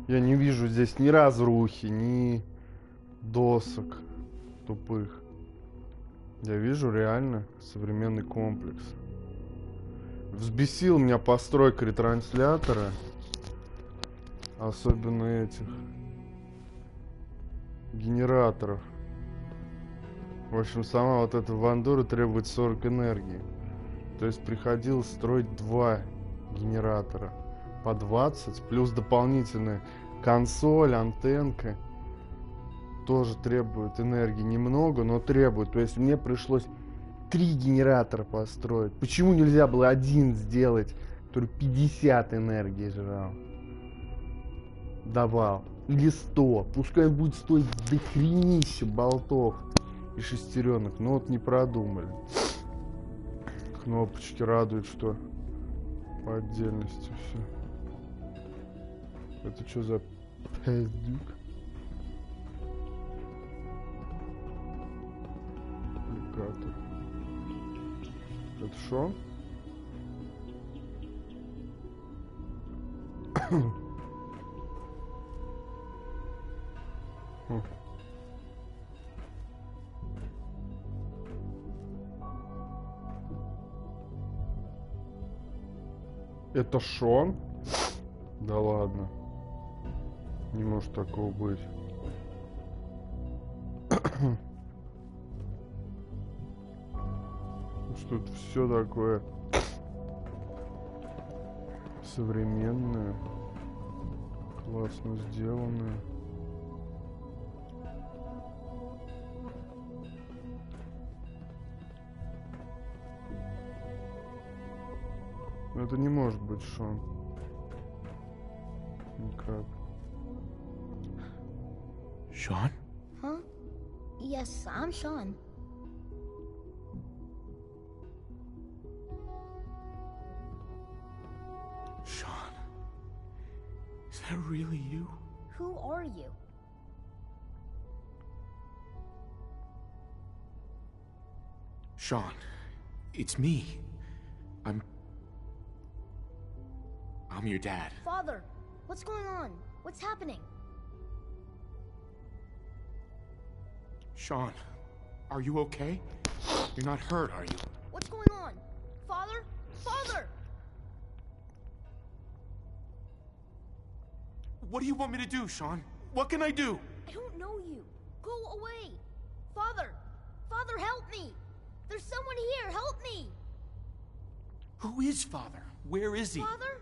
Я не вижу здесь ни разрухи, ни досок тупых. Я вижу реально современный комплекс. Взбесил меня постройка ретранслятора. Особенно этих генераторов. В общем, сама вот эта Вандура требует 40 энергии. То есть приходилось строить 2 генератора по 20, плюс дополнительная консоль, антенка. Тоже требует энергии немного, но требует. То есть мне пришлось 3 генератора построить. Почему нельзя было один сделать, который 50 энергии жрал? Давал. Или 100. Пускай он будет стоить дохренища болтов и шестеренок. Но вот не продумали. Кнопочки радуют, что по отдельности все. Это что за пиздюк? Аппликатор. Это что? Это Шон? Да ладно. Не может такого быть. Что тут все такое современное, классно сделанное. Но это не может быть Шон. Никак. Sean? Huh? Yes, I'm Sean. Sean? Is that really you? Who are you? Sean, it's me. I'm your dad. Father, what's going on? What's happening? Sean, are you okay? You're not hurt, are you? What's going on? Father? Father! What do you want me to do, Sean? What can I do? I don't know you. Go away. Father! Father, help me! There's someone here. Help me! Who is Father? Where is he? Father?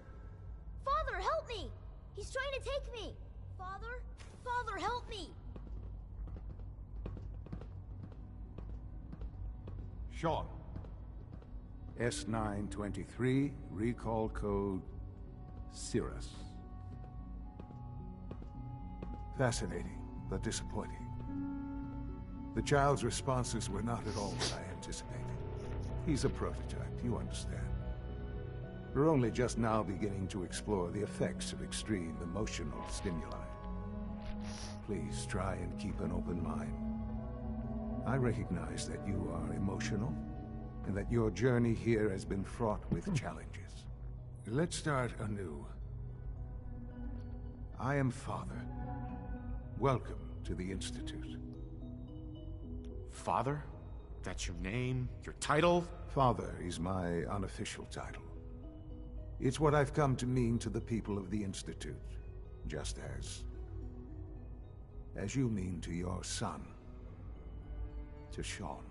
Father, help me! He's trying to take me! Father? Father, help me! Sean. S923, recall code Cirrus. Fascinating, but disappointing. The child's responses were not at all what I anticipated. He's a prototype, you understand. We're only just now beginning to explore the effects of extreme emotional stimuli. Please try and keep an open mind. I recognize that you are emotional, and that your journey here has been fraught with challenges. Let's start anew. I am Father. Welcome to the Institute. Father? That's your name? Your title? Father is my unofficial title. It's what I've come to mean to the people of the Institute, just as you mean to your son, to Sean.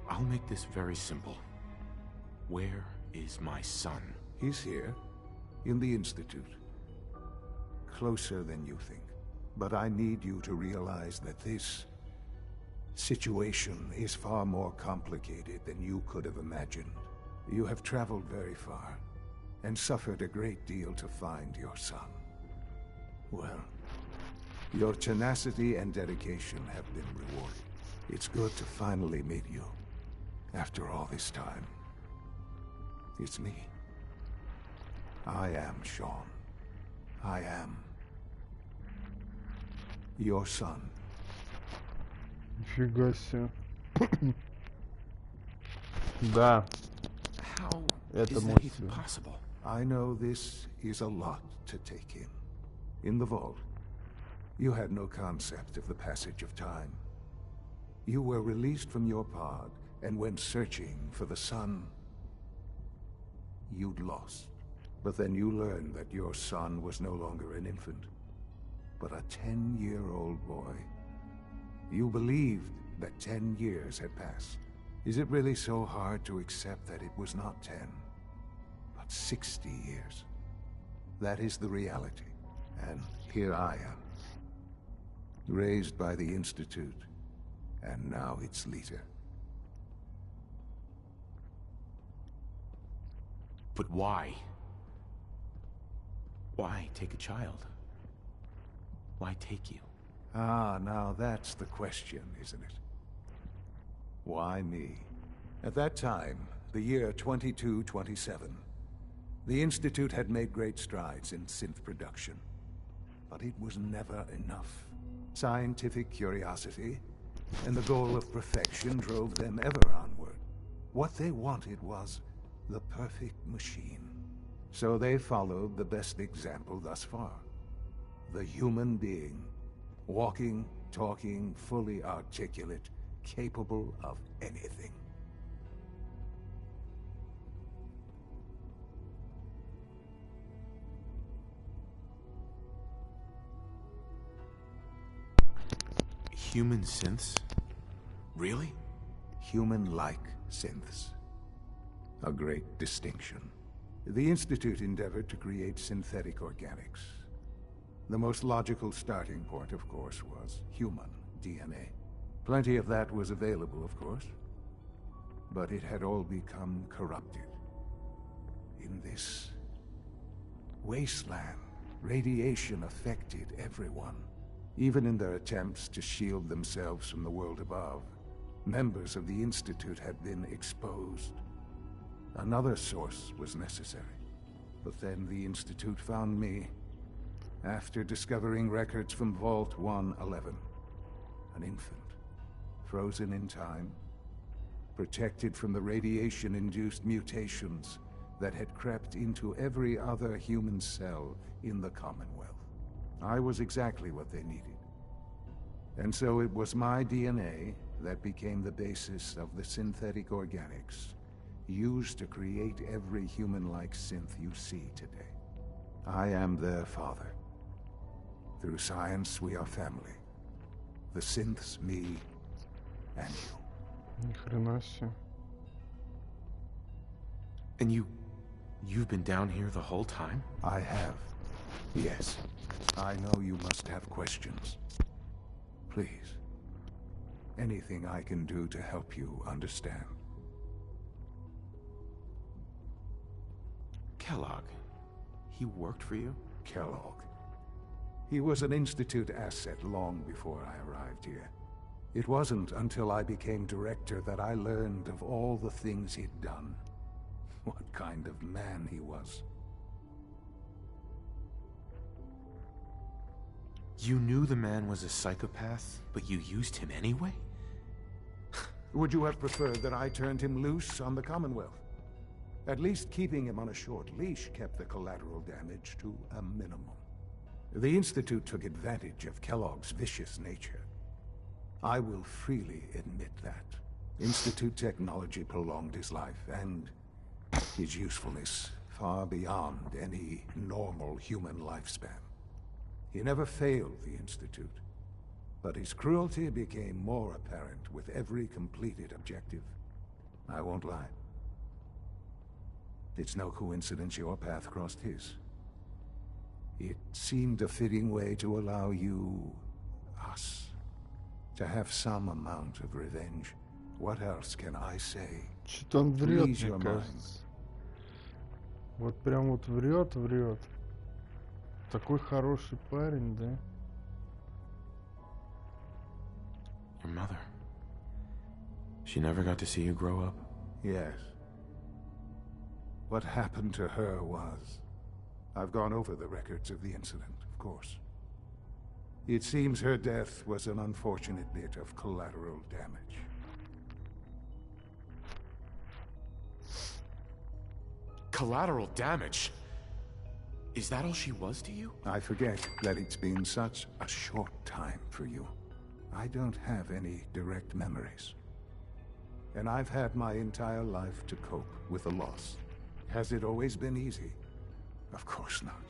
I'll make this very simple. Where is my son? He's here, in the Institute. Closer than you think. But I need you to realize that this situation is far more complicated than you could have imagined. You have traveled very far, and suffered a great deal to find your son. Well, your tenacity and dedication have been rewarded. It's good to finally meet you, after all this time. It's me. I am Sean. I am your son. Нифига себе. Да. How Это is мой that even сын. possible? I know this is a lot to take in. In the vault, you had no concept of the passage of time. You were released from your pod and went searching for the son you'd lost. But then you learned that your son was no longer an infant, but a 10-year-old boy. You believed that 10 years had passed. Is it really so hard to accept that it was not 10, but 60 years? That is the reality. And here I am, raised by the Institute, and now its leader. But why? Why take a child? Why take you? Ah, now that's the question, isn't it? Why me? At that time, the year 2227, the Institute had made great strides in synth production. But it was never enough. Scientific curiosity and the goal of perfection drove them ever onward. What they wanted was the perfect machine. So they followed the best example thus far. The human being. Walking, talking, fully articulate, capable of anything. Human synths? Really? Human-like synths. A great distinction. The Institute endeavored to create synthetic organics. The most logical starting point, of course, was human DNA. Plenty of that was available, of course. But it had all become corrupted. In this wasteland, radiation affected everyone. Even in their attempts to shield themselves from the world above, members of the Institute had been exposed. Another source was necessary. But then the Institute found me after discovering records from Vault 111. An infant, frozen in time, protected from the radiation-induced mutations that had crept into every other human cell in the Commonwealth. I was exactly what they needed. And so it was my DNA that became the basis of the synthetic organics used to create every human-like synth you see today. I am their father. Through science, we are family. The synths, me, and you. Ни хрена себе. And you've been down here the whole time? I have. Yes. I know you must have questions. Please. Anything I can do to help you understand. Kellogg. He worked for you? Kellogg. He was an Institute asset long before I arrived here. It wasn't until I became director that I learned of all the things he'd done. What kind of man he was. You knew the man was a psychopath, but you used him anyway? Would you have preferred that I turned him loose on the Commonwealth? At least keeping him on a short leash kept the collateral damage to a minimum. The Institute took advantage of Kellogg's vicious nature. I will freely admit that. Institute technology prolonged his life, and his usefulness far beyond any normal human lifespan. He never failed the Institute, but his cruelty became more apparent with every completed objective. I won't lie. It's no coincidence your path crossed his. It seemed a fitting way to allow you, us, to have some amount of revenge. What else can I say? Что-то он врет, Ease your мне mind. кажется. Вот прям вот врет. Такой хороший парень, да? Your mother. She never got to see you grow up? Yes. What happened to her was... I've gone over the records of the incident, of course. It seems her death was an unfortunate bit of collateral damage. Collateral damage? Is that all she was to you? I forget that it's been such a short time for you. I don't have any direct memories. And I've had my entire life to cope with the loss. Has it always been easy? Of course not.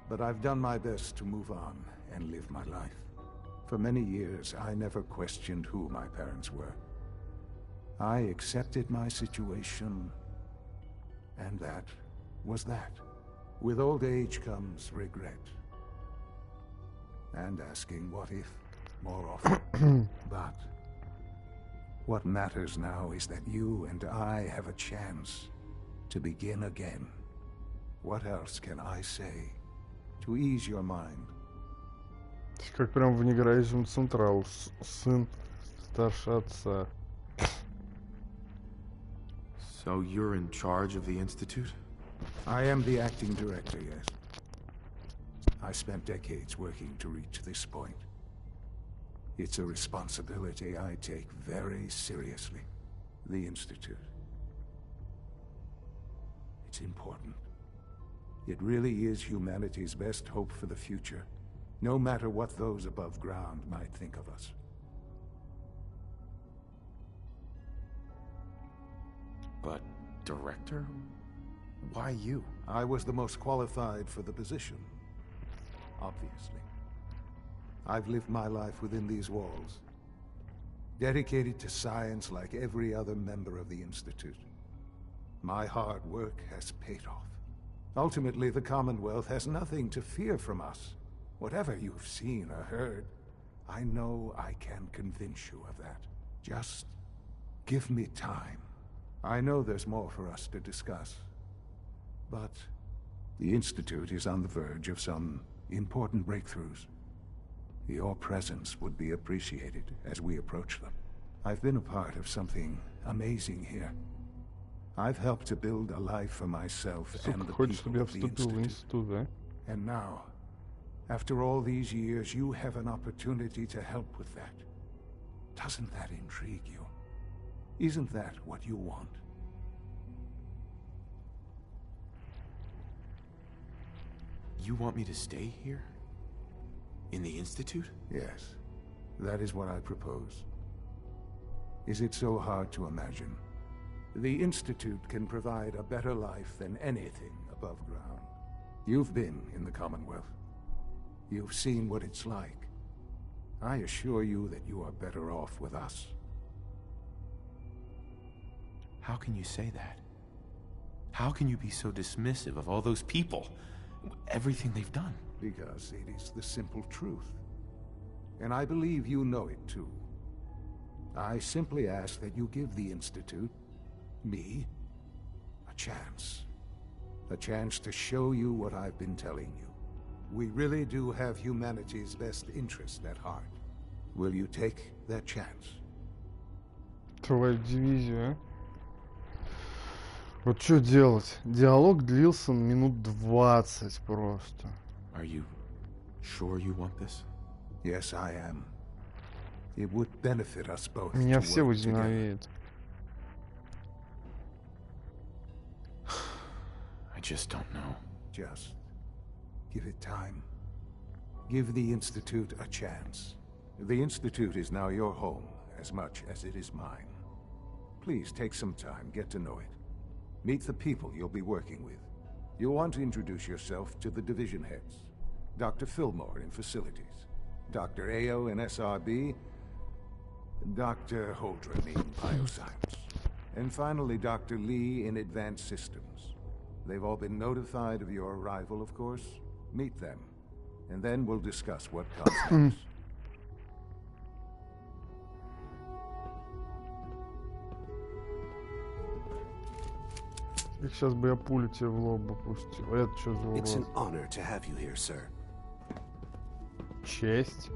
But I've done my best to move on and live my life. For many years, I never questioned who my parents were. I accepted my situation, and that was that. With old age comes regret. And asking what if more often. But what matters now is that you and I have a chance to begin again. What else can I say to ease your mind? Как прям в неграющем Централ. Сын старше отца. So you're in charge of the Institute? I am the acting director, yes. I spent decades working to reach this point. It's a responsibility I take very seriously. The Institute. It's important. It really is humanity's best hope for the future, no matter what those above ground might think of us. But, director? Why you? I was the most qualified for the position, obviously. I've lived my life within these walls, dedicated to science like every other member of the Institute. My hard work has paid off. Ultimately, the Commonwealth has nothing to fear from us. Whatever you've seen or heard, I know I can convince you of that. Just give me time. I know there's more for us to discuss. But the Institute is on the verge of some important breakthroughs. Your presence would be appreciated as we approach them. I've been a part of something amazing here. I've helped to build a life for myself and the Хочешь, чтобы people я of the вступил в Institute. институт, да? And now, after all these years, you have an opportunity to help with that. Doesn't that intrigue you? Isn't that what you want? You want me to stay here? In the Institute? Yes, that is what I propose. Is it so hard to imagine? The Institute can provide a better life than anything above ground. You've been in the Commonwealth. You've seen what it's like. I assure you that you are better off with us. How can you say that? How can you be so dismissive of all those people? Everything they've done? Because it is the simple truth. And I believe you know it too. I simply ask that you give the Institute, me, a chance. A chance to show you what I've been telling you. We really do have humanity's best interest at heart. Will you take that chance? Твою дивизию, а? Вот что делать? Диалог длился минут 20 просто. Are you sure you want this? Yes, I am. It would benefit us both. Меня to все work together. возненавидят. I just don't know. Just give it time. Give the Institute a chance. The Institute is now your home as much as it is mine. Please take some time, get to know it. Meet the people you'll be working with. You'll want to introduce yourself to the division heads. Dr. Fillmore in facilities, Dr. Ao in SRB, Dr. Holdren in bioscience, and finally Dr. Lee in advanced systems. They've all been notified of your arrival, of course. Meet them, and then we'll discuss what comes next. Как сейчас бы я пулю тебе в лоб бы пустил. А это что за It's an урод? honor to have you here, sir. Честь.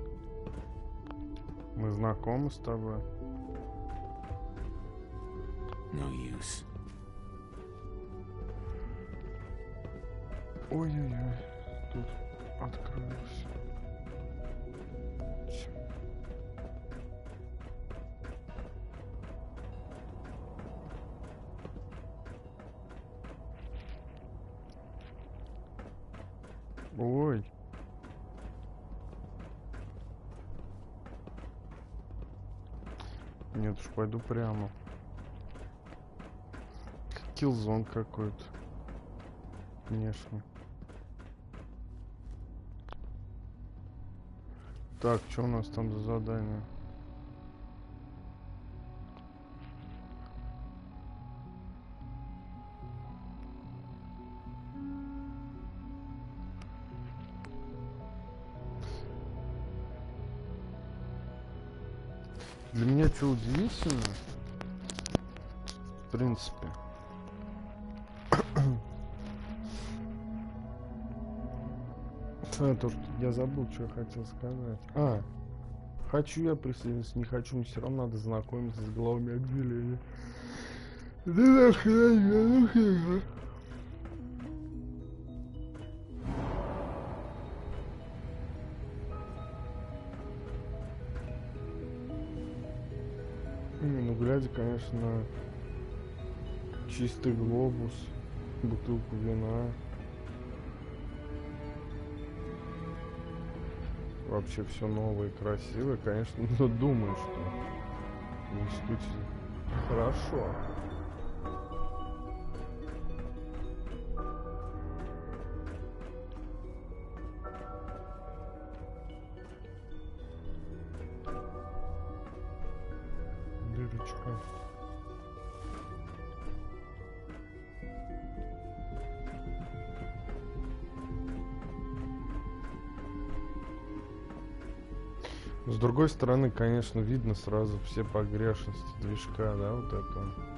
Мы знакомы с тобой. No use. Ой-ой-ой. Тут открылся. Ой. Нет уж, пойду прямо. Киллзон какой-то. Конечно. Так, что у нас там за задание? Для меня что удивительно, в принципе, то, что я забыл, что я хотел сказать. Хочу я присоединиться, не хочу, мне все равно надо знакомиться с главами отделения. Да нахрен. Ну, глядя, конечно, на чистый глобус, бутылку вина. Вообще все новое и красивое, конечно, но думаю, что в институте хорошо. Дырочка. С другой стороны, конечно, видно сразу все погрешности движка, да, вот это.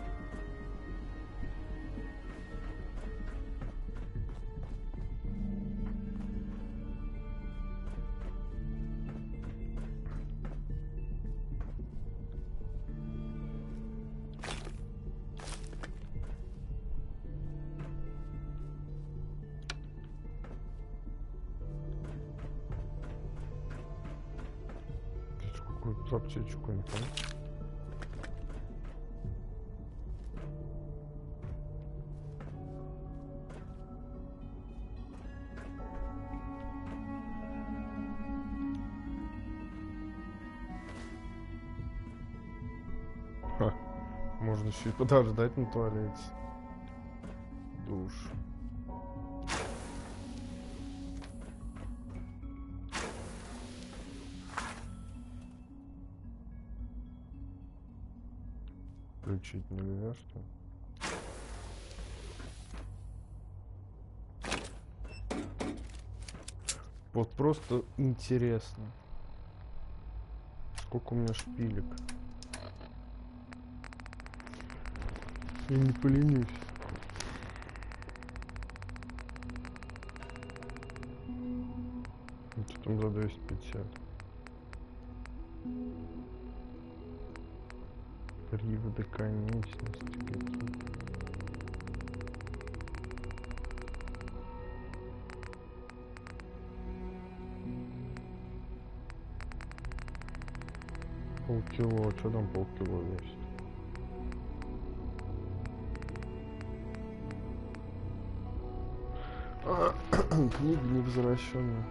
Какую-то аптечку, не помню. Можно еще и подождать на туалете. Душ. Включить нельзя, что ли? Вот просто интересно. Сколько у меня шпилек. Я не поленюсь. Что там за 250? Приводы конечности какие. Полкило, что там полкило весит? Книга невозвращенная.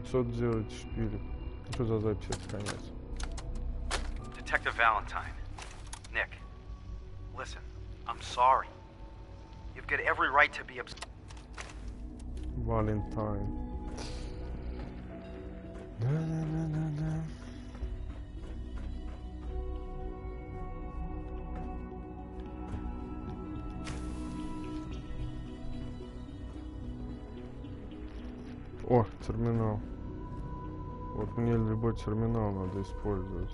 Делать шпилек. Что за запись, это конец? Detective Valentine. Nick, listen, I'm sorry. You've got every right to be upset. Valentine. Да-да-да-да-да. О, терминал. Вот мне любой терминал надо использовать,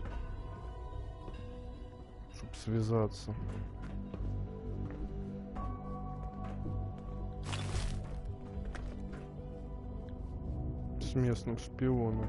чтобы связаться. С местным шпионом.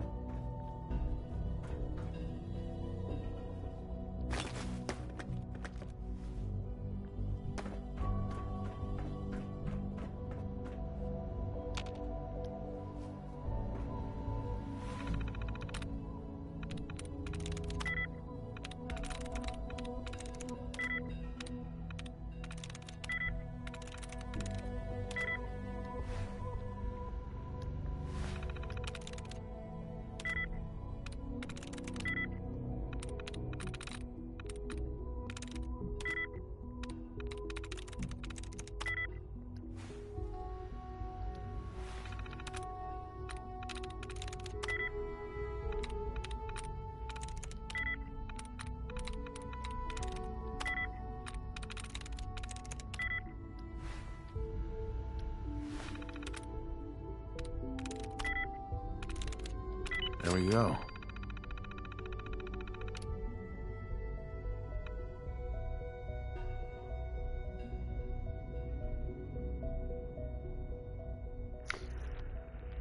There we go.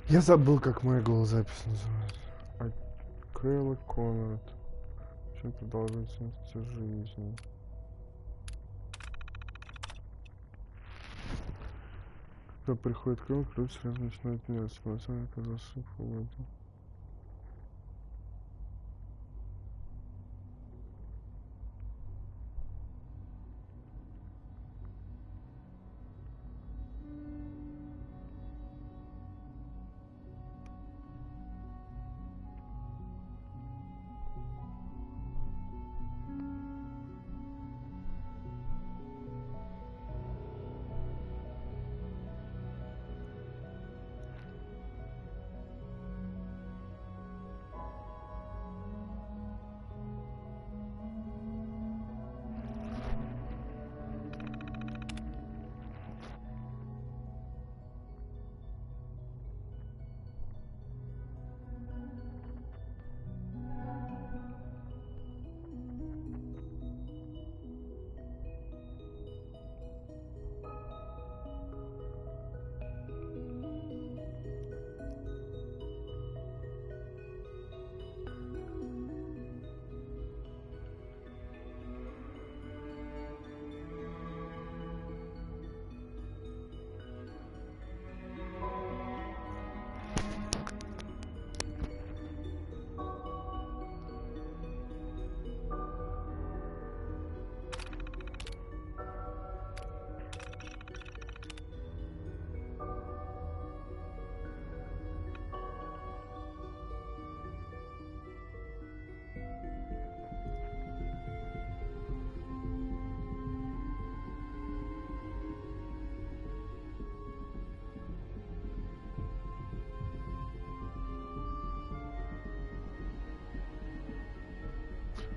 Я забыл, как моя голозапись называется. Акрила Конрад. Чем продолжительность жизни? Когда приходит кровь, кровь сразу начинает меняться. Глаза оказался в воде.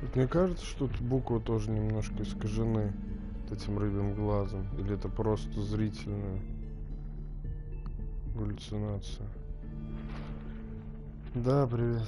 Вот мне кажется, что тут буквы тоже немножко искажены вот этим рыбьим глазом. Или это просто зрительная галлюцинация. Да, привет.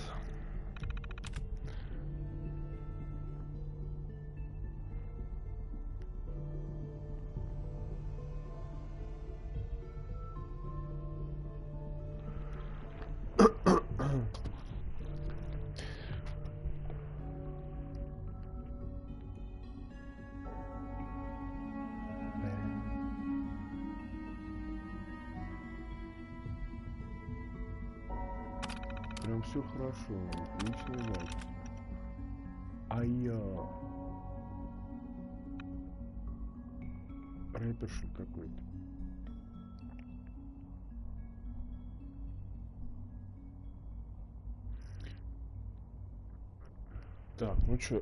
Прям все хорошо, отличная запись. А я рэперши какой-то. Так, ну чё?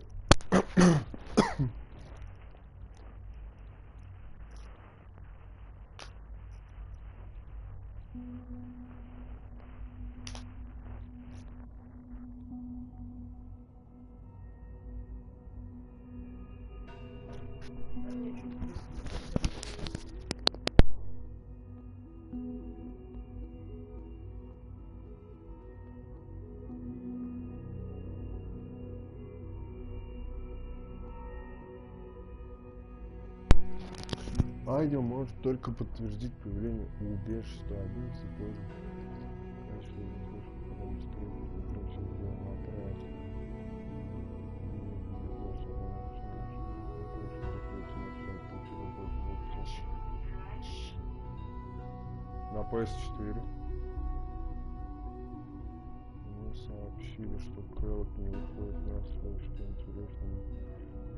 Аудио может только подтвердить появление УД-111 позже. Качество заслушки, когда быстрее прочим сделано отряд. На PS4 мне сообщили, что Крэллок не выходит на связь, что интересно.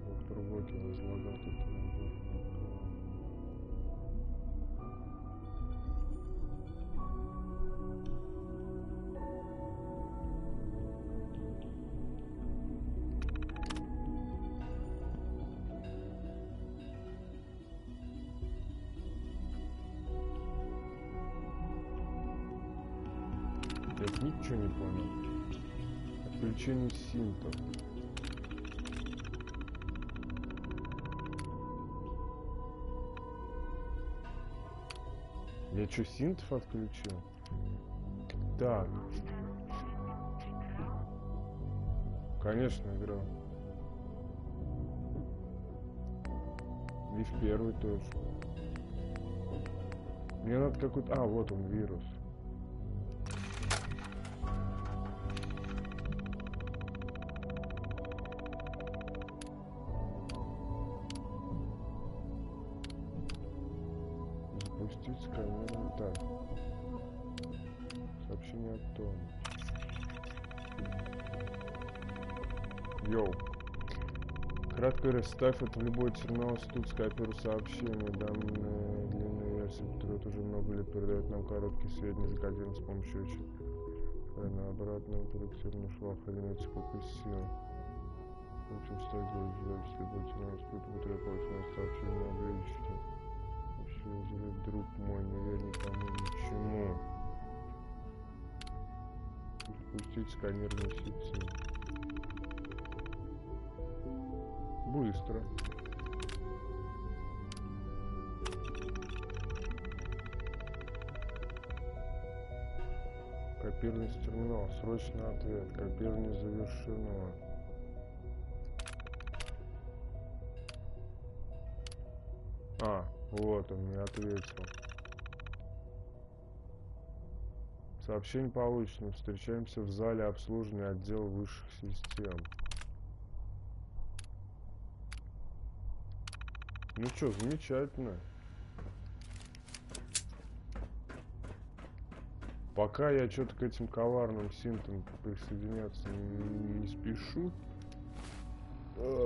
Доктор Бокер разлагал это надежно. Я ничего не понял. Отключение синтов. Я что, синтов отключил? Так. Конечно, играл. И в первый тоже. Мне надо какой-то... А, вот он, вирус. Запустить сканер. Так. Сообщение от Тома. Йоу. Кратко говоря, ставь это в любой терминал, тут скопируй сообщение. Данная длинная версия патриот уже много лет передает нам короткие сведения, закодированы с помощью очень на обратном корректированном швах одинаково сколько сил. В общем, стоит запись любой терминал, тут патриот получил сообщение об величестве. Все залит, друг мой, не верь никому ничему. Запустить сканер месяцы. Быстро. Копирование с терминала. Срочный ответ. Копирование завершено. А, вот он мне ответил. Сообщение получено. Встречаемся в зале обслуживания отдела высших систем. Ну что, замечательно. Пока я что-то к этим коварным синтам присоединяться не спешу.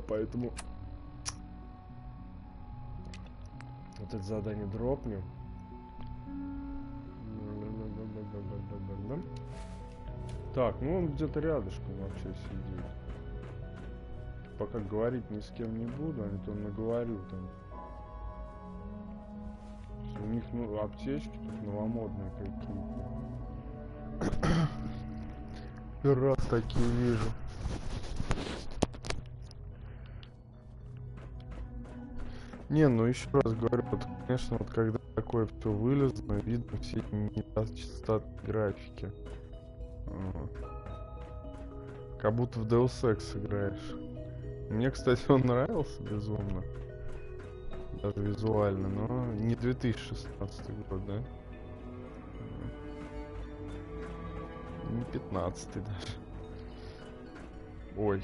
Поэтому вот это задание дропнем. Так, ну он где-то рядышком вообще сидит. Пока говорить ни с кем не буду, а не то наговорю там. У них, ну, аптечки тут новомодные какие-то. Первый раз такие вижу. Не, ну еще раз говорю, вот, конечно, вот когда такое все вылезло, видно все эти недостатки графики. Как будто в Deus Ex играешь. Мне, кстати, он нравился безумно. Даже визуально, но не 2016 год, да? Не 15 даже. Ой.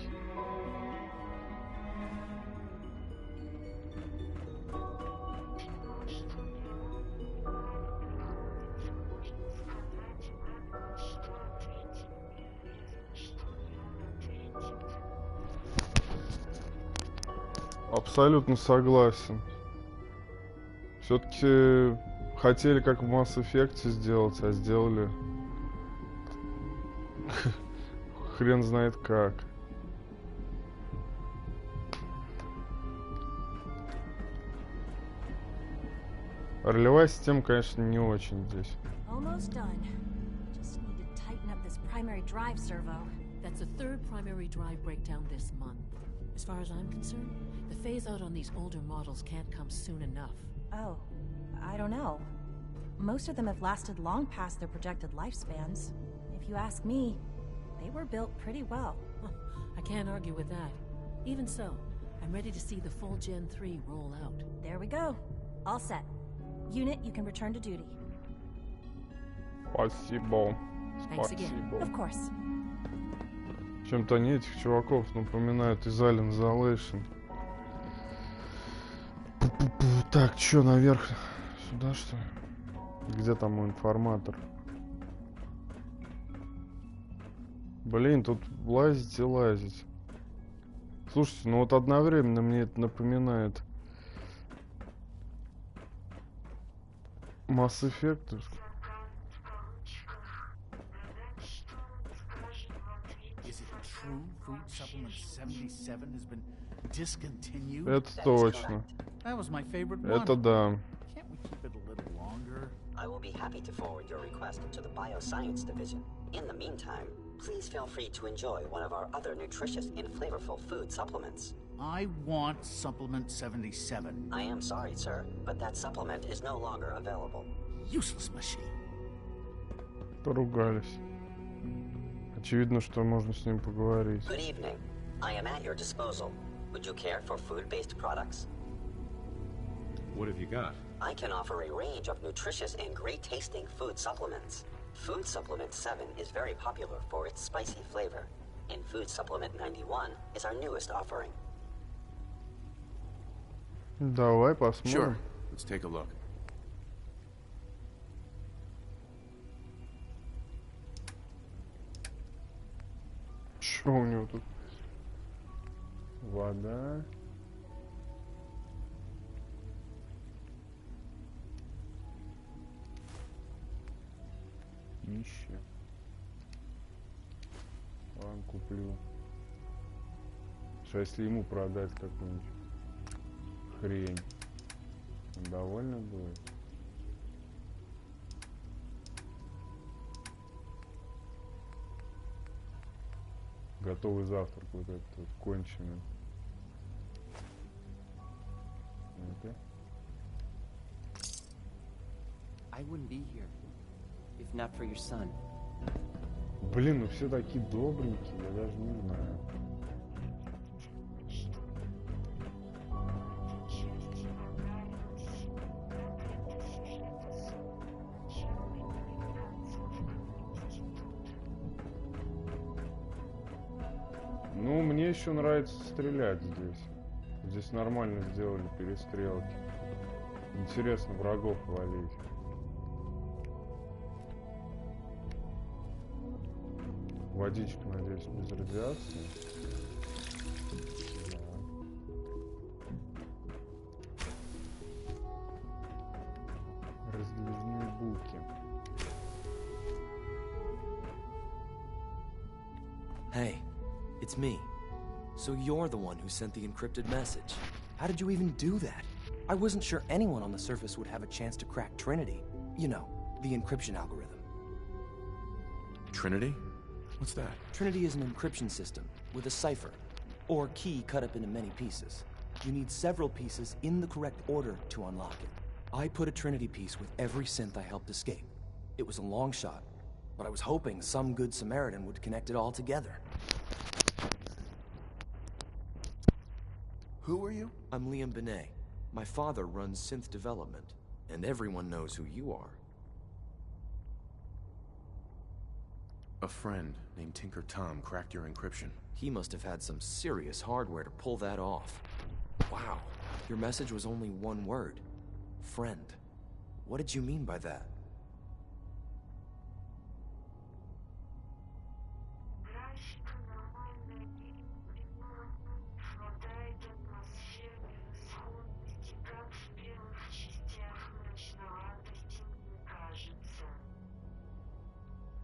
Абсолютно согласен. Все-таки хотели как в Mass Effect сделать, а сделали хрен знает как. Ролевая система, конечно, не очень здесь. Almost done. Just need to tighten up this primary drive servo. That's the third primary drive breakdown this month. As far as I'm concerned, the phase out on these older models can't come soon enough. Oh, I don't know. Most of them have lasted long past their projected lifespans. If you ask me, they were built pretty well. Huh, I can't argue with that. Even so, I'm ready to see the full Gen 3 roll out. There we go. All set. Unit, you can return to duty. Спасибо. Thanks again. Of course. Чем-то они этих чуваков напоминают из Alien Isolation. Так, чё, наверх? Сюда, что ли? Где там мой информатор? Блин, тут лазить и лазить. Слушайте, ну вот одновременно мне это напоминает Mass Effect. Это точно. Это да. I will be happy to forward your request to the Bioscience Division. In the meantime, please feel free to enjoy one of our other nutritious and flavorful food supplements. I want Supplement 77. I am sorry, sir, but that supplement is no longer available. Useless machine. Поругались. Очевидно, что можно с ним поговорить. Good evening. I am at your disposal. Would you care for food-based products? What have you got? I can offer a range of nutritious and great-tasting food supplements. Food Supplement 7 is very popular for its spicy flavor, and Food Supplement 91 is our newest offering. Давай посмотрим. Sure. Let's take a look. Что у него тут? Вода. Пища. Ладно, куплю. Что если ему продать какую-нибудь хрень? Он довольно будет? Готовый завтрак вот этот вот конченый. Ну-ка. I wouldn't be here if not for your son. Блин, ну все такие добренькие, я даже не знаю. Ну, мне еще нравится стрелять здесь. Здесь нормально сделали перестрелки. Интересно врагов валить. Водичка, надеюсь, без радиации. Да. Раздвижные буки. Hey, it's me. So you're the one who sent the encrypted message. How did you even do that? I wasn't sure anyone on the surface would have a chance to crack Trinity. You know, the encryption algorithm. Trinity? What's that? Trinity is an encryption system with a cipher, or key cut up into many pieces. You need several pieces in the correct order to unlock it. I put a Trinity piece with every synth I helped escape. It was a long shot, but I was hoping some good Samaritan would connect it all together. Who are you? I'm Liam Benet. My father runs synth development, and everyone knows who you are. A friend named Tinker Tom cracked your encryption. He must have had some serious hardware to pull that off. Wow, your message was only one word. Friend. What did you mean by that?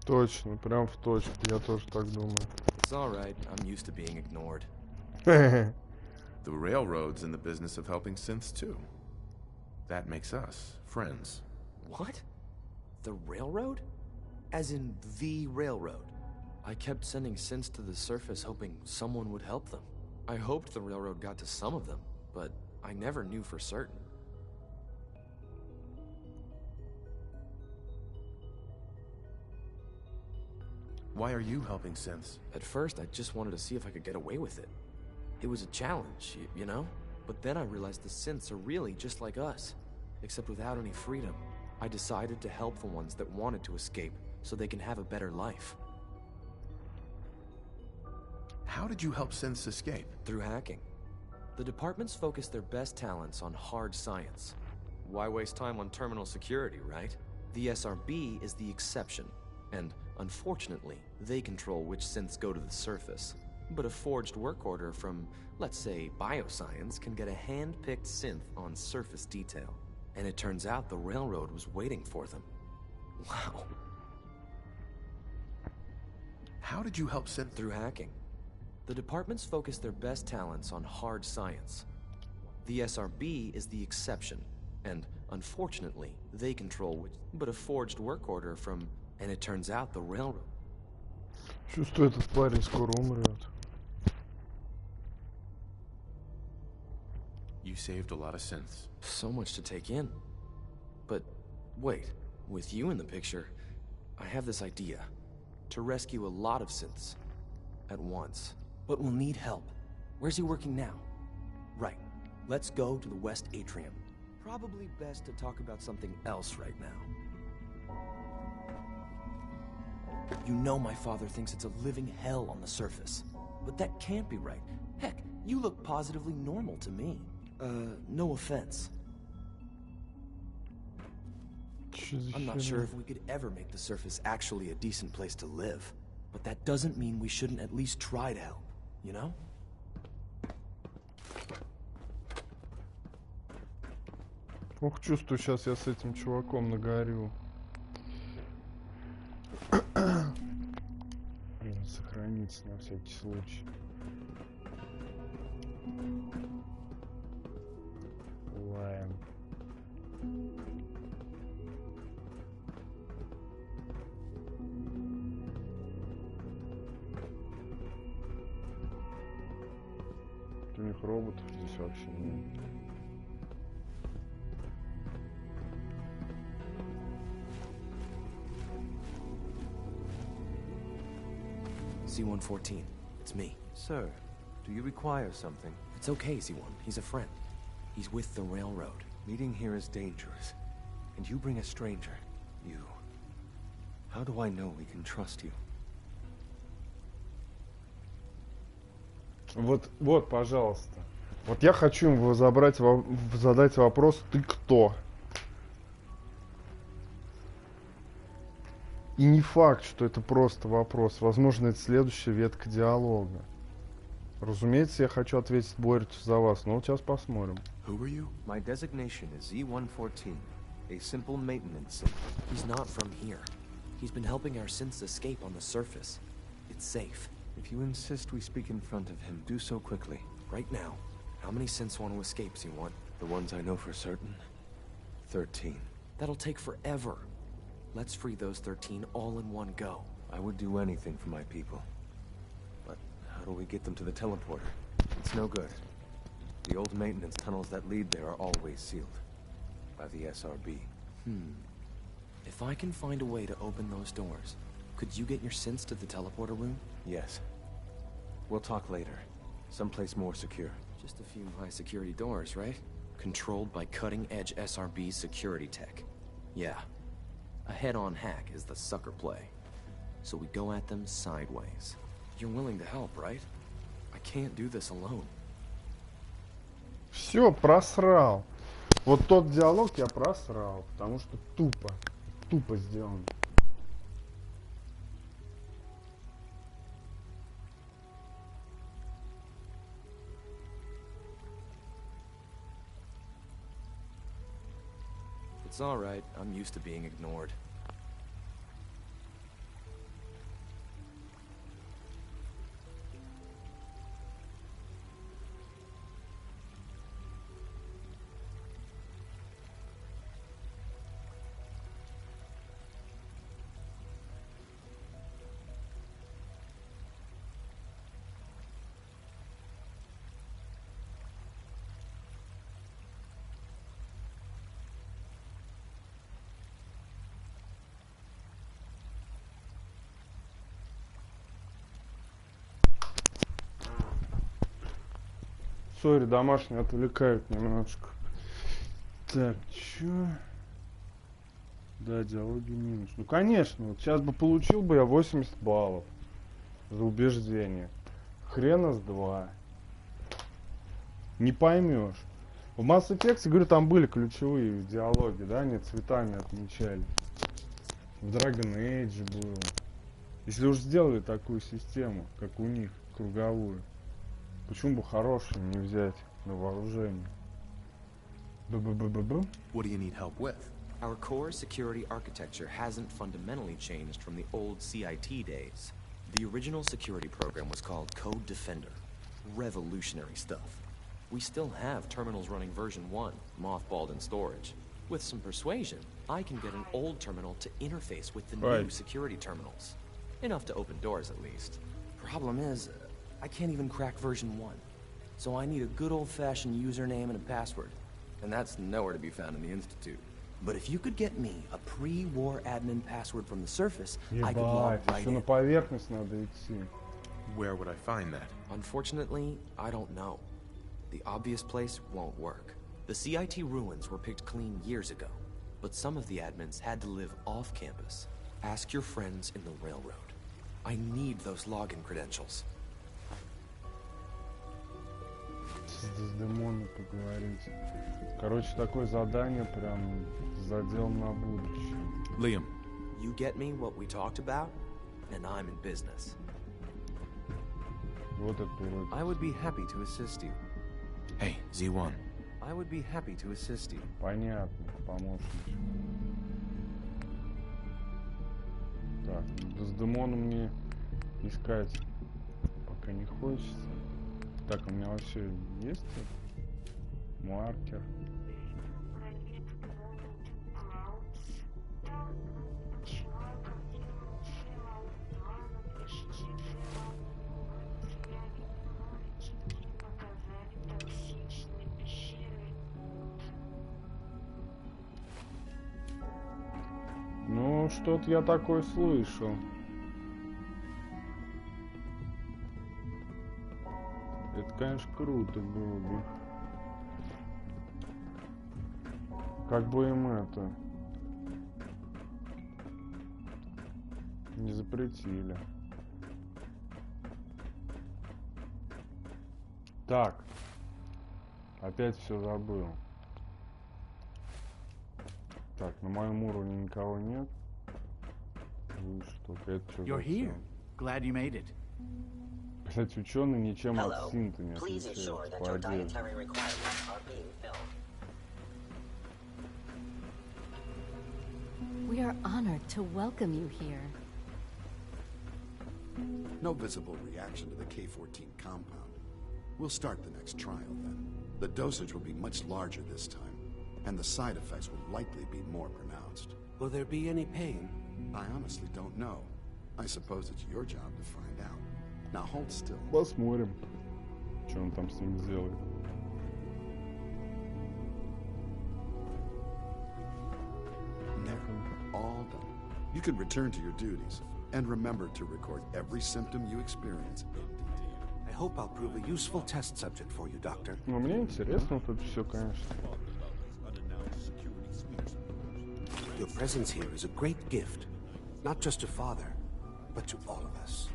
Точно, прям в точку, я тоже так думаю. It's alright, I'm used to being ignored. The railroad's in the business of helping synths too. That makes us friends. What? The railroad? As in the railroad? I kept sending synths to the surface hoping someone would help them. I hoped the railroad got to some of them, but I never knew for certain. Why are you helping synths? At first, I just wanted to see if I could get away with it. It was a challenge, you know? But then I realized the synths are really just like us, except without any freedom. I decided to help the ones that wanted to escape, so they can have a better life. How did you help synths escape? Through hacking. The departments focus their best talents on hard science. Why waste time on terminal security, right? The SRB is the exception, and unfortunately, they control which synths go to the surface. But a forged work order from, let's say, bioscience can get a hand-picked synth on surface detail. And it turns out the railroad was waiting for them. Wow. How did you help synth? Through hacking. The departments focus their best talents on hard science. The SRB is the exception, and unfortunately, they control which... But a forged work order from... And it turns out the railroad... Чувствую, этот парень скоро умрет. You saved a lot of synths. So much to take in. But wait, with you in the picture, I have this idea. to rescue a lot of synths at once. But we'll need help. Where's he working now? Right. Let's go to the West Atrium. Probably best to talk about something else right now. You know my father thinks it's a living hell on the surface. But that can't be right. Heck, you look positively normal to me. No offense. I'm not sure if we could ever make the surface actually a decent place to live. But that doesn't mean we shouldn't at least try to help, you know? Ох, чувствую, сейчас я с этим чуваком нагорю. Блин, сохраниться на всякий случай. Лайм. У них роботов здесь вообще нет. C-114, it's me. Sir, do you require something? It's okay, C-1. He's a friend. He's with the railroad. Meeting here is dangerous. And you bring a stranger. You... How do I know we can trust you? Вот, пожалуйста. Вот я хочу ему задать вопрос: ты кто? И не факт, что это просто вопрос. Возможно, это следующая ветка диалога. Разумеется, я хочу ответить Борюту за вас, но сейчас посмотрим. Who are you? My designation is Z-114, a simple maintenance synth. He's not from here. He's been helping our synths escape on the surface. It's safe. If you insist we speak in front of him, do so quickly. Right now. How many synths want to escape, C1? The ones I know for certain? 13. That'll take forever. Let's free those 13 all in one go. I would do anything for my people. But how do we get them to the teleporter? It's no good. The old maintenance tunnels that lead there are always sealed. By the SRB. If I can find a way to open those doors, could you get your synths to the teleporter room? Yes. We'll talk later. Someplace more secure. Just a few high-security doors, right? Controlled by cutting-edge SRB security tech. Yeah. A head-on hack is the sucker play. So we go at them sideways. You're willing to help, right? I can't do this alone. Все, просрал. Вот тот диалог я просрал, потому что тупо сделан. It's all right. I'm used to being ignored. Сори, домашние отвлекают немножко. Так, чё? Да, диалоги минус. Ну, конечно, вот сейчас бы получил бы я 80 баллов за убеждение. Хрена с два. Не поймешь. В Mass Effect, говорю, там были ключевые диалоги, да, они цветами отмечали. В Dragon Age было. Если уж сделали такую систему, как у них, круговую, почему бы хорошую не взять на вооружение? Б-б-б-б-б. What do you need help with? Our core security architecture hasn't fundamentally changed from the old CIT days. The original security program was called Code Defender. Revolutionary stuff. We still have terminals running version 1, mothballed in storage. With some persuasion, I can get an old terminal to interface with the new security terminals. Enough to open doors, at least. Problem is, I can't even crack version 1. So I need a good old-fashioned username and a password. And that's nowhere to be found in the Institute. But if you could get me a pre-war admin password from the surface, I could log Ебать, right еще на in. поверхность надо идти. Where would I find that? Unfortunately, I don't know. The obvious place won't work. The CIT ruins were picked clean years ago, but some of the admins had to live off campus. Ask your friends in the railroad. I need those login credentials. С Дездемоной поговорить. Короче, такое задание прям задел на будущее. Liam. You get me what we talked about, and I'm in business. Вот это вроде. I would be happy to assist you. Hey, Z1. I would be happy to assist you. Понятно, помощник. Так, Дездемону мне искать пока не хочется. Так, у меня вообще есть маркер? Ну, что-то я такое слышал. Это, конечно, круто было бы. Как бы им это не запретили. Так. Опять все забыл. Так, на моем уровне никого нет. Выше только это что You're за here. всё? Glad you made it. Кстати, ученый ничем от Hello. синта не Please ensure отличается that по your одежде. dietary requirements are being filled. We are honored to welcome you here. No visible reaction to the K-14 compound. We'll start the next trial then. The dosage will be much larger this time, and the side effects will likely be more pronounced. Will there be any pain? I honestly don't know. I suppose it's your job to find out. Now hold still. Посмотрим, что он там с ним сделает. There, all done. You can return to your duties, and remember to record every symptom you experience in detail. I hope I'll prove a useful test subject for you, Doctor. Ну, мне интересно вот это все, конечно. Your presence here is a great gift, not just to Father, but to all of us.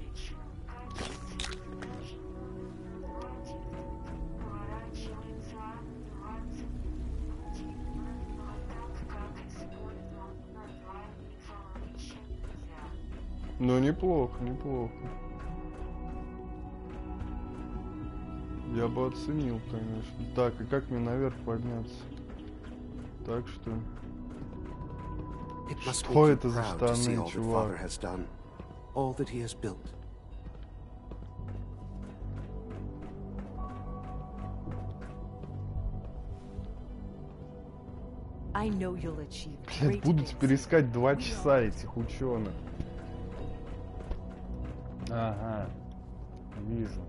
Ну, неплохо, неплохо. Я бы оценил, конечно. Так, и как мне наверх подняться? Так что... It must Что make это you за proud to see штаны, all that Father чувак? has done, all that he has built. I know you'll achieve Блядь, great буду things. теперь искать 2 часа этих ученых. Ага. Вижу.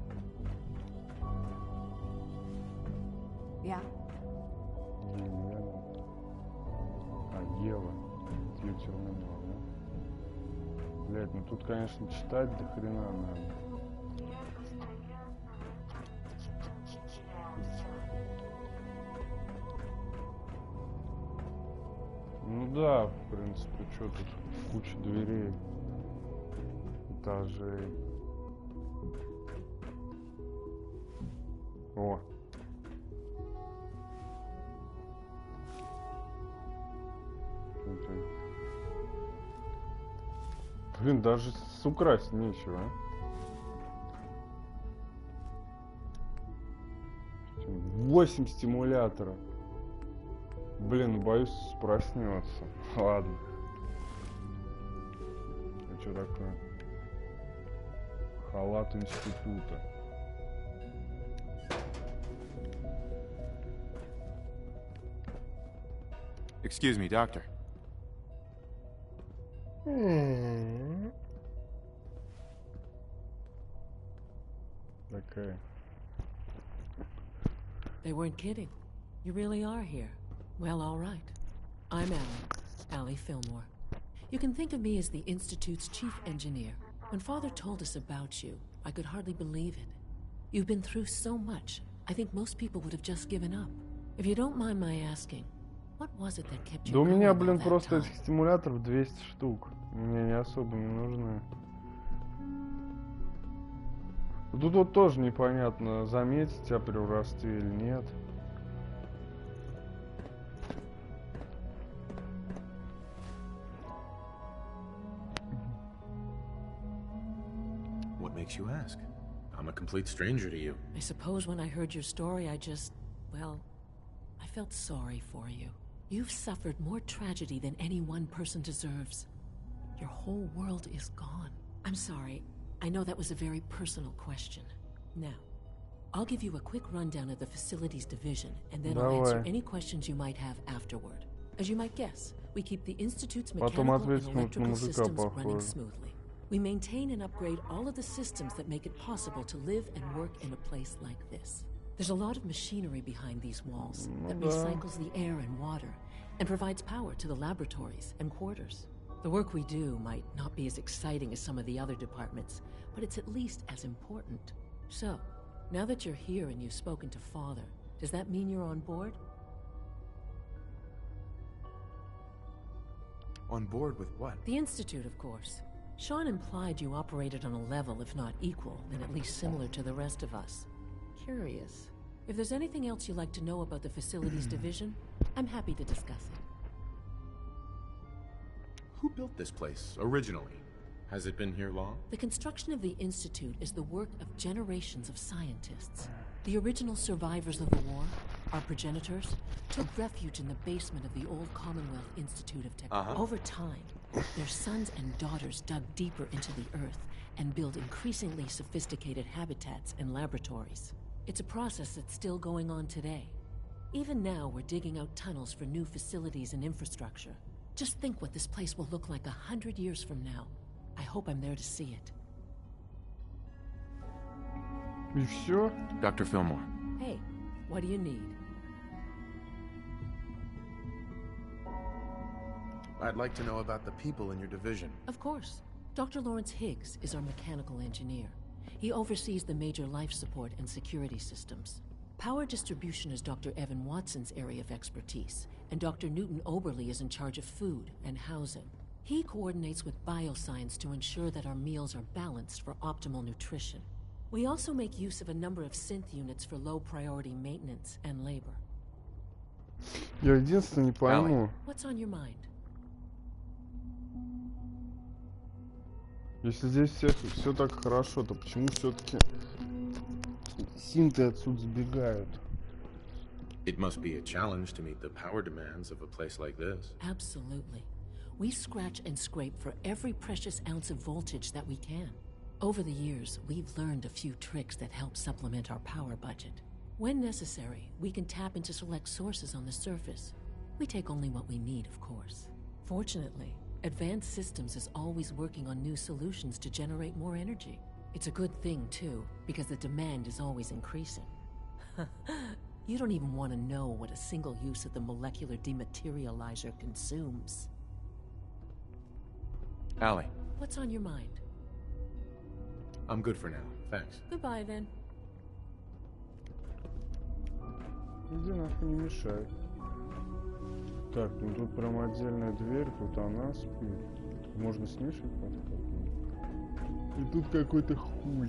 Yeah. Елена. А, Ева. Это ее терминал, да? Блядь, ну тут, конечно, читать до хрена надо. Ну да, в принципе, что тут куча дверей, этажей. О. Блин, даже украсть нечего, а? 8 стимуляторов. Блин, боюсь проснется. Ладно. А что такое? Халат института. Excuse me, doctor. Такая. They weren't kidding. You really are here. Well, all right. I'm Allie Fillmore. You can think of me as the Institute's chief engineer. When Father told us about you, I could hardly believe it. You've been through so much, I think most people would have just given up. If you don't mind my asking, what was it that kept you Да у меня, going all блин, that просто time? этих стимуляторов 200 штук. Мне не особо не нужны. Тут вот тоже непонятно, заметить тебя при воровстве или нет. What makes you ask? I'm a complete stranger to you. I suppose when I heard your story, well, I felt sorry for you. You've suffered more tragedy than any one person deserves. Your whole world is gone. I'm sorry. I know that was a very personal question. Now, I'll give you a quick rundown of the facilities division, and then I'll answer any questions you might have afterward. As you might guess, we keep the Institute's mechanical and electrical systems running smoothly. We maintain and upgrade all of the systems that make it possible to live and work in a place like this. There's a lot of machinery behind these walls that recycles the air and water and provides power to the laboratories and quarters. The work we do might not be as exciting as some of the other departments, but it's at least as important. So, now that you're here and you've spoken to Father, does that mean you're on board? On board with what? The Institute, of course. Sean implied you operated on a level, if not equal, then at least similar to the rest of us. Curious. If there's anything else you'd like to know about the facilities division, I'm happy to discuss it. Who built this place, originally? Has it been here long? The construction of the Institute is the work of generations of scientists. The original survivors of the war, our progenitors, took refuge in the basement of the old Commonwealth Institute of Technology. Over time, their sons and daughters dug deeper into the earth and built increasingly sophisticated habitats and laboratories. It's a process that's still going on today. Even now, we're digging out tunnels for new facilities and infrastructure. Just think what this place will look like 100 years from now. I hope I'm there to see it. И все? Dr. Fillmore. Hey, what do you need? I'd like to know about the people in your division. Of course. Dr. Lawrence Higgs is our mechanical engineer. He oversees the major life support and security systems. Power distribution is Dr. Evan Watson's area of expertise, and Dr. Newton Oberly is in charge of food and housing. He coordinates with bioscience to ensure that our meals are balanced for optimal nutrition. We also make use of a number of synth units for low-priority maintenance and labor. Я единственное не пойму. What's on your mind? Если здесь все так хорошо, то почему все-таки синты отсюда сбегают? It must be a challenge to meet the power demands of a place like this. Absolutely. We scratch and scrape for every precious ounce of voltage that we can. Over the years, we've learned a few tricks that help supplement our power budget. When necessary, we can tap into select sources on the surface. We take only what we need, of course. Fortunately, Advanced Systems is always working on new solutions to generate more energy. It's a good thing, too, because the demand is always increasing. You don't even want to know what a single use of the molecular dematerializer consumes. Allie. What's on your mind? I'm good for now, thanks. Goodbye, then. Иди нахуй, не мешай. Так, ну тут прям отдельная дверь, тут она спит. Тут можно с ней шипать. И тут какой-то хуй.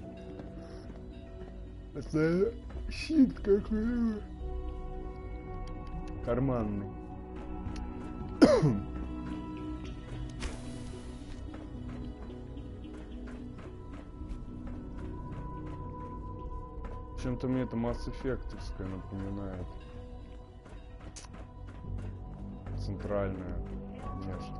Это щит какой-то. Карманный. Чем-то мне это Mass Effect'овское напоминает. Центральная внешне.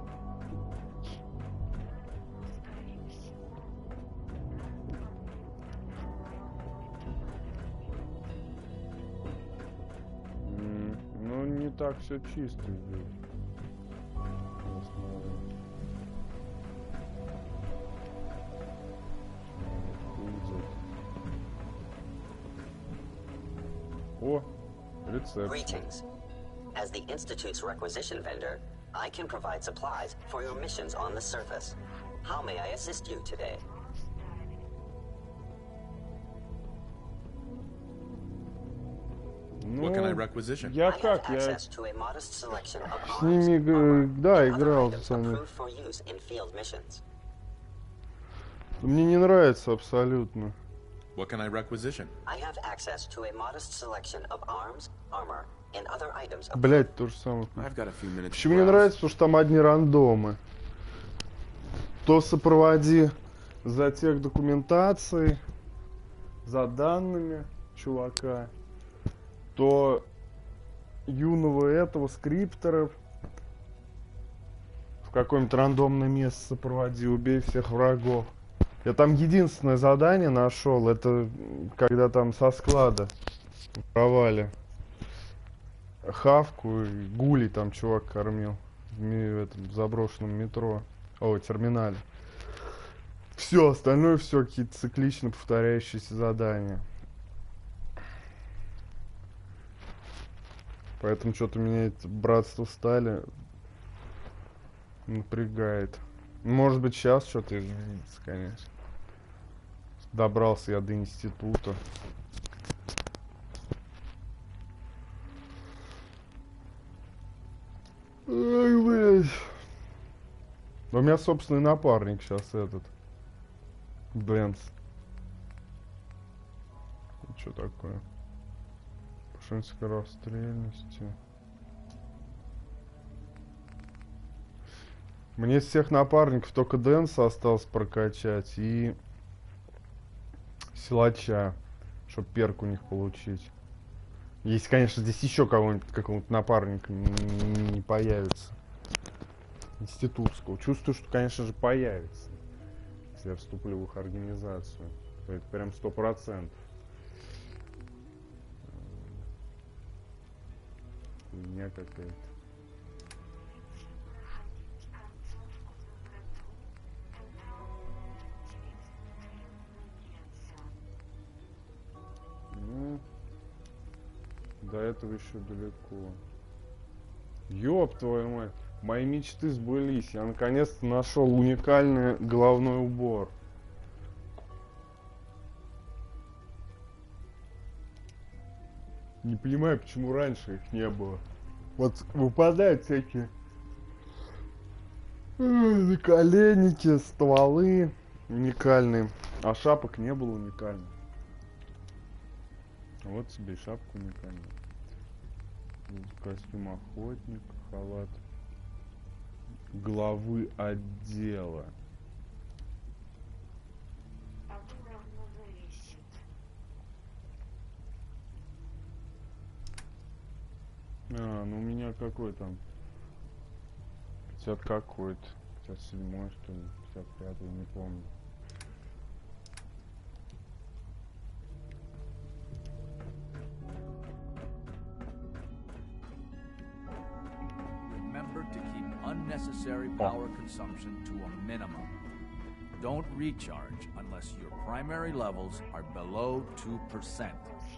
Ну, не так все чисто здесь. О, рецепт. Greetings. As the Institute's requisition vendor, I can provide supplies for your missions on the surface. How may I assist you today? What can I requisition? Я I have как? Я access to a modest selection of с arms, ними, armor, да, and other играл items с ними. approved for use in field missions. Мне не нравится абсолютно. What can I requisition? I have access to a modest selection of arms, armor, and other items. Блять, то же самое. I've got a few minutes. Почему мне нравится? Потому что там одни рандомы. То сопроводи за тех документацией, за данными чувака, то юного этого скриптора в какое-нибудь рандомное место сопроводи, убей всех врагов. Я там единственное задание нашел, это когда там со склада воровали хавку и гулей там чувак кормил в этом заброшенном метро, терминале. Все, остальное все какие-то циклично повторяющиеся задания. Поэтому что-то меня это братство стали напрягает. Может быть, сейчас что-то изменится, конечно. Добрался я до института. Ой, блядь. У меня собственный напарник сейчас этот. Бенц. Что такое? Повышение скорострельности. Мне из всех напарников только Дэнса осталось прокачать и силача, чтобы перк у них получить. Если, конечно, здесь еще кого-нибудь, какого-нибудь напарника не появится. Институтского. Чувствую, что, конечно же, появится. Если я вступлю в их организацию. То это прям 100%. Хуйня какая-то. До этого еще далеко. Ёб твою мать. Мои мечты сбылись. Я наконец-то нашел уникальный головной убор. Не понимаю, почему раньше их не было. Вот выпадают всякие наколенники, стволы уникальные. А шапок не было уникальных. Вот тебе и шапка уникальная. Костюм охотника, халат главы отдела. Ну у меня какой там? 50 какой-то. 57 что ли? 55 не помню. Remember to keep unnecessary power consumption to a minimum. Don't recharge unless your primary levels are below 2%.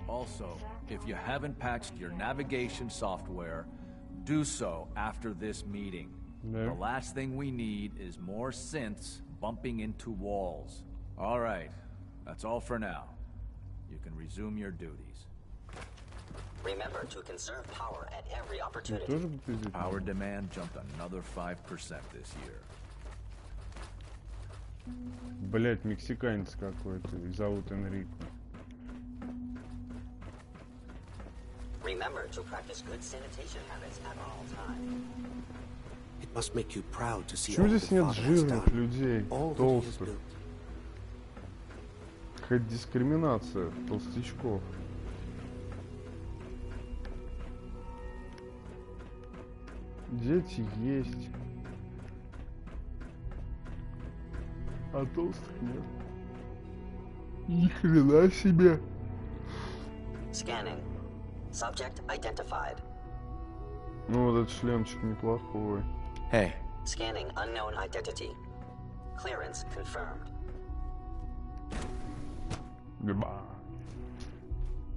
Also, if you haven't patched your navigation software, do so after this meeting. No. The last thing we need is more synths bumping into walls. All right, that's all for now. You can resume your duties. Remember to conserve power at every opportunity. Power demand jumped another 5% this year. Блять, мексиканец какой-то, и зовут Энрико. Remember to practice good sanitation habits at all times. It must make you proud to see Почему all здесь the нет Father has жирных done, людей, all that he has толстых? built. Какая-то дискриминация толстячков. Дети есть. А толстых нет. Ни хрена себе. Scanning. Subject identified. Ну вот этот шлемчик неплохой. Hey. Scanning unknown identity. Clearance confirmed.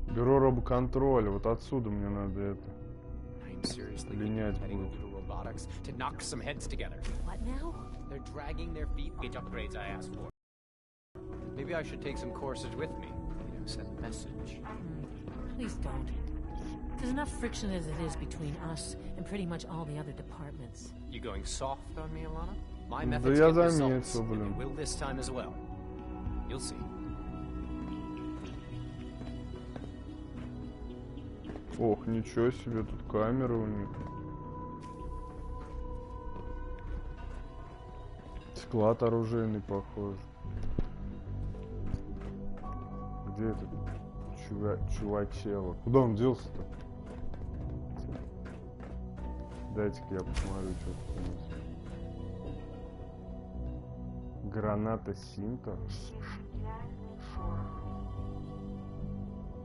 Бюро робоконтроля. Вот отсюда мне надо это. seriously Линять heading будет. over to robotics to knock some heads together. What now? They're dragging their feet on the upgrades I asked for. Maybe I should take some courses with me. You know, send a message. Please don't. There's enough friction as it is between us and pretty much all the other departments. You going soft on me, Alana? My Да methods я get results, заметил, and they блин. will this time as well. You'll see. Ох, ничего себе, тут камеры у них. Склад оружейный, похоже. Где этот чувачело? Куда он делся-то? Дайте-ка я посмотрю, что тут у нас. Граната Синта.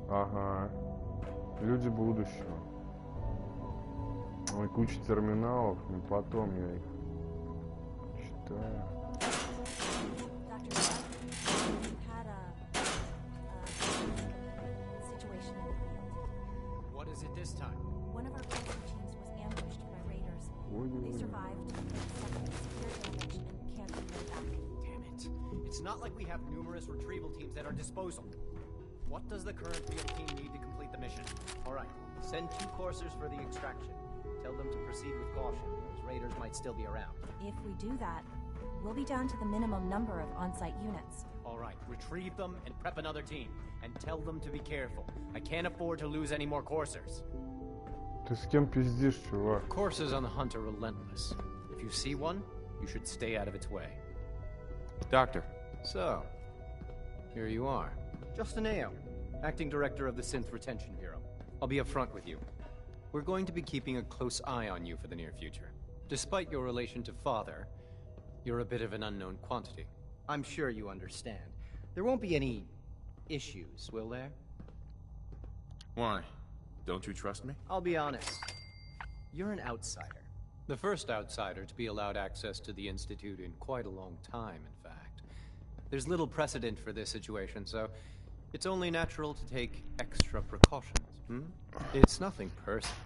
Ага. Люди будущего. Ой, куча терминалов, но потом я их читаю. What is it this time? One of our rescue teams was ambushed by raiders. They survived, but suffered severe damage and can't be made back. Damn it. It's not like we have numerous retrieval teams at our disposal. What does the current field team need to complete the mission? All right, send 2 coursers for the extraction. Tell them to proceed with caution. Those raiders might still be around. If we do that, we'll be down to the minimum number of on-site units. All right, retrieve them and prep another team. And tell them to be careful. I can't afford to lose any more coursers. Ты с кем пиздишь, чувак? Coursers on the hunt are relentless. If you see one, you should stay out of its way. Doctor. So, here you are. Justin Ayo, Acting Director of the Synth Retention Bureau. I'll be upfront with you. We're going to be keeping a close eye on you for the near future. Despite your relation to Father, you're a bit of an unknown quantity. I'm sure you understand. There won't be any issues, will there? Why? Don't you trust me? I'll be honest. You're an outsider. The first outsider to be allowed access to the Institute in quite a long time, in fact. There's little precedent for this situation, so it's only natural to take extra precautions. It's nothing personal,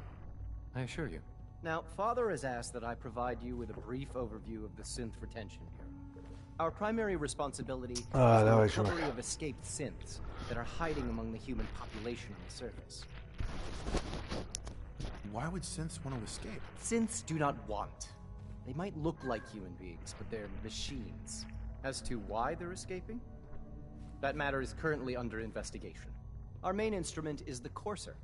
I assure you. Now, Father has asked that I provide you with a brief overview of the Synth Retention Bureau. Our primary responsibility is the recovery of escaped synths that are hiding among the human population on the surface. Why would synths want to escape? Synths do not want. They might look like human beings, but they're machines. As to why they're escaping? That matter is currently under investigation. Our main instrument is the Courser,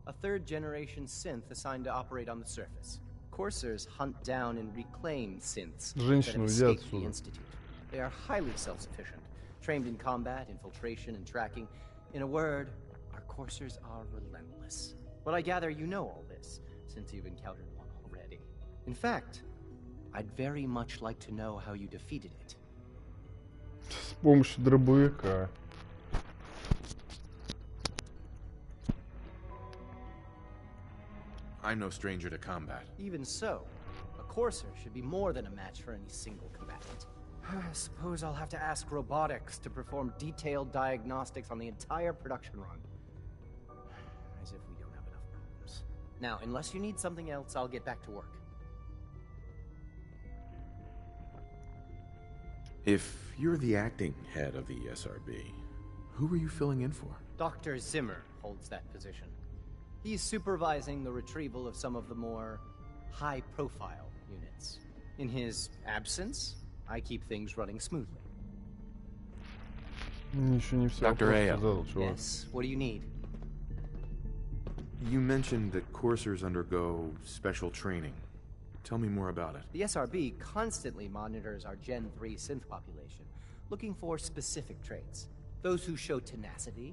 a 3rd-generation synth assigned to operate on the surface. Coursers hunt down and reclaim synths that have escaped the Institute. They are highly self-sufficient, trained in combat, infiltration, and tracking. In a word, our coursers are relentless. But I gather you know all this, since you've encountered one already. In fact, I'd very much like to know how you defeated it. С помощью дробовика. I'm no stranger to combat. Even so, a courser should be more than a match for any single combatant. I suppose I'll have to ask robotics to perform detailed diagnostics on the entire production run. As if we don't have enough problems. Now, unless you need something else, I'll get back to work. If you're the acting head of the SRB, who are you filling in for? Dr. Zimmer holds that position. He's supervising the retrieval of some of the more high-profile units. In his absence, I keep things running smoothly. Dr. Ayo. Yes, what do you need? You mentioned that coursers undergo special training. Tell me more about it. The SRB constantly monitors our Gen 3 synth population, looking for specific traits. Those who show tenacity,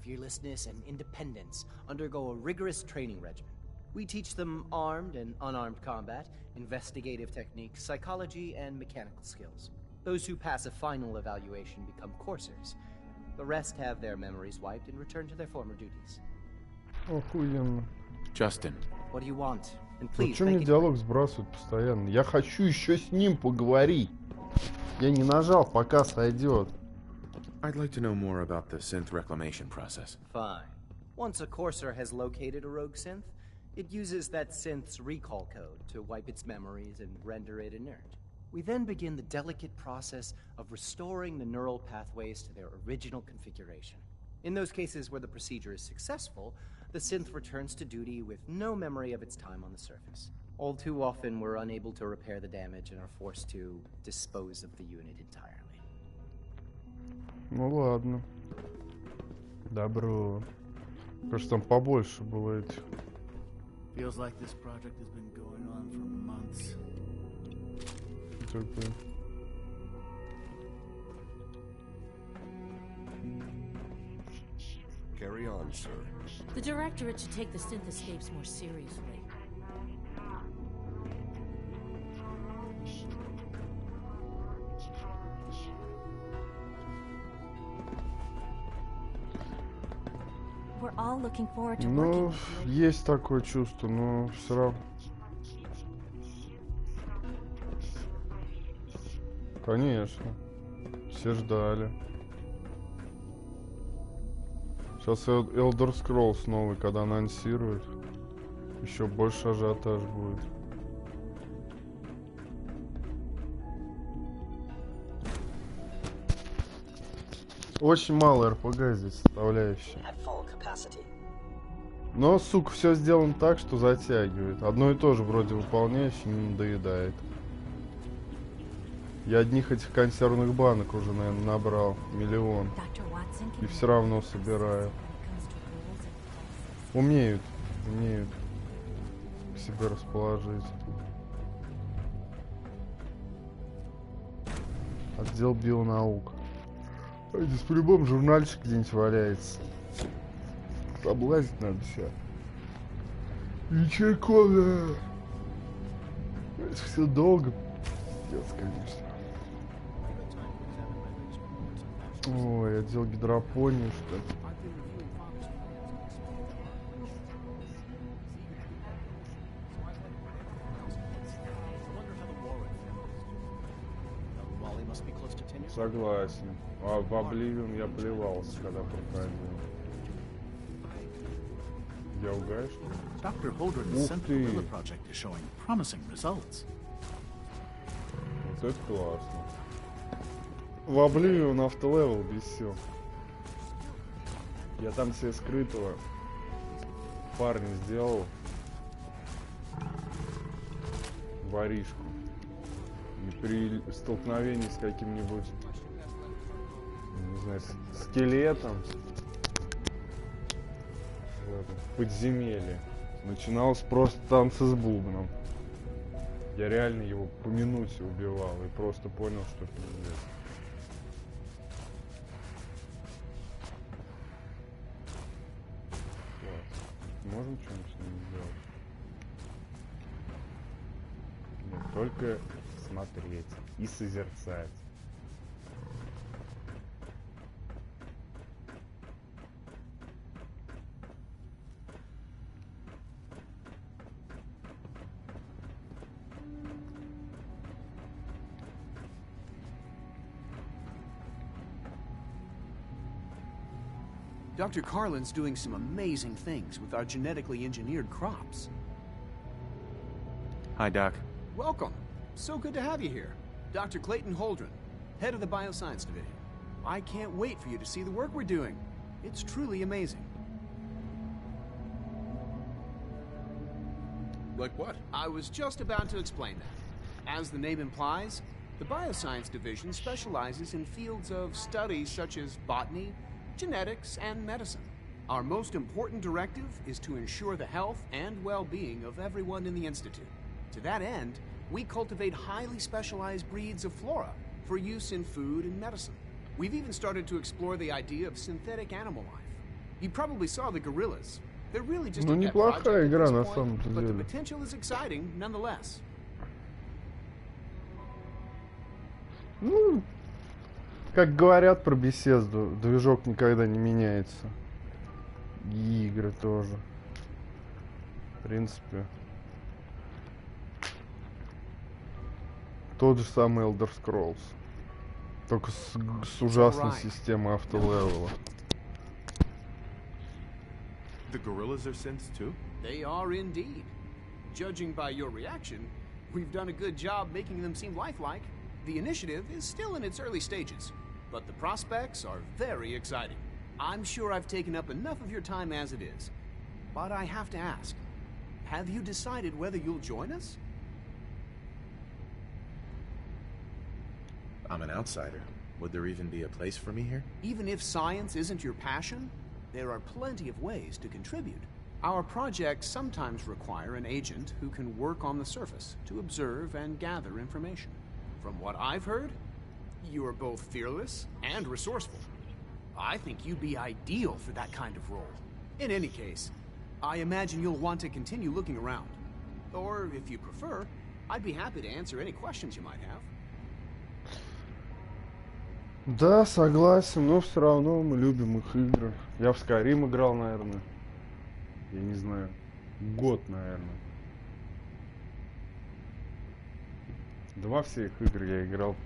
fearlessness, and independence undergo a rigorous training regimen. We teach them armed and unarmed combat, investigative techniques, psychology, and mechanical skills. Those who pass a final evaluation become coursers. The rest have their memories wiped and return to their former duties. Охуенно. Justin. What do you want? And Ну please, что мне диалог сбрасывают постоянно? Я хочу еще с ним поговорить. Я не нажал, пока сойдет. I'd like to know more about the synth reclamation process. Fine. Once a courser has located a rogue synth, It uses that synth's recall code to wipe its memories and render it inert. We then begin the delicate process of restoring the neural pathways to their original configuration. In those cases where the procedure is successful, the synth returns to duty with no memory of its time on the surface. All too often, we're unable to repair the damage and are forced to dispose of the unit entirely. Ну ладно. Добро. Кажется, там побольше было этих. Feels like this project has been going on for months. Carry on, sir. The Directorate should take the synth escapes more seriously. We're all looking forward to working Ну, with you. есть такое чувство, но все равно. Конечно. Все ждали. Сейчас Elder Scrolls новый, когда анонсируют, еще больше ажиотаж будет. Очень мало РПГ здесь составляющая. Но, сука, все сделано так, что затягивает. Одно и то же вроде выполняешь и не надоедает. Я одних этих консервных банок уже, наверное, набрал миллион. И все равно собираю. Умеют к себе расположить. Отдел бионаук. Здесь по-любому журнальчик где-нибудь валяется. Облазить надо все. Ничего, да. Это все долго. Пиздец, конечно. Ой, отдел гидропонии, что ли? Согласен. А в Обливион я плевался, когда проходил. Я угаешь? Dr. Holdren's Central Gorilla project is showing promising results. Вот это классно. В Обливион автолевел бесил. Я там себе скрытого парня сделал. Воришку. И при столкновении с каким-нибудь, не знаю, скелетом в подземелье начиналось просто танцы с бубном. Я реально его по минуте убивал и просто понял, что пиздец. Можем что-нибудь с ним сделать? Нет, только смотреть и созерцать. Dr. Carlin's doing some amazing things with our genetically engineered crops. Hi, Doc. Welcome. So good to have you here. Dr. Clayton Holdren, head of the Bioscience Division. I can't wait for you to see the work we're doing. It's truly amazing. Like what? I was just about to explain that. As the name implies, the Bioscience Division specializes in fields of studies such as botany, genetics, and medicine. Our most important directive is to ensure the health and well-being of everyone in the Institute. To that end, we cultivate highly specialized breeds of flora for use in food and medicine. We've even started to explore the idea of synthetic animal life. You probably saw the gorillas. They're really just a pet project неплохая at игра this на point, самом but the деле. potential is exciting nonetheless. Ну, как говорят про Bethesda, движок никогда не меняется. И игры тоже. В принципе. Тот же самый Elder Scrolls. Только с ужасной системой автолевела. The gorillas are synths too? They are indeed. Judging by your reaction, we've done a good job making them seem lifelike. The initiative is still in its early stages, but the prospects are very exciting. I'm sure I've taken up enough of your time as it is, but I have to ask, have you decided whether you'll join us? I'm an outsider. Would there even be a place for me here? Even if science isn't your passion, there are plenty of ways to contribute. Our projects sometimes require an agent who can work on the surface to observe and gather information. From what I've heard, you are both fearless and resourceful. I think you'd be ideal for that kind of role. In any case, I imagine you'll want to continue looking around. Or, if you prefer, I'd be happy to answer any questions you might have. Да, согласен, но все равно мы любим их игры. Я в Skyrim играл, наверное. Я не знаю. Год, наверное. Да во все их игры я играл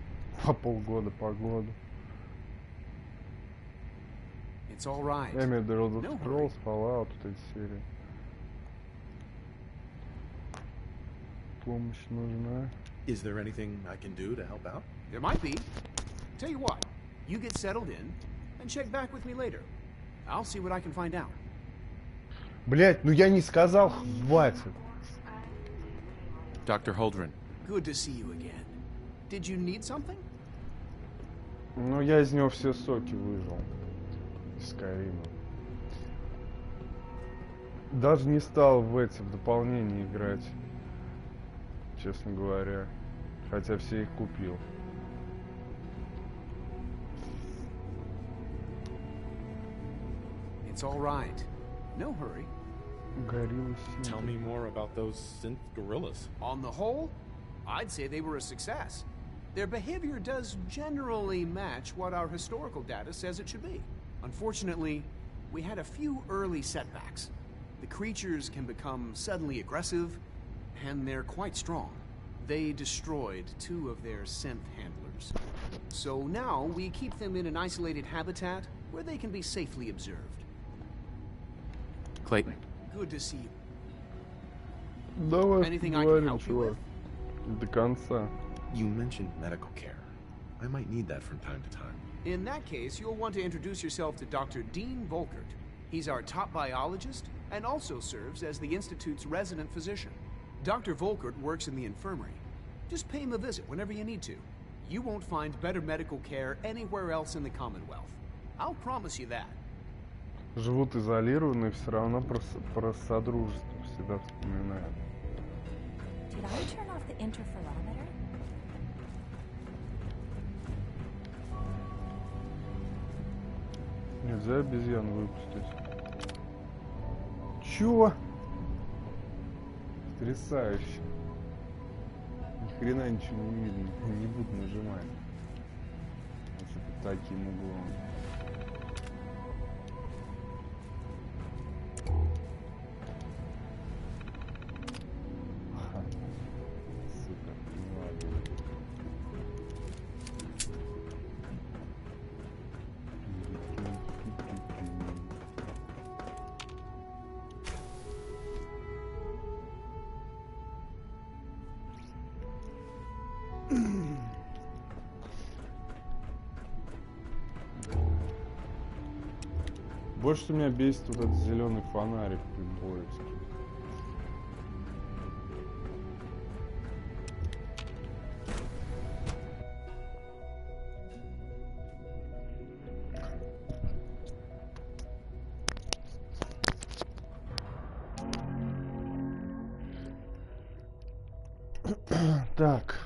по полгода, по году. It's all right. Я имею в виду Elder Scrolls, Fallout, вот эти серии. Помощь нужна. Is there anything I can do to help out? There might be. Tell you what, you get settled in and check back with me later. I'll see what I can find out. Блять, ну я не сказал, хватит. Dr. Holdren. Good to see you again. Did you need something? Ну я из него все соки выжил. Из Skyrim. Даже не стал в эти в дополнения играть. Честно говоря. Хотя все их купил. It's all right. No hurry. Tell me more about those synth gorillas. On the whole, I'd say they were a success. Their behavior does generally match what our historical data says it should be. Unfortunately, we had a few early setbacks. The creatures can become suddenly aggressive, and they're quite strong. They destroyed 2 of their synth handlers. So now we keep them in an isolated habitat where they can be safely observed. Clayton. Good to see you. Давай Anything I can поговорим, help you чувак. До конца. You mentioned medical care. I might need that from time to time. In that case, you'll want to introduce yourself to Dr. Dean Volkert. He's our top biologist and also serves as the Institute's resident physician. Dr. Volkert works in the infirmary. Just pay him a visit whenever you need to. You won't find better medical care anywhere else in the Commonwealth. I'll promise you that. Живут изолированно и все равно про содружество всегда вспоминают. Did I turn off the interferometer? Нельзя обезьян выпустить. Чё? Потрясающе. Ни хрена ничего не видно. Не буду нажимать. Если под таким углом. Больше меня бесит вот этот зеленый фонарик прибоевский. Так.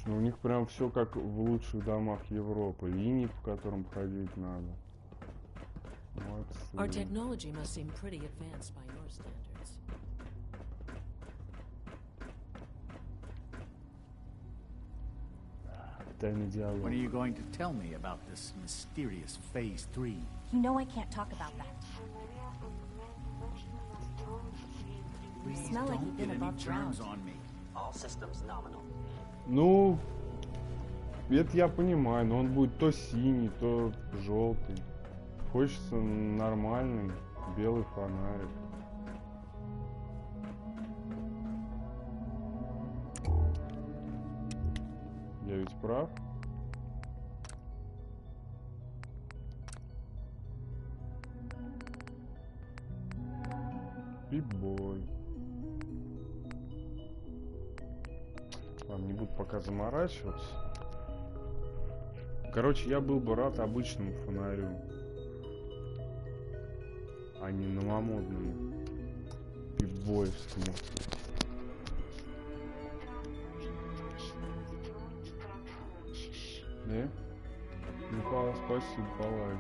У них прям все как в лучших домах Европы. Линии, по которым ходить надо. Our technology must seem pretty advanced by your standards. When are you going to tell me about this mysterious Phase 3? You know I can't talk about that. You Please smell like don't you've get been any above germs ground. on me. All systems nominal. Ну, это я понимаю, но он будет то синий, то желтый. Хочется нормальный белый фонарик. Я ведь прав? Пип-бой. Ладно, не буду пока заморачиваться. Короче, я был бы рад обычному фонарю, а не новомодному пип-боевскому. Не? Ну, спасибо, поладим.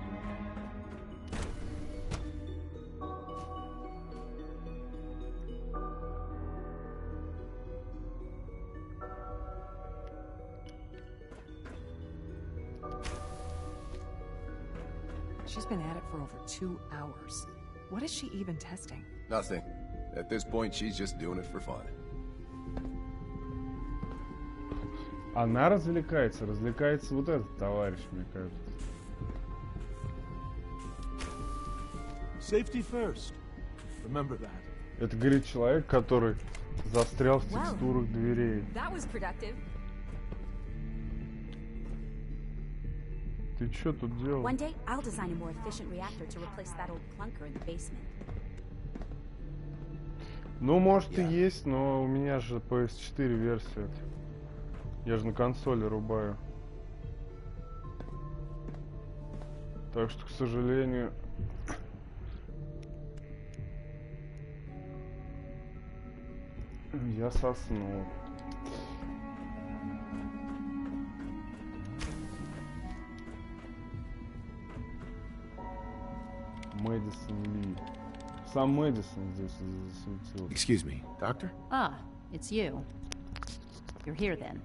She's been at it for over 2 hours. What is she even testing? Nothing. At this point, she's just doing it for fun. Она развлекается вот этот товарищ, мне кажется. Safety first. Remember that. Это, говорит, человек, который застрял в текстурах дверей. That was productive. Ты чё тут делал? One day, I'll design a more efficient reactor to replace that old clunker in the basement. Ну, может и есть, но у меня же PS4 версия. Я же на консоли рубаю. Так что, к сожалению... Я соснул. Мэдисон Ли. Сам Мэдисон здесь засветился. Excuse me, doctor? Ah, it's you. You're here then.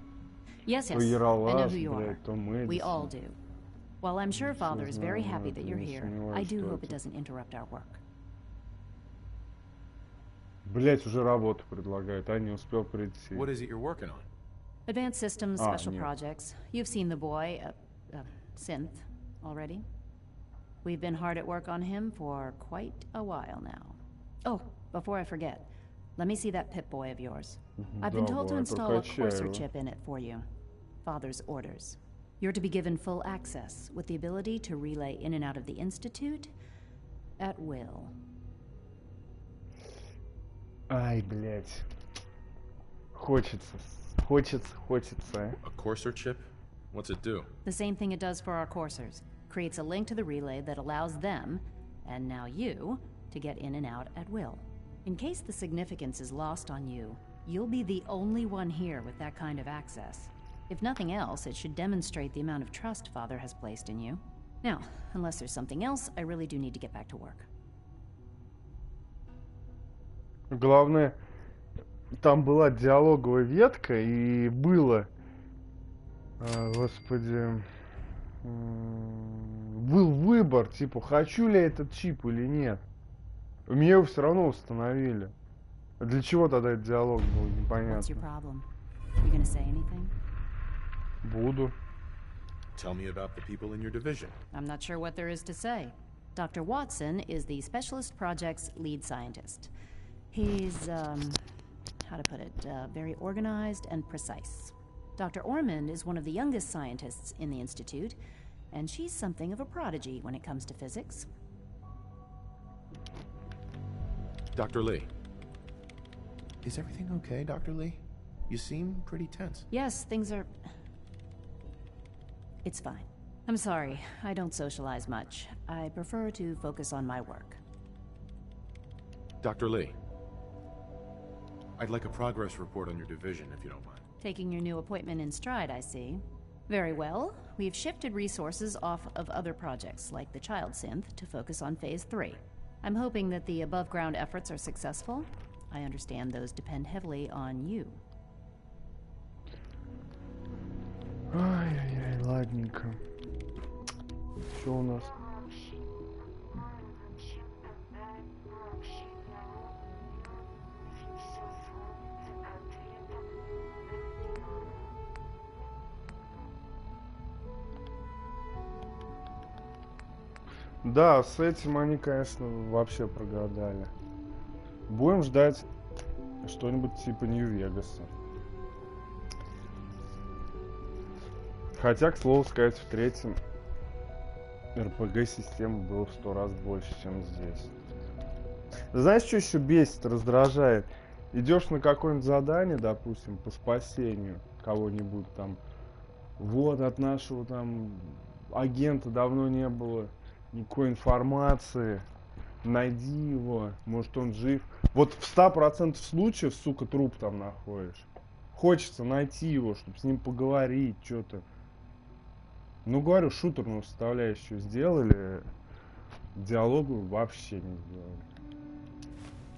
Yes, yes, Ералаш, I know who you are. блядь, то Мэдисон. We all do. Well, I'm sure Father is very happy that you're here. I do hope it doesn't interrupt our work. Блять, уже работу предлагают, а не успел прийти. What is it you're working on? Advanced Systems Special Projects. You've seen the boy, Synth, already. We've been hard at work on him for quite a while now. Oh, before I forget, let me see that Pip-Boy of yours. I've been told to install a Courser chip in it for you. Father's orders. You're to be given full access, with the ability to relay in and out of the Institute at will. Ай, блять. Хочется. A Courser chip? What's it do? The same thing it does for our coursers. Creates a link to the relay that allows them, and now you, to get in and out at will. In case the significance is lost on you, you'll be the only one here with that kind of access. If nothing else, it should demonstrate the amount of trust Father has placed in you. Now, unless there's something else, I really do need to get back to work. Главное, там была диалоговая ветка, и было... Господи... Был выбор, типа, хочу ли я этот чип или нет. Мне его все равно установили. Для чего тогда этот диалог был, непонятно. Буду. Tell me about the people in your division. I'm not sure what there is to say. Dr. Watson is the Specialist Project's lead scientist. He's, how to put it, very organized and precise. Dr. Ormond is one of the youngest scientists in the Institute, and she's something of a prodigy when it comes to physics. Dr. Lee. Is everything okay, Dr. Lee? You seem pretty tense. Yes, things are... It's fine. I'm sorry, I don't socialize much. I prefer to focus on my work. Dr. Lee. I'd like a progress report on your division, if you don't mind. Taking your new appointment in stride, I see. Very well. We've shifted resources off of other projects, like the Child Synth, to focus on Phase 3. I'm hoping that the above-ground efforts are successful. I understand those depend heavily on you. Ай-яй-яй, ладненько. Что у нас? Да, с этим они, конечно, вообще прогадали. Будем ждать что-нибудь типа Нью-Вегаса. Хотя, к слову сказать, в третьем РПГ-система была в 100 раз больше, чем здесь. Знаешь, что еще бесит, раздражает? Идешь на какое-нибудь задание, допустим, по спасению кого-нибудь там. Вот, от нашего там агента давно не было никакой информации. Найди его, может он жив. Вот в 100% случаев, сука, труп там находишь. Хочется найти его, чтобы с ним поговорить, что-то. Ну, говорю, шутерную составляющую сделали, диалогу вообще не сделали.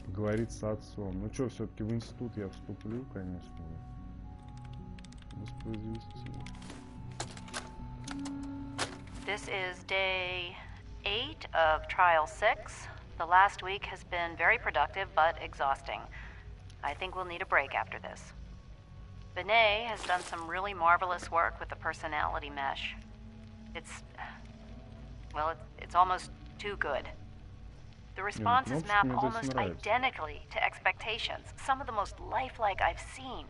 Говорит с отцом. Ну что, все-таки в институт я вступлю, конечно. Воспроизвести. This is day 8 of Trial 6. The last week has been very productive but exhausting. I think we'll need a break after this. Benet has done some really marvelous work with the personality mesh. It's almost too good. The responses map almost identically to expectations, some of the most lifelike I've seen.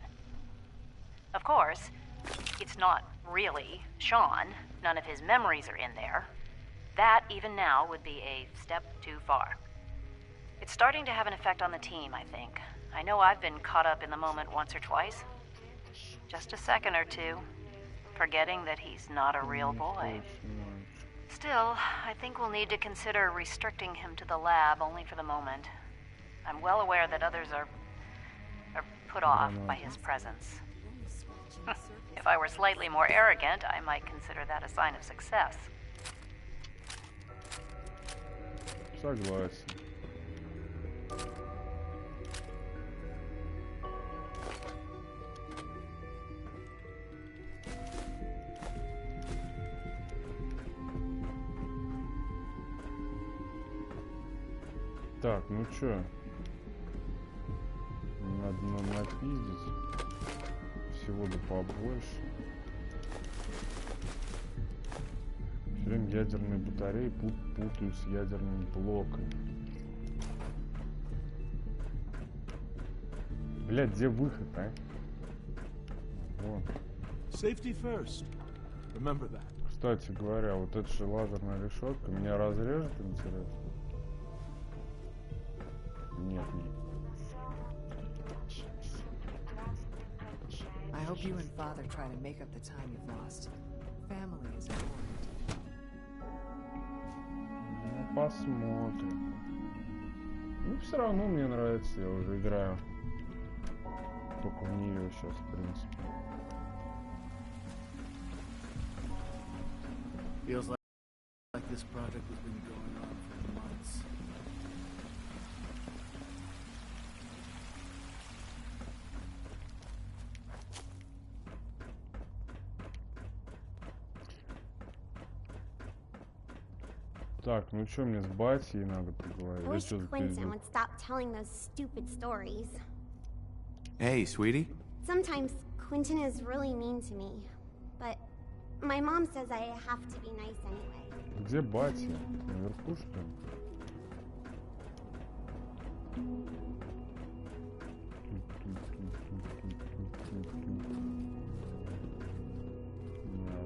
Of course, it's not really Sean. None of his memories are in there. That, even now, would be a step too far. It's starting to have an effect on the team, I think. I know I've been caught up in the moment once or twice. Just a second or two, forgetting that he's not a real boy. Still, I think we'll need to consider restricting him to the lab only for the moment. I'm well aware that others are put off by his presence. If I were slightly more arrogant, I might consider that a sign of success. Согласен. Так, ну чё? Надо напиздить. Всего да побольше. Все время ядерные батареи путаю с ядерными блоками. Блядь, где выход, а? Вот. Safety first. Remember that. Кстати говоря, вот эта же лазерная решетка меня разрежет, интересно? Нет, нет. I hope you and Father try to make up the time you've lost. Family is important. Ну, посмотрим. Ну, все равно мне нравится, я уже играю. Только в нее сейчас, в принципе. Feels like this project has been going on for months. Так, ну что, мне с батей надо поговорить? I wish Quentin would stop telling those stupid stories. Hey, sweetie. Sometimes Quentin is really mean to me, but my mom says I have to be nice anyway. Где батя? Наверху, что ли?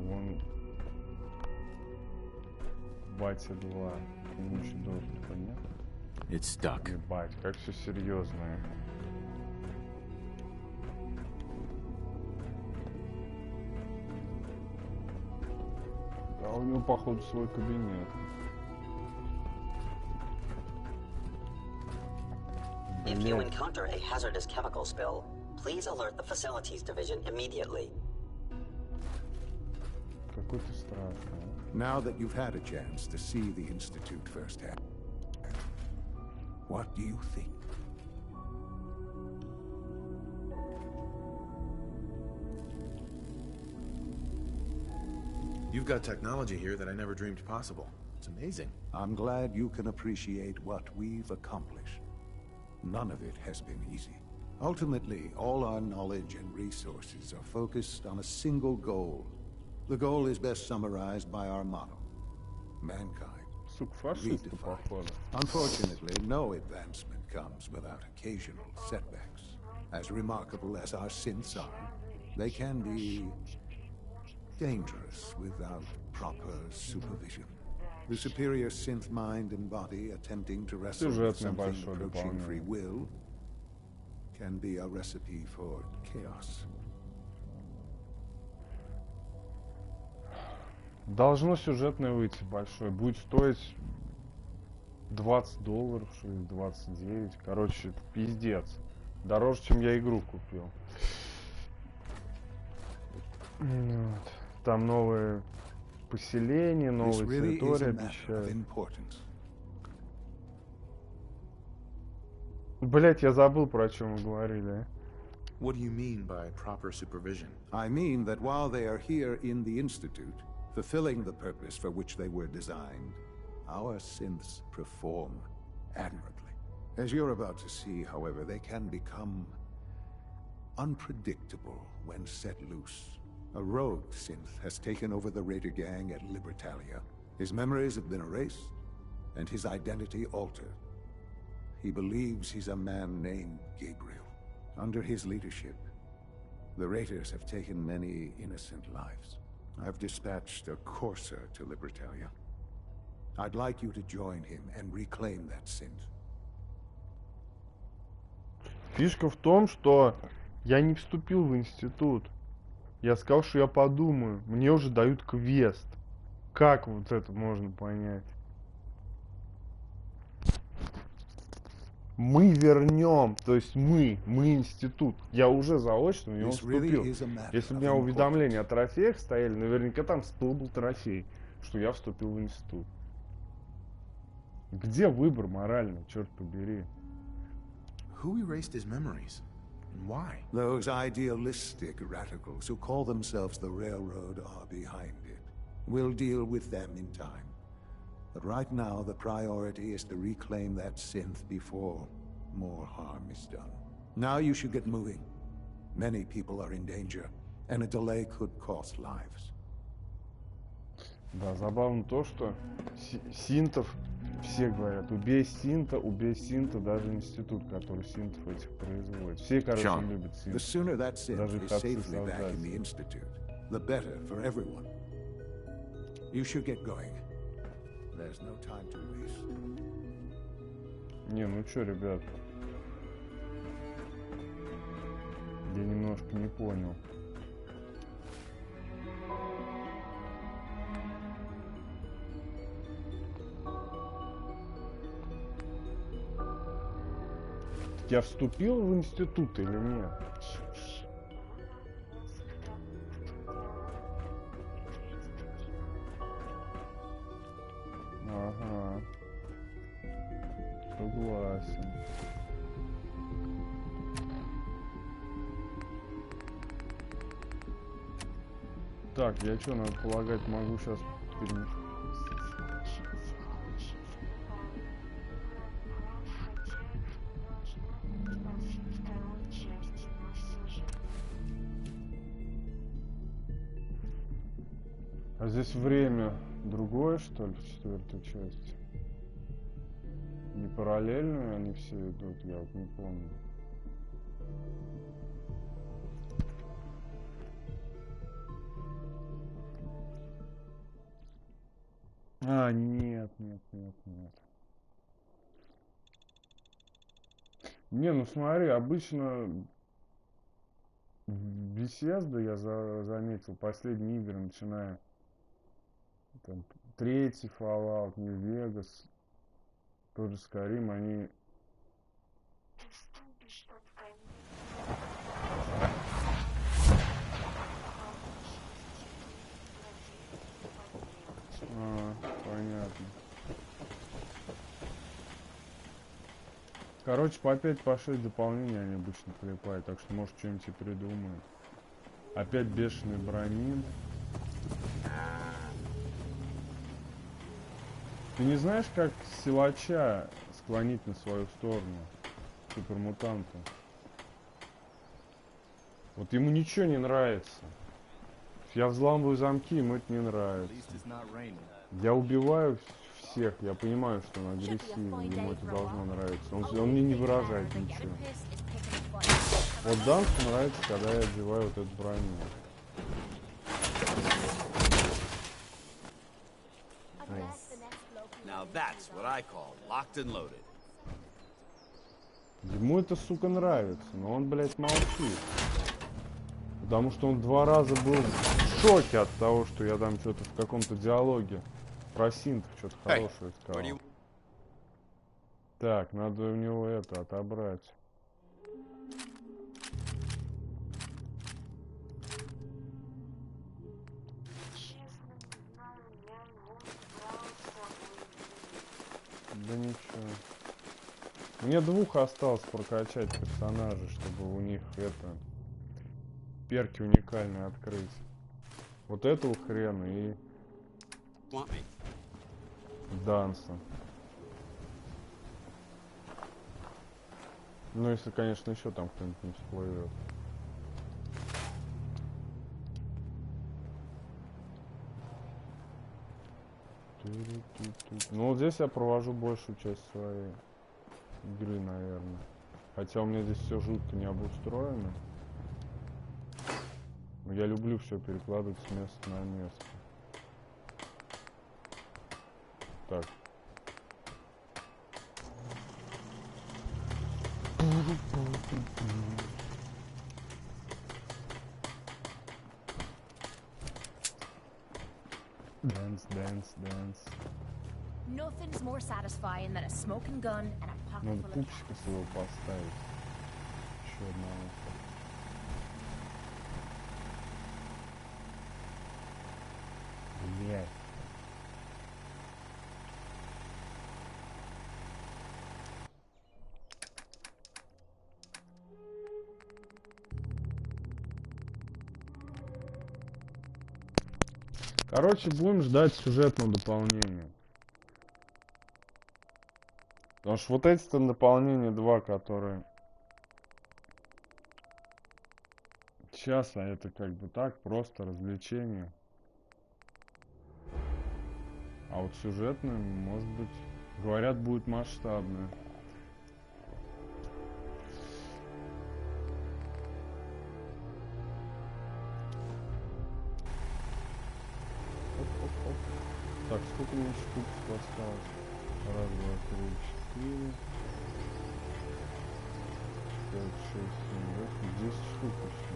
Вон батя 2. К нему еще доступа нет. It's stuck. Ебать, как все серьезное. А у него, походу, свой кабинет. If you encounter a hazardous chemical spill, please alert the facilities division immediately. Какой ты страшный. Now that you've had a chance to see the Institute firsthand, what do you think? You've got technology here that I never dreamed possible. It's amazing. I'm glad you can appreciate what we've accomplished. None of it has been easy. Ultimately, all our knowledge and resources are focused on a single goal. The goal is best summarized by our motto: mankind. сука, фашисты, походу. Unfortunately, no advancement comes without occasional setbacks. As remarkable as our synths are, they can be dangerous without proper supervision. The superior synth mind and body attempting to wrestle with something approaching free will can be a recipe for chaos. Должно сюжетное выйти большое. Будет стоить $20, что ли, 29. Короче, пиздец. Дороже, чем я игру купил. Вот. Там новые поселения, новые территории обещают. Блять, я забыл, про чем мы говорили. What do you mean by proper supervision? I mean that while they are here in the Institute, fulfilling the purpose for which they were designed, our synths perform admirably. As you're about to see, however, they can become unpredictable when set loose. A rogue synth has taken over the Raider gang at Libertalia. His memories have been erased, and his identity altered. He believes he's a man named Gabriel. Under his leadership, the Raiders have taken many innocent lives. I've dispatched a courser to Libertalia. I'd like you to join him and reclaim that synth. Фишка в том, что я не вступил в институт. Я сказал, что я подумаю. Мне уже дают квест. Как вот это можно понять? Мы вернем, то есть мы институт. Я уже заочно в него вступил. Если бы у меня уведомления о трофеях стояли, наверняка там всплыл был трофей, что я вступил в институт. Где выбор моральный, черт побери? Who erased his memories? And why? Those idealistic radicals who call themselves the Railroad are behind it. We'll deal with them in time. But right now, the priority is to reclaim that synth before more harm is done. Now you should get moving. Many people are in danger, and a delay could cost lives. Да, забавно то, что синтов, все говорят, убей синта, даже институт, который синтов этих производит. Все, короче, любят синтов. The sooner that synth is safely back in the Institute, the better for everyone. You should get going. There's no time to waste. Не, ну чё, ребят. Я немножко не понял. Я вступил в институт или нет? Ага. Согласен. Так, я что, надо полагать, могу сейчас А здесь время другое, что ли, в четвертой части? Не параллельно они все идут, я вот не помню. А, нет. Не, ну смотри, обычно Bethesda, я заметил, последние игры, начиная там, 3-й Fallout, New Vegas, тот же Skyrim, они понятно. Короче, по 5, по 6 дополнений они обычно клепают, так что может что-нибудь и придумают. Опять бешеный бронин. Ты не знаешь, как силача склонить на свою сторону супермутанта? Вот ему ничего не нравится. Я взламываю замки, ему это не нравится. Я убиваю всех. Я понимаю, что он агрессивный, ему это должно нравиться. Он мне не выражает ничего. Вот Дансу нравится, когда я одеваю вот эту броню. Now that's what I call locked and loaded. Ему это, сука, нравится, но он, блядь, молчит. Потому что он 2 раза был в шоке от того, что я там что-то в каком-то диалоге про синтов что-то хорошее сказал. Так, надо у него это отобрать. Да ничего. Мне 2 осталось прокачать персонажей, чтобы у них это перки уникальные открыть. Вот этого хрена и Данса. Ну, если, конечно, еще там кто-нибудь не всплывет. Ну, вот здесь я провожу большую часть своей игры, наверное. Хотя у меня здесь все жутко не обустроено. Но я люблю все перекладывать с места на место. Так. Dance, dance, dance. Nothing's more satisfying than a smoking gun and a pocket Надо full of пупсика своего поставить. Еще одного. Блядь. Короче, будем ждать сюжетного дополнения. Потому что вот эти-то дополнения 2, которые сейчас, а это как бы так, просто развлечение. А вот сюжетное, может быть, говорят, будет масштабное. Оп-оп-оп. Так, сколько мне еще кубков осталось? 1, 2, 3, 4, 5, 6, 7, 8, 10 штук еще.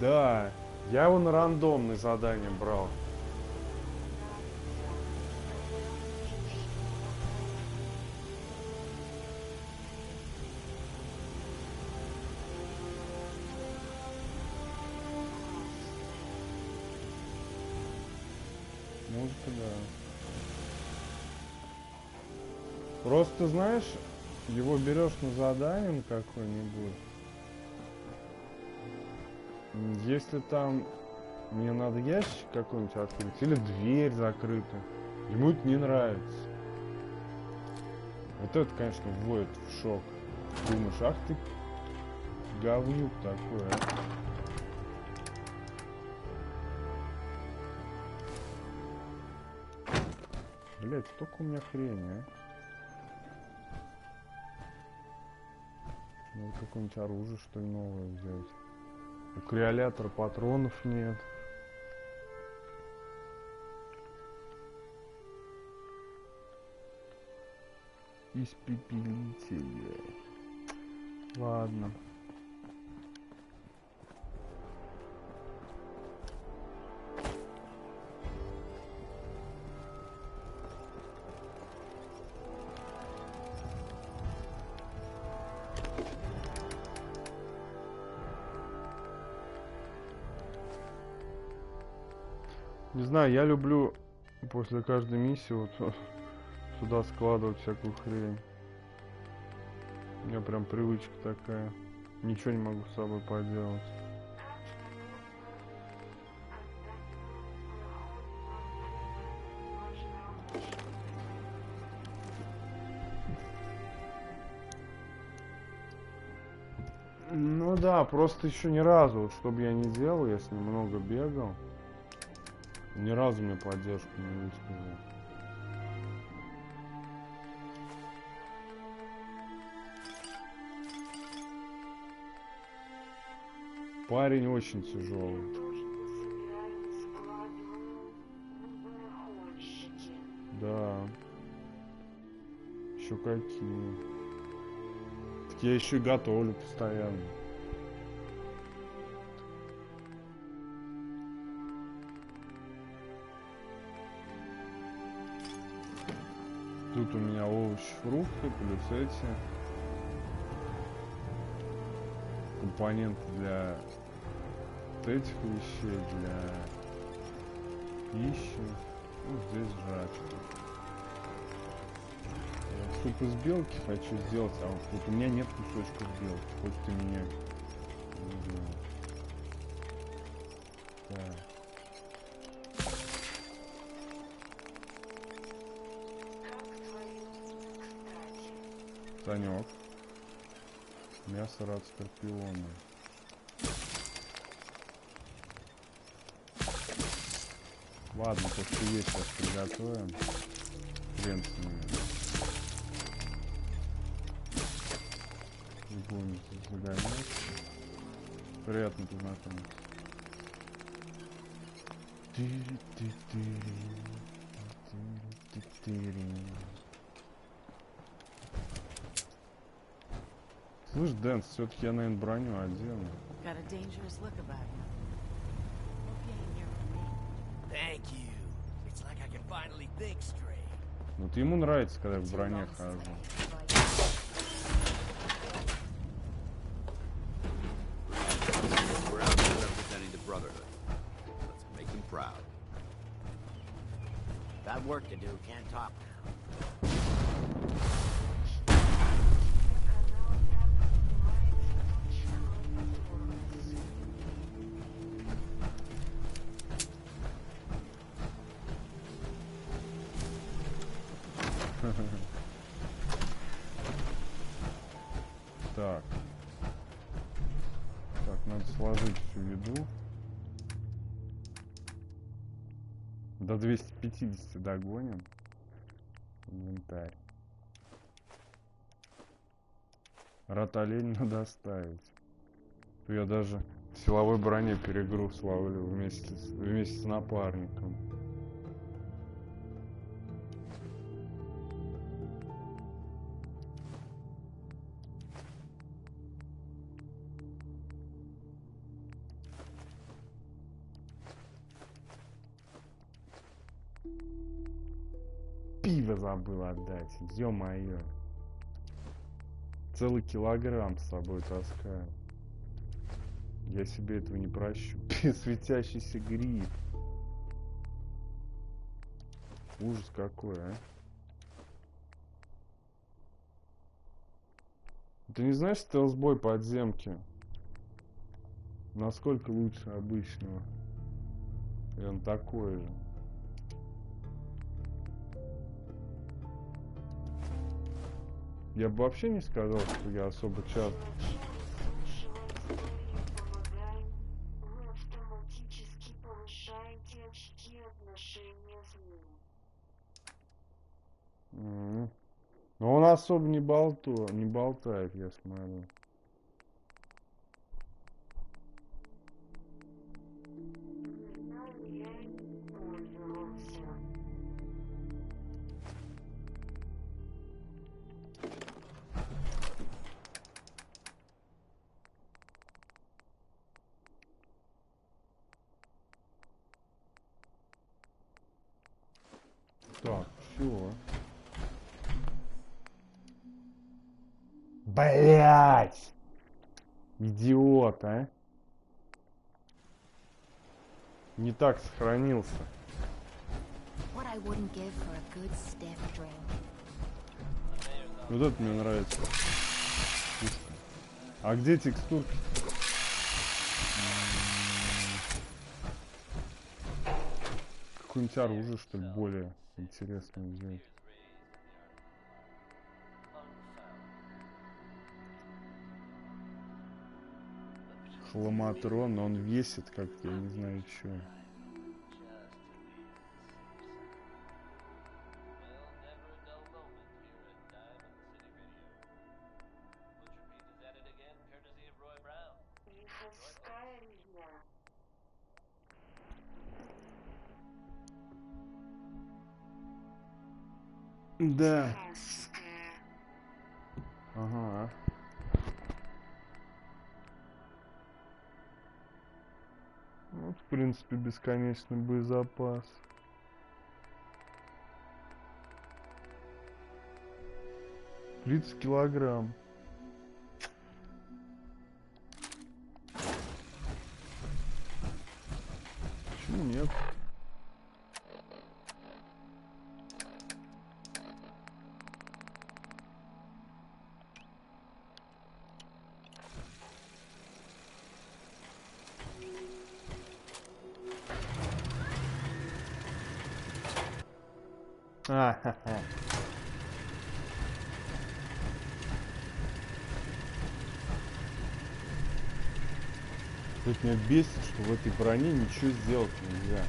Да, я его на рандомное задание брал. Музыка, да. Просто, знаешь, его берешь на задание на какой-нибудь. Если там мне надо ящик какой-нибудь открыть или дверь закрыта, ему это не нравится. Вот это, конечно, вводит в шок. Думаешь, ах ты говнюк такой, а. Блять, столько у меня хрени, а. Надо какое-нибудь оружие, что ли, новое взять. У креолятора патронов нет. Испепелители. Ладно. Не знаю, я люблю после каждой миссии вот сюда складывать всякую хрень. У меня прям привычка такая. Ничего не могу с собой поделать. Да, просто еще ни разу, вот что бы я ни делал, я с ним много бегал, ни разу мне поддержку не высказал. Парень очень тяжелый. Да. Еще какие. Так я еще и готовлю постоянно. Тут у меня овощи, фрукты, плюс эти компоненты для вот этих вещей, для пищи. Ну, здесь жрачка. Суп из белки хочу сделать, а вот у меня нет кусочков белки, хоть ты меня не знаю. Так. Санек. Мясо рад скорпиона. Ладно, то, что есть, сейчас приготовим. Хрен с ними. Не будем загонять. Приятно познакомиться. Слышь, Дэнс, все-таки я, наверное, броню одену. Got a dangerous look about you. Thank you. It's like I can finally think straight. Вот ему нравится, когда я в броне хожу. We're out here representing the Brotherhood. Let's make them proud. Got work to do, can't talk now. Так. Так, надо сложить всю еду. До 250 догоним. Инвентарь. Ротолень надо оставить. Я даже в силовой броне перегруз ловлю вместе с напарником. Пиво забыл отдать, ё-моё. Целый килограмм с собой таскаю. Я себе этого не прощу. Светящийся гриб. Ужас какой, а. Ты не знаешь стелсбой подземки? Насколько лучше обычного? И он такой же. Я бы вообще не сказал, что я особо часто... Но он особо не болтает, я смотрю. Так, все. Блять! Идиот, а? Не так сохранился. What I wouldn't give for a good stiff drink. Вот это мне нравится. А где текстурки? Какое-нибудь оружие, что ли, более интересное взять. Ломатрон, но он весит как-то, я не знаю, что. Да. Ага. Ну, в принципе, бесконечный боезапас. — 30 килограмм. Почему нет? А-ха-ха. Тут меня бесит, что в этой броне ничего сделать нельзя.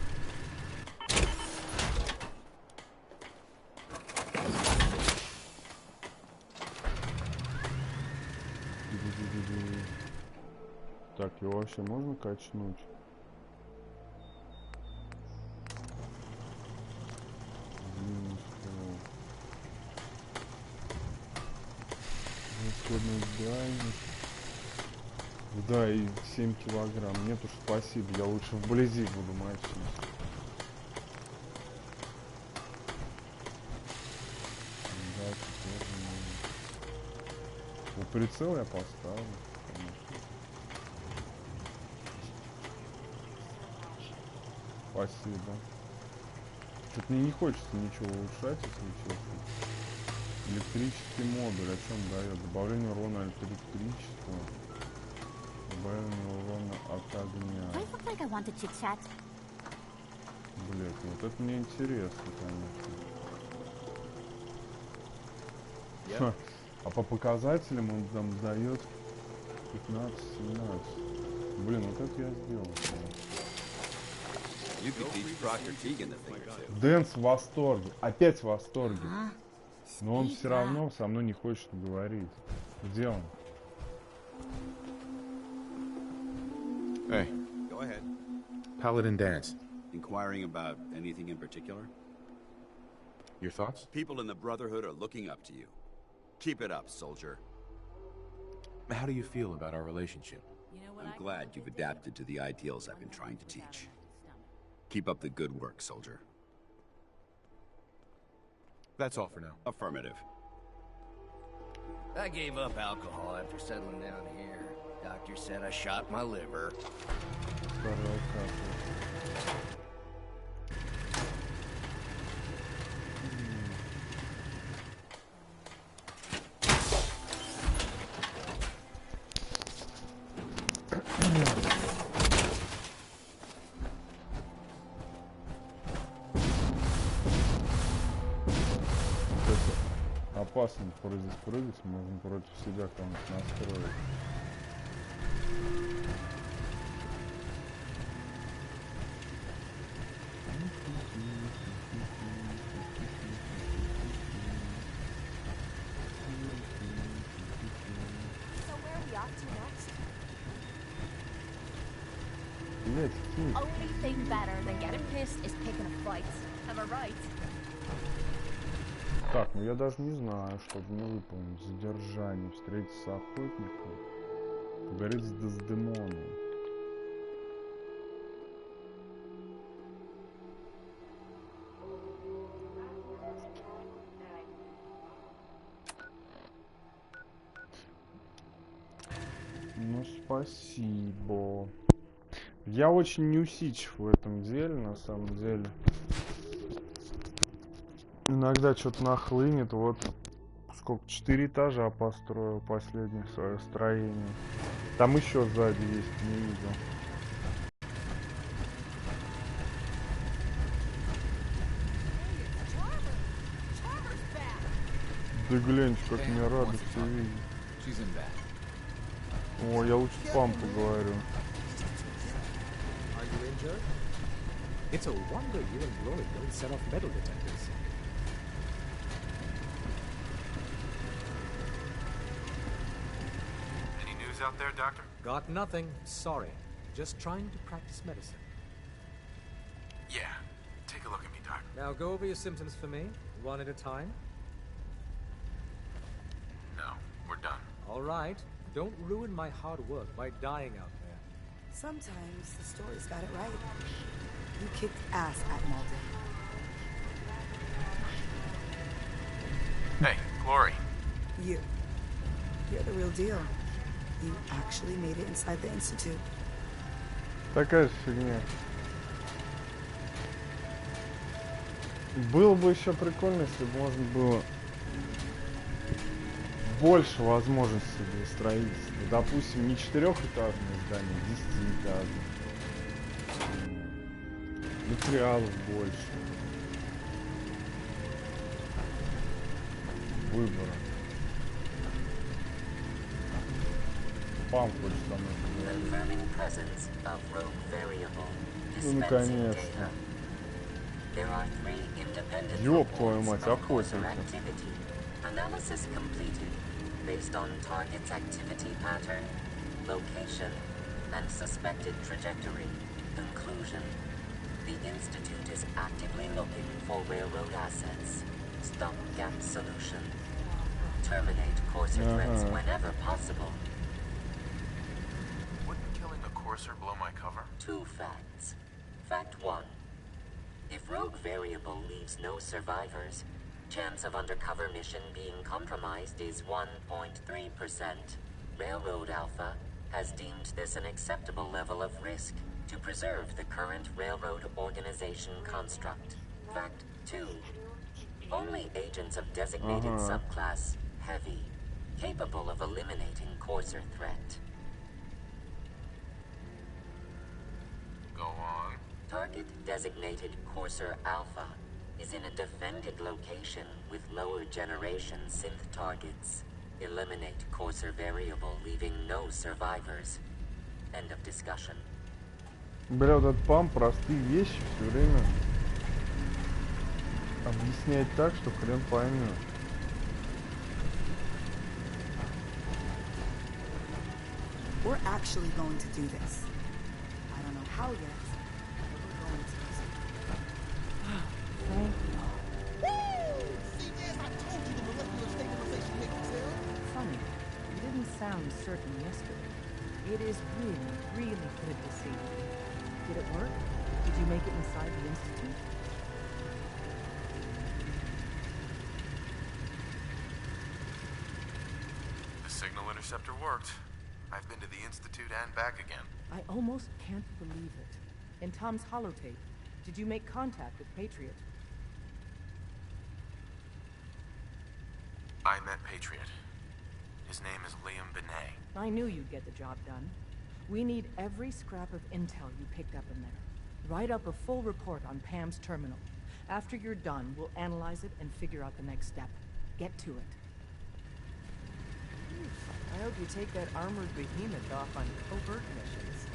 Так, его вообще можно качнуть? Да, и 7 килограмм. Нет уж, спасибо, я лучше вблизи буду мочить. Да, теперь ну, прицел я поставлю, конечно. Спасибо. Что-то мне не хочется ничего улучшать, если честно. Электрический модуль, о чем дает? Добавление урона от электричества. Добавление урона от огня. Блять, вот это мне интересно, конечно. Ха, а по показателям он там дает 15-17. Блин, вот это я сделал. Дэнс в восторге. Опять в восторге. Но он все равно со мной не хочет говорить. Где он? Hey. Go ahead. Paladin Dance. Inquiring about anything in particular? Your thoughts? People in the Brotherhood are looking up to you. Keep it up, soldier. How do you feel about our relationship? I'm glad you've adapted to the ideals I've been trying to teach. Keep up the good work, soldier. That's all for now. Affirmative. I gave up alcohol after settling down here. Doctor said I shot my liver. Опасно здесь прыгать, можно против себя кого-нибудь настроить. Only thing better than getting pissed is picking a fight. Am I right? Так, ну я даже не знаю, что мне выполнить. Задержание, встретиться с охотником, поговорить с Дездемоной. Ну, спасибо. Я очень неусидчив в этом деле, на самом деле. Иногда что-то нахлынет, вот сколько, 4 этажа построил последнее свое строение. Там еще сзади есть, не видел. Да гляньте, как меня радость увидеть. О, я лучше пампу говорю. Are you injured? It's a wonder you and Glory don't set off metal detectors. Any news out there, Doctor? Got nothing. Sorry. Just trying to practice medicine. Yeah. Take a look at me, Doc. Now go over your symptoms for me, one at a time. No, we're done. All right. Don't ruin my hard work by dying out there. Sometimes the story's got it right. You kicked ass at Malden. Hey, Glory. You're the real deal. You actually made it inside the Institute. Такая же фигня. Было бы еще прикольно, если бы можно было больше возможностей для строительства. Допустим, не 4-этажное здание, а 10-этажное. Материалов больше. Выбора. Пам хочет со мной поговорить. Ну, наконец-то. Ёб твою мать, охотимся. Analysis completed based on target's activity pattern, location, and suspected trajectory. Conclusion. The Institute is actively looking for railroad assets. Stopgap solution. Terminate Courser threats whenever possible. Wouldn't killing a Courser blow my cover? 2 facts. Fact 1. If Rogue Variable leaves no survivors, chance of undercover mission being compromised is 1.3%. Railroad Alpha has deemed this an acceptable level of risk to preserve the current railroad organization construct. Fact 2. Only agents of designated subclass Heavy capable of eliminating Courser threat. Go on. Target designated Courser Alpha is in a defended location with lower generation synth targets. Eliminate Courser Variable, leaving no survivors. End of discussion. Бля, вот этот пам простые вещи все время объясняет так, что хрен поймет. We're actually going to do this. I don't know how yet, but we're going to. Thank you. Funny, you didn't sound certain yesterday. It is really, really good to see you. Did it work? Did you make it inside the Institute? The signal interceptor worked. I've been to the Institute and back again. I almost can't believe it. In Tom's holotape, did you make contact with Patriot? I met Patriot. His name is Liam Benet. I knew you'd get the job done. We need every scrap of intel you picked up in there. Write up a full report on Pam's terminal. After you're done, we'll analyze it and figure out the next step. Get to it. I hope you take that armored behemoth off on covert missions.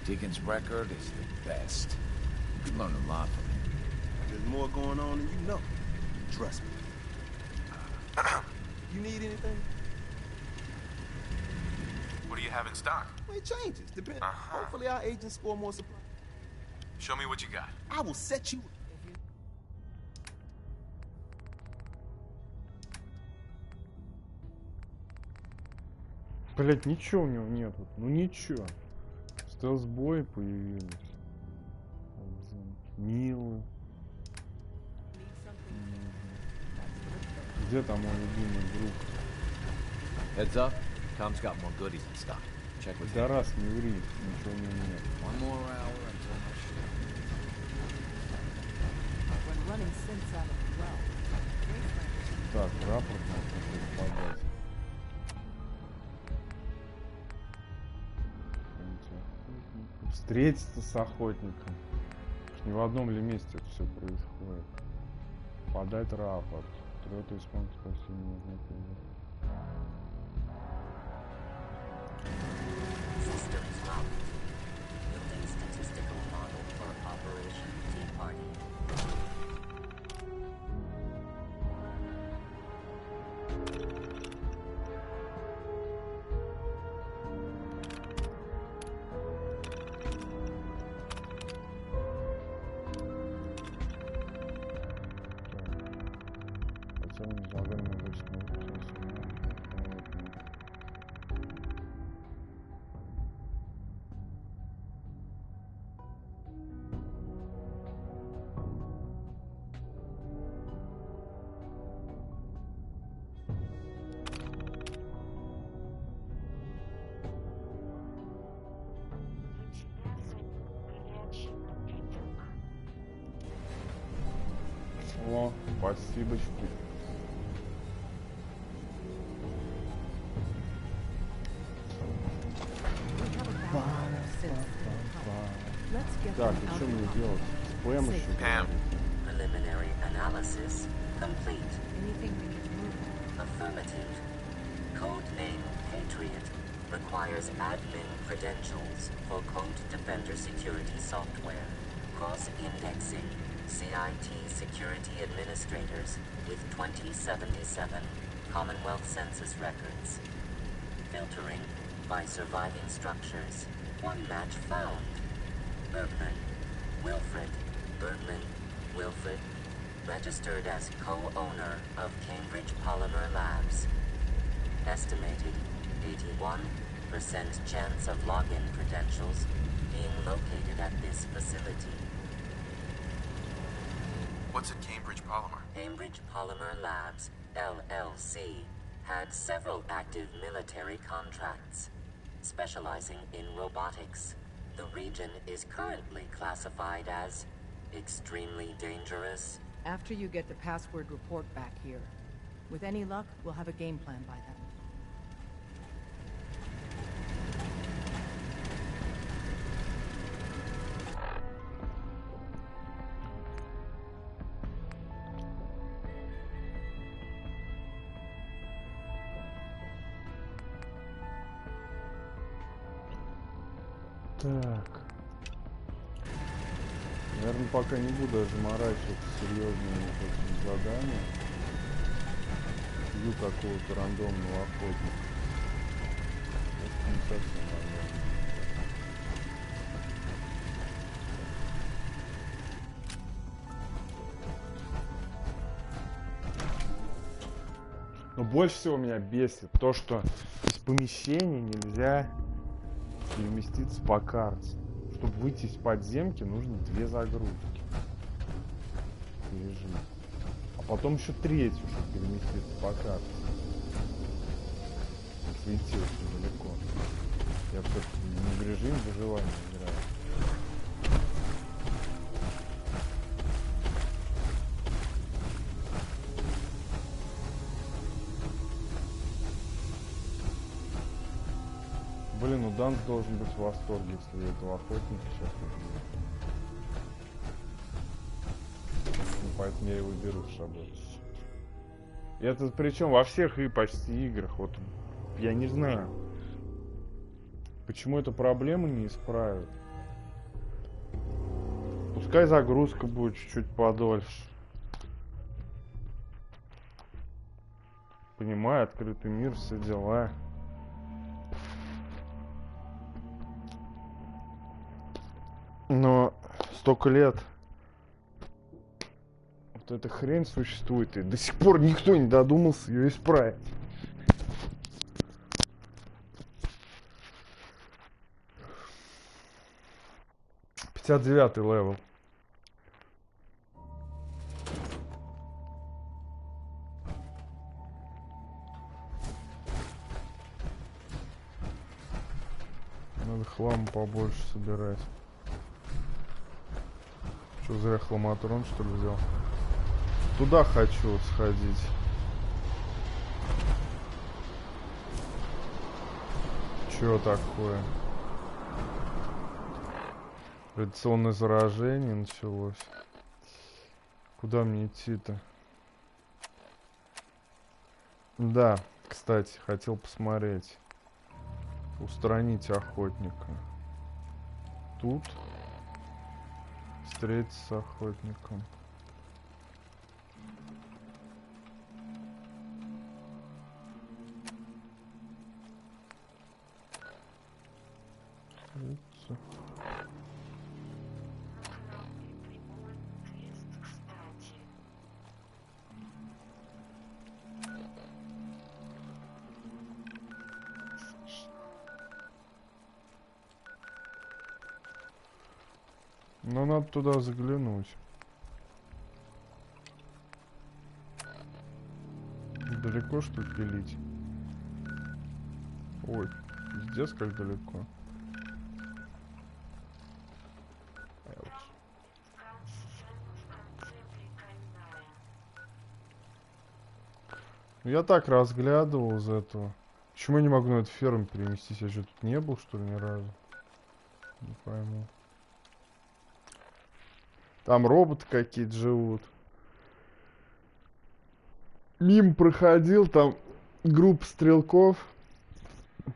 Deacon's record is the best. You can learn a lot from him. There's more going on than you know. Trust me. You need anything? What do you have in stock? Well, it changes. Hopefully our agents score more supply. Show me what you got. I will set you. Блять, ничего у него нет. Ну ничего. Стелс-бои появились. Милы. Где там мой любимый друг? Heads up, Tom's got more goodies in stock. Check with Да раз не ври, ничего у него нет. One more hour until my shift. When running synths out of the well. Так, рапорт надо подать. Встретиться с охотником. Не в одном ли месте это все происходит. Подать рапорт. Трётый исполнитель по всему нужно. Спасибочки. Так, и что мне делать? Спэм еще? Preliminary analysis complete. Affirmative. Codename Patriot requires admin credentials for Code Defender security software. Cross-indexing CIT security administrators with 2077 Commonwealth Census records. Filtering by surviving structures. One match found. Bergman, Wilfred, Bergman, Wilfred, registered as co-owner of Cambridge Polymer Labs. Estimated 81% chance of login credentials being located at this facility. What's at Cambridge Polymer? Cambridge Polymer Labs, LLC, had several active military contracts, specializing in robotics. The region is currently classified as extremely dangerous. After you get the password report back here, with any luck, we'll have a game plan by then. Так. Наверное, пока не буду даже заморачиваться серьезными этими заданиями. Бью какого-то рандомного охотника. Это не совсем рандомно. Но больше всего меня бесит то, что из помещения нельзя переместиться по карте. Чтобы выйти из подземки, нужно 2 загрузки. Режим. А потом еще 3, чтобы переместиться по карте. Если идти очень далеко. Я все-таки не в режим выживания играю. Блин, ну Данс должен быть в восторге, если я этого охотника сейчас убью. Ну, поэтому я его беру с собой. И это причем во всех и почти играх. Вот я не знаю, почему эту проблему не исправят. Пускай загрузка будет чуть-чуть подольше. Понимаю, открытый мир, все дела. Но столько лет вот эта хрень существует, и до сих пор никто не додумался ее исправить. Пятьдесят 59-й левел. Надо хлам побольше собирать. Что, зря хламатрон, что ли, взял? Туда хочу сходить. Чё такое? Радиационное заражение началось. Куда мне идти-то? Да, кстати, хотел посмотреть. Устранить охотника. Тут. Встретиться с охотником. Встретиться. Но надо туда заглянуть. Далеко, что ли, пилить? Ой, пиздец, как далеко. Я так разглядывал из этого. Почему я не могу на эту ферму переместиться? Я же тут не был, что ли, ни разу? Не пойму. Там роботы какие-то живут. Мимо проходил, там группа стрелков.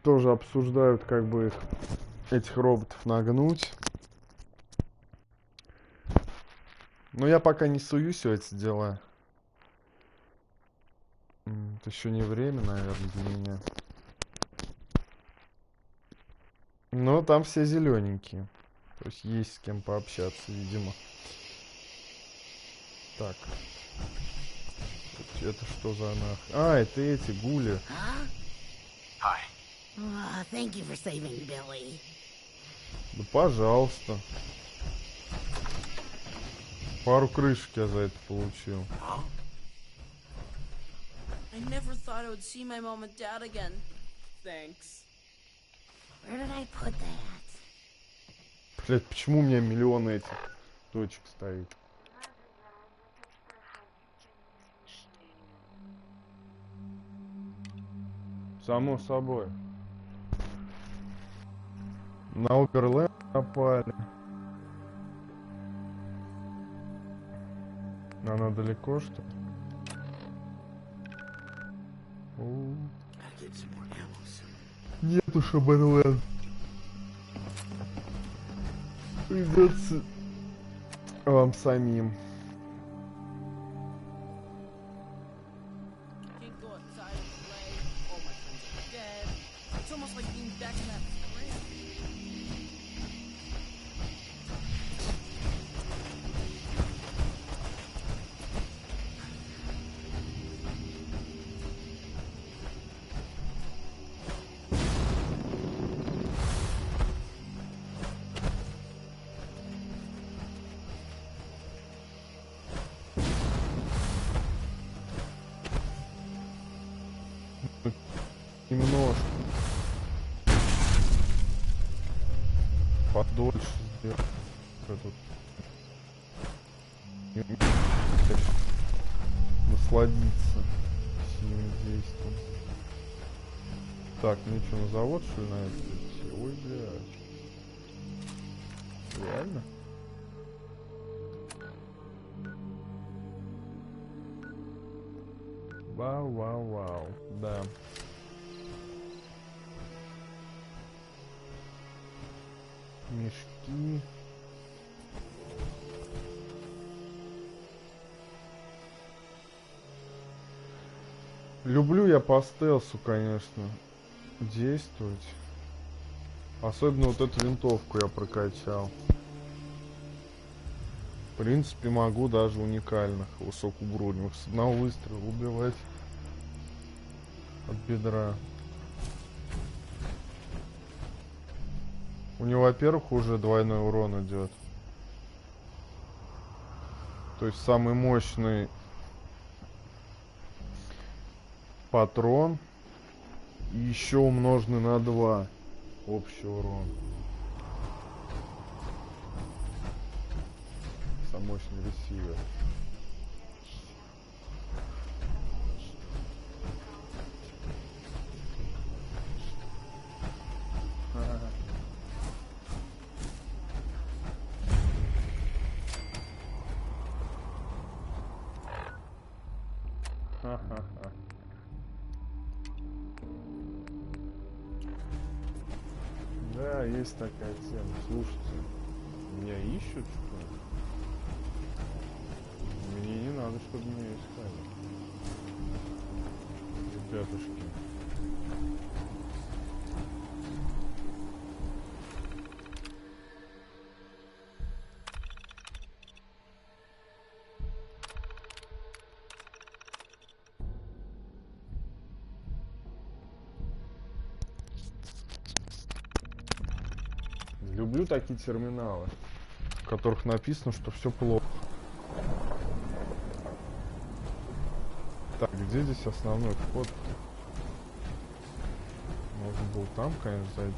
Тоже обсуждают, как бы их, этих роботов нагнуть. Но я пока не суюсь в эти дела. Это еще не время, наверное, для меня. Но там все зелененькие. То есть есть с кем пообщаться, видимо. Так. Это что за нах? А, это эти гули. Hi. Thank you for saving Billy. Да пожалуйста. Пару крышек я за это получил. I never thought I would see my mom and dad again. Thanks. Where did I put that? Блять, почему у меня миллион этих точек стоит? Само собой. На Оперленд напали. Она далеко, что ли? Нет уж Оперленд. Придется вам самим. Can't go outside and play. All my friends are dead. It's almost like being back in that spring. Немножко. Подольше сделать. Тут. Насладиться сильным действием. Так, ну что, на завод, что ли, на это идти? Ой, блядь. Реально? Вау, вау, вау. Да. Мешки. Люблю я по стелсу, конечно, действовать. Особенно вот эту винтовку я прокачал. В принципе, могу даже уникальных высокоуровневых с одного выстрела убивать от бедра. У него, во-первых, уже двойной урон идет. То есть самый мощный патрон. И еще умноженный на 2 общий урон. Самый мощный ресивер. Ха-ха-ха. Да, есть такая тема. Слушайте, меня ищут, что ли? Мне не надо, чтобы меня искали. Ребятушки. Люблю такие терминалы, в которых написано, что все плохо. Так, где здесь основной вход? Можно было там, конечно, зайти.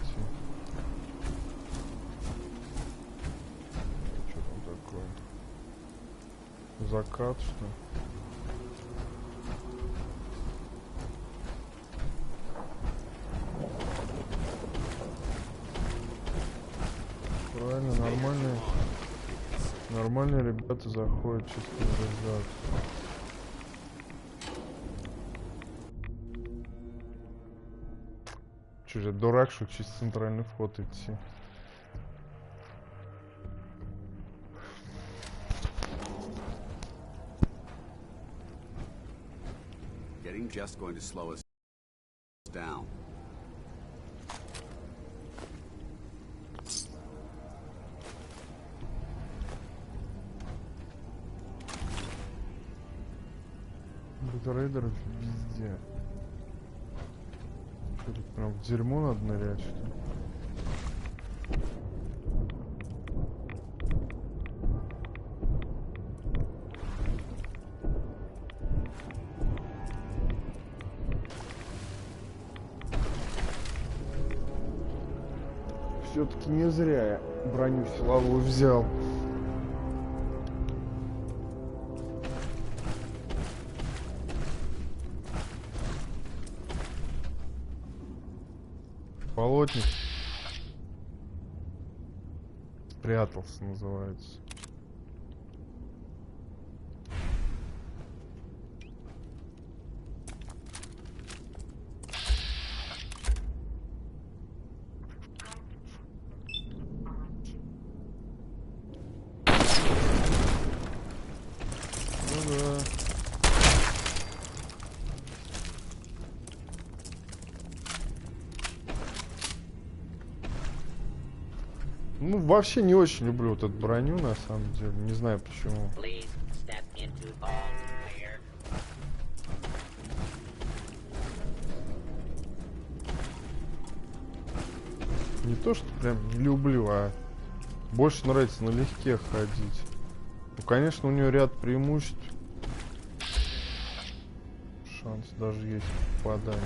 Что там такое? Закат, что ли? Правильно, нормальные ребята заходят чисто в Че, я дурак, что через центральный вход идти. Getting just going to slow us down. Рейдеров везде. Что тут прям в дерьмо надо нырять, что ли? Все-таки не зря я броню силовую взял. Болотник спрятался, называется. Ну да. Ну, вообще не очень люблю вот эту броню, на самом деле. Не знаю почему. Не то, что прям не люблю, а больше нравится налегке ходить. Ну, конечно, у нее ряд преимуществ. Шанс даже есть попадания.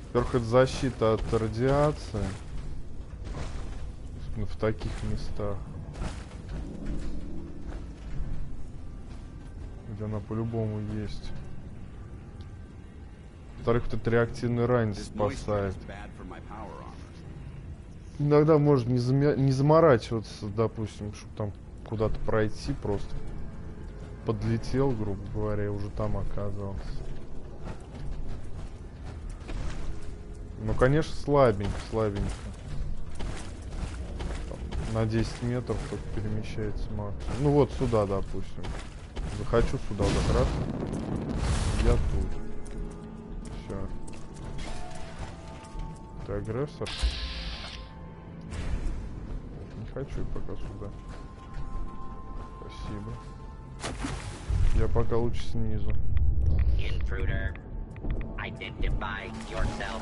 Во-первых, это защита от радиации. В таких местах, где она по-любому есть. Во-вторых, вот этот реактивный ранец спасает. Иногда можно не заморачиваться, допустим, чтобы там куда-то пройти, просто подлетел, грубо говоря, и уже там оказался. Ну, конечно, слабенько. На 10 метров только перемещается максимум. Ну вот сюда, допустим. Захочу сюда как раз. Я тут. Все. Ты агрессор? Не хочу пока сюда. Спасибо. Я пока лучше снизу. Intruder, identify yourself.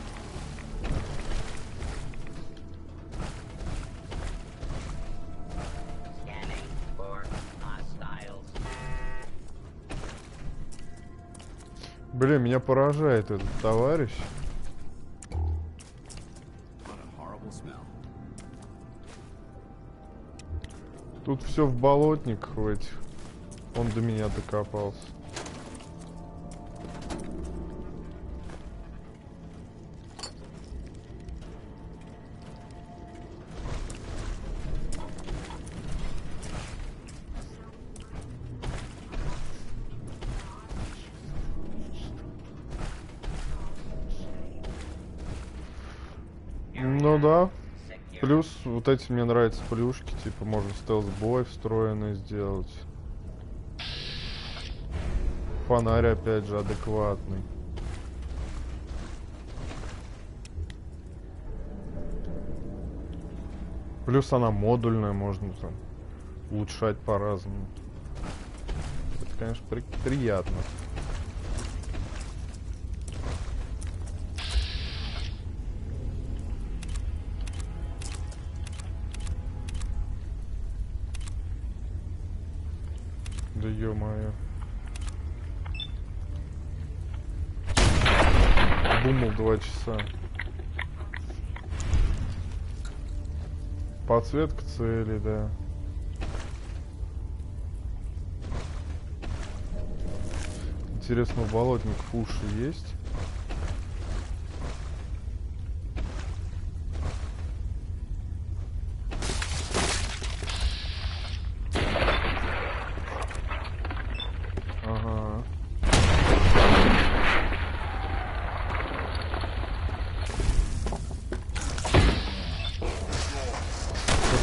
Блин, меня поражает этот товарищ. Тут все в болотниках в этих. Он до меня докопался. Ну да. Плюс вот эти мне нравятся плюшки, типа можно стелс-бой встроенный сделать. Фонарь опять же адекватный. Плюс она модульная, можно там улучшать по-разному. Это, конечно, приятно. Да ё-моё. Думал 2 часа. Подсветка цели, да. Интересно, у болотников уши есть?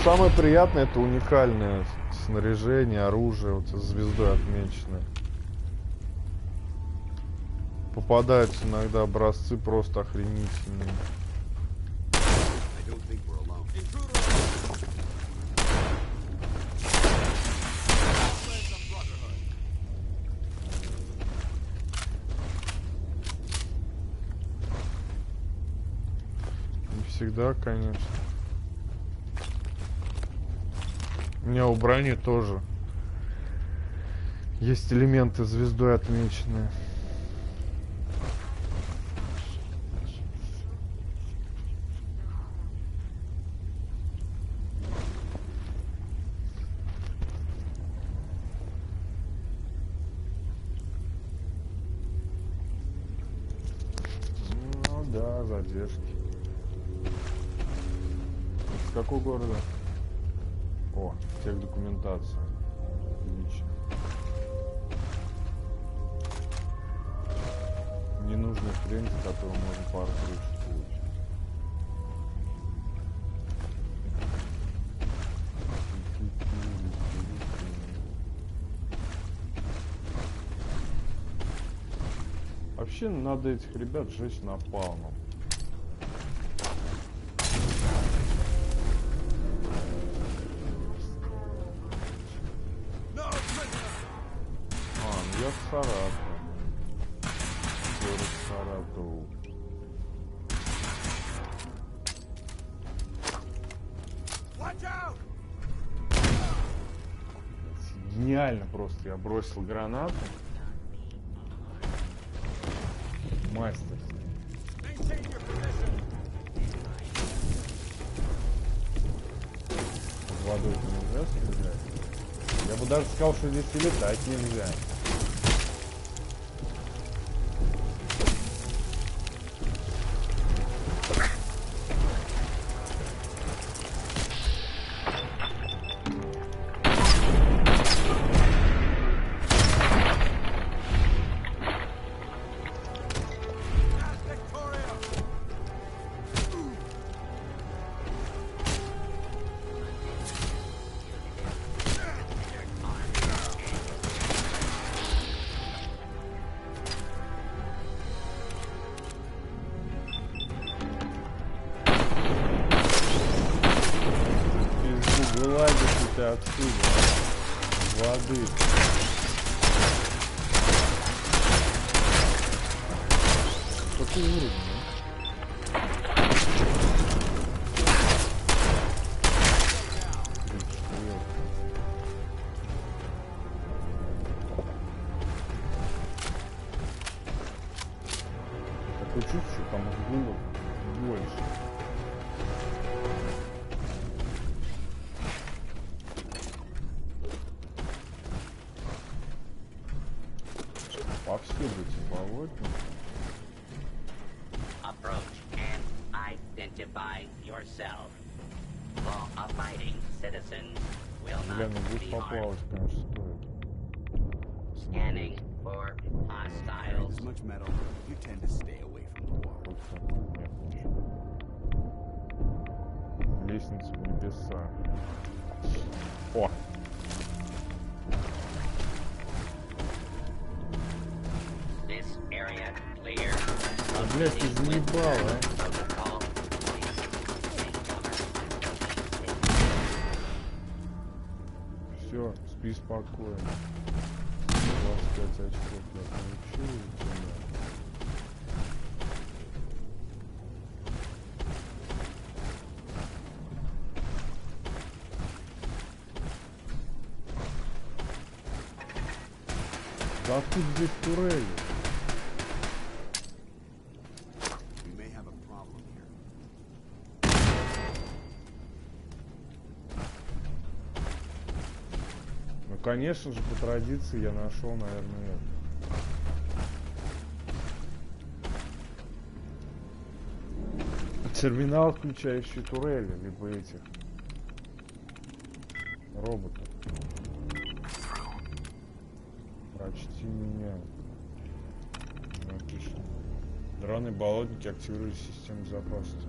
самое приятное — это уникальное снаряжение, оружие, вот с звездой отмеченное. Попадаются иногда образцы просто охренительные. Не всегда, конечно. У меня у брони тоже есть элементы звездой отмеченные. Ну да, задержки. С какого города? О, техдокументация. Отлично. Ненужный хрень, за который можно пару ключей получить. Вообще надо этих ребят сжечь напалмом. Я в Саратове. Город Саратов. Гениально просто. Я бросил гранату. Мастер. Под водой нельзя стрелять. Я бы даже сказал, что здесь и летать нельзя. Отсюда, воды. Какой уровень, такое чувство, что там было больше. Approach and identify yourself. Law-abiding citizens will not be harmed. Scanning for hostiles. There's much metal. You tend to stay away from the water. Лестница в небеса. О! Блять, ты заебал, а? Все, спи спокойно. 25 очков я получил, и тебя. Да откуда здесь турели? Конечно же, по традиции я нашел, наверное, это. Терминал, включающий турели, либо этих роботов. Прочти меня. Отлично. Дроны болотники активируют систему безопасности.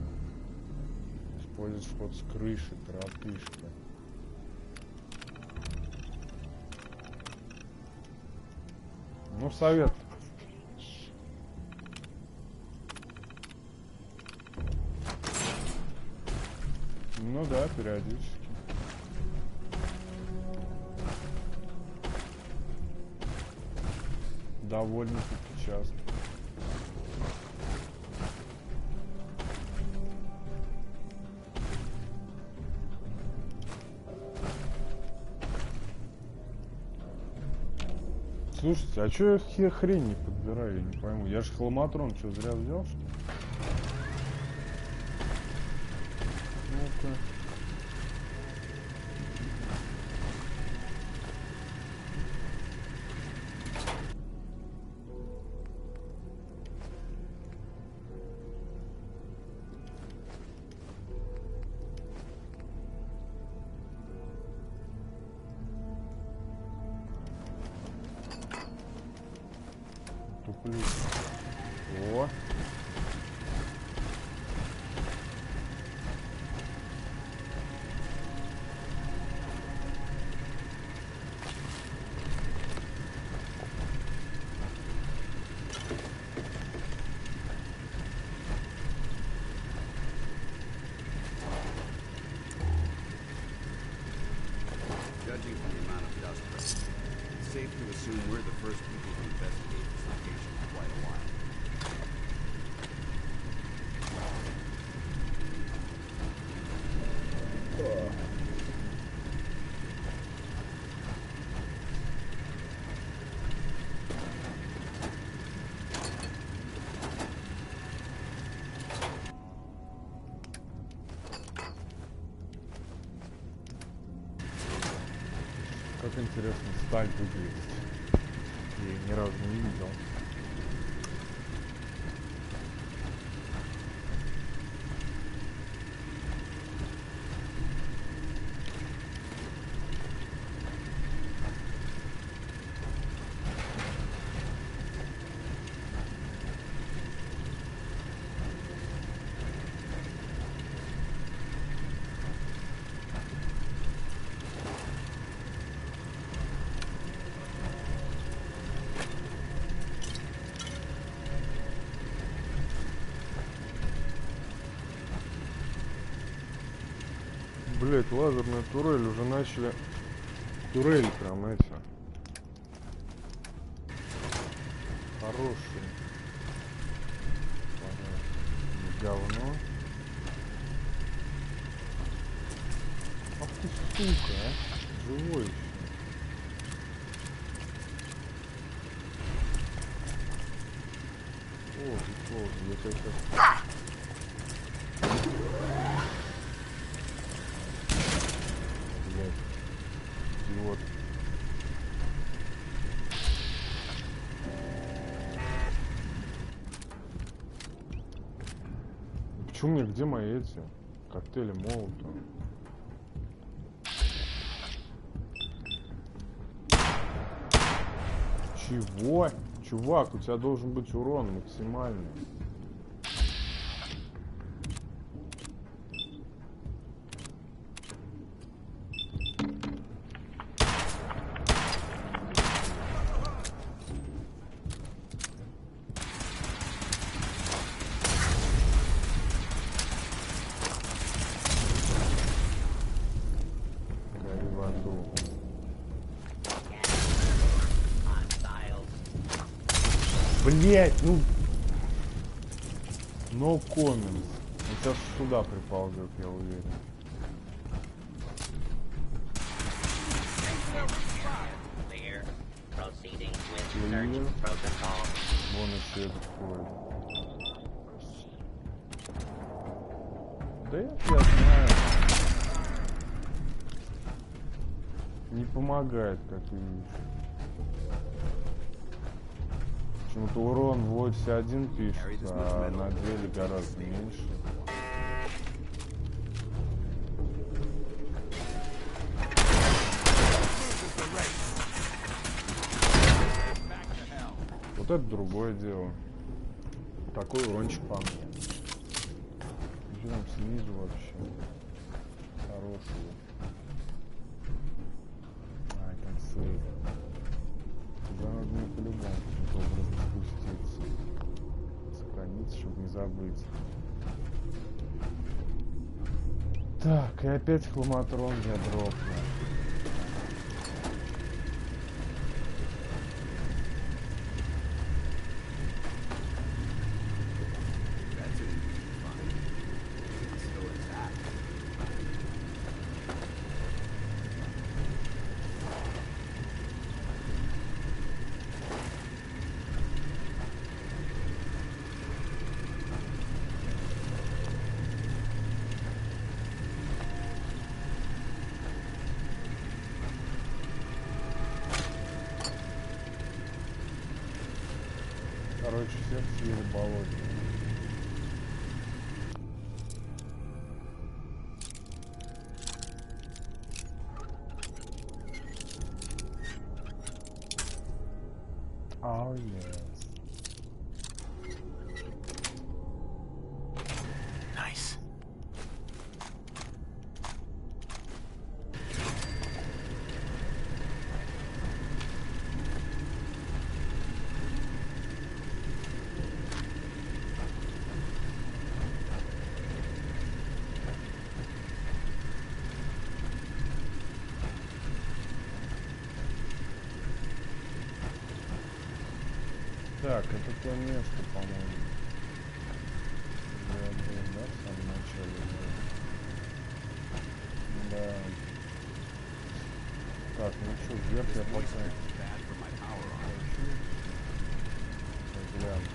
Использовать вход с крыши, коротышка. Ну, совет. Ну да, периодически. Довольно-таки часто. Слушайте, а чё я хрень не подбираю, я не пойму. Я же хламатрон что, зря взял, что ли? Ну-ка. Туплю. О. Judging from the amount of dust present, it's safe to assume we're the first people to investigate this location for quite a while. Как интересно сталь выглядит. Я ее ни разу не видел. Блять, лазерная турель уже начали. Турель прям эти. Хорошие. Говно. Ах ты сука, а. Живой еще. О, я тебя сейчас... Вот. Почему мне где мои эти коктейли Молотова? Чего? Чувак, у тебя должен быть урон максимальный. Блять, ну... No comments. Он сейчас сюда приползет, я уверен. Вон еще этот ходит. Да я знаю. Не помогает, как видишь. Почему-то урон в Войсе 1 пишет, а на деле гораздо меньше. Вот это другое дело. Такой урончик по мне. ждем снизу вообще. Хорошего. Ай, как сейф. Туда надо мне по-любому каким-то образом спуститься. Сохраниться, чтобы не забыть. Так, и опять хламатрон я дропну. Короче, всех съели болото. Oh, yes. Nice. Так, это то место, по-моему. Я был, да, в самом начале. Да. Так, ну что, вверх я пока... Гляну.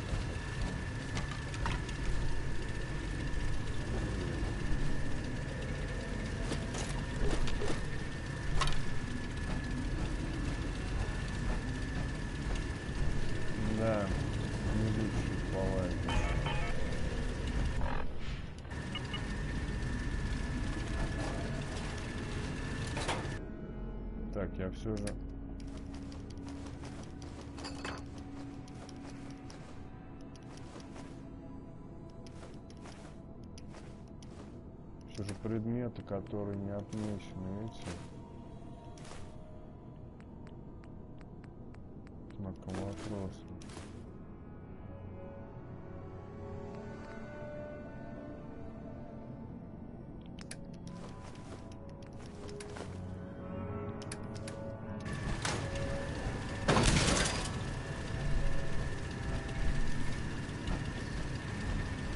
Да, не лучше бывает. Так, я все же... Все же предметы, которые не отмечены эти. Знаком вопроса.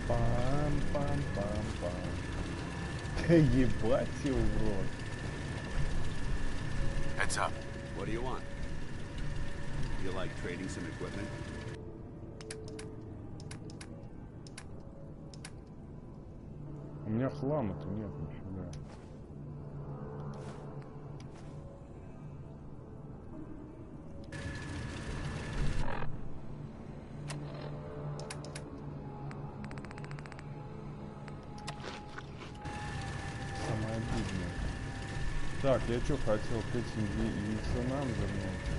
Пам-пам-пам-пам. Ебать его в рот. Heads up. What do you want? You like trading some equipment? У меня хлама-то нет нифига. Самое обидное. Так, я что хотел к этим яйценам вернуться?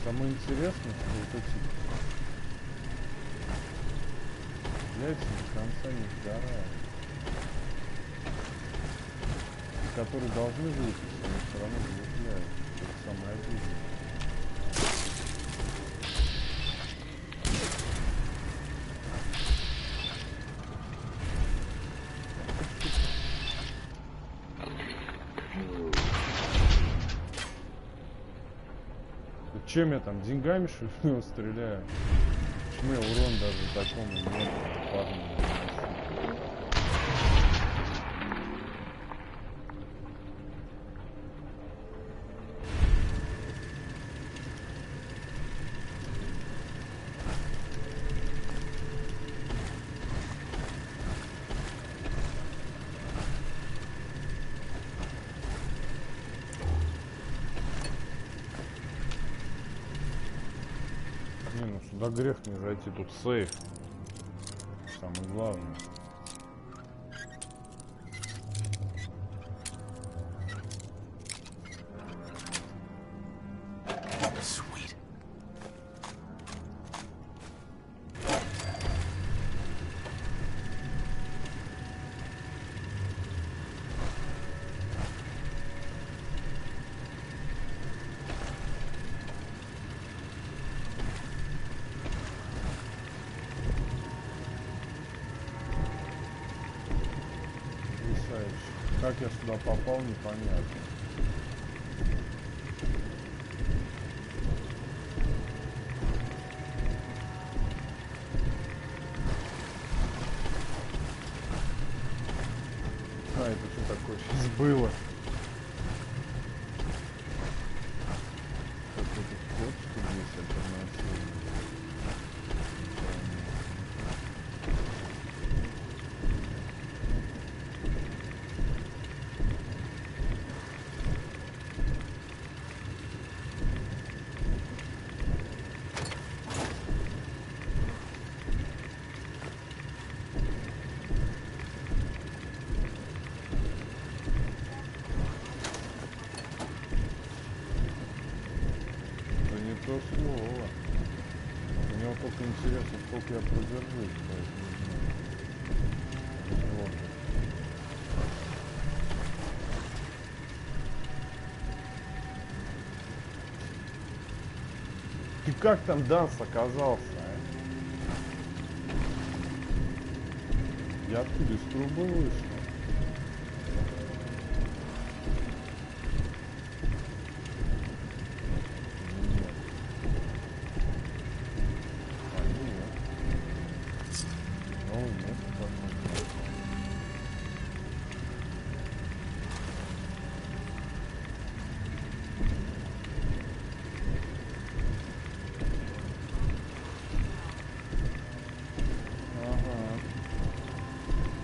Самое интересное, что вот эти яйца до конца не сгорают. Которые должны выпустить, но все равно залепляют. Это самое обидное. Чем я там, деньгами что ли в него стреляю? Почему я урон даже такому мелкому парню не наносил? Не, ну сюда грех не зайти, тут сейф. Самое главное. Sweet. Как я сюда попал, непонятно. А, это что такое сейчас было? Какой-то вход, что здесь альтернативный. То слово. Мне вот только интересно, сколько я продержусь, поэтому не знаю. Вот. Ты как там, Данс, оказался, а? Я откуда из трубы вышел?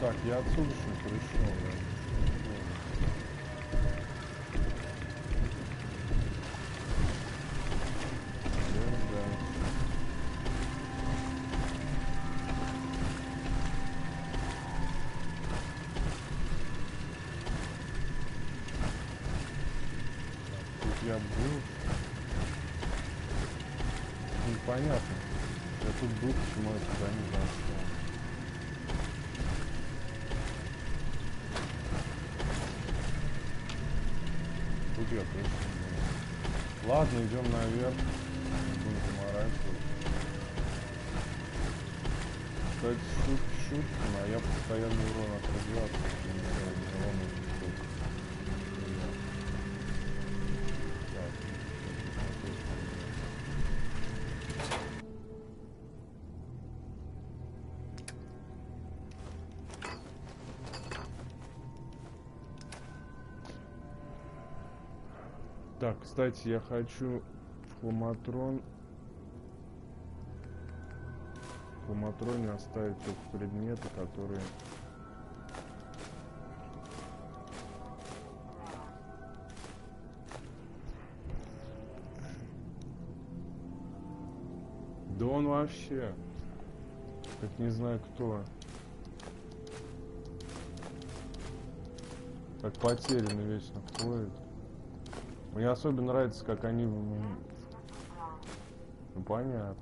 Так, я отсюда что пришел, Тут я был. Непонятно. Я тут был, почему я сюда не зашел. Тут я точно был. Ладно, идем наверх. Не будем заморачиваться. Кстати, шутки, но я постоянно урон от радиации. Так, кстати, я хочу в хламатроне оставить только предметы, которые... Да он вообще, как не знаю кто, как потерянный вечно ходит. Мне особенно нравится, как они... Ну, понятно.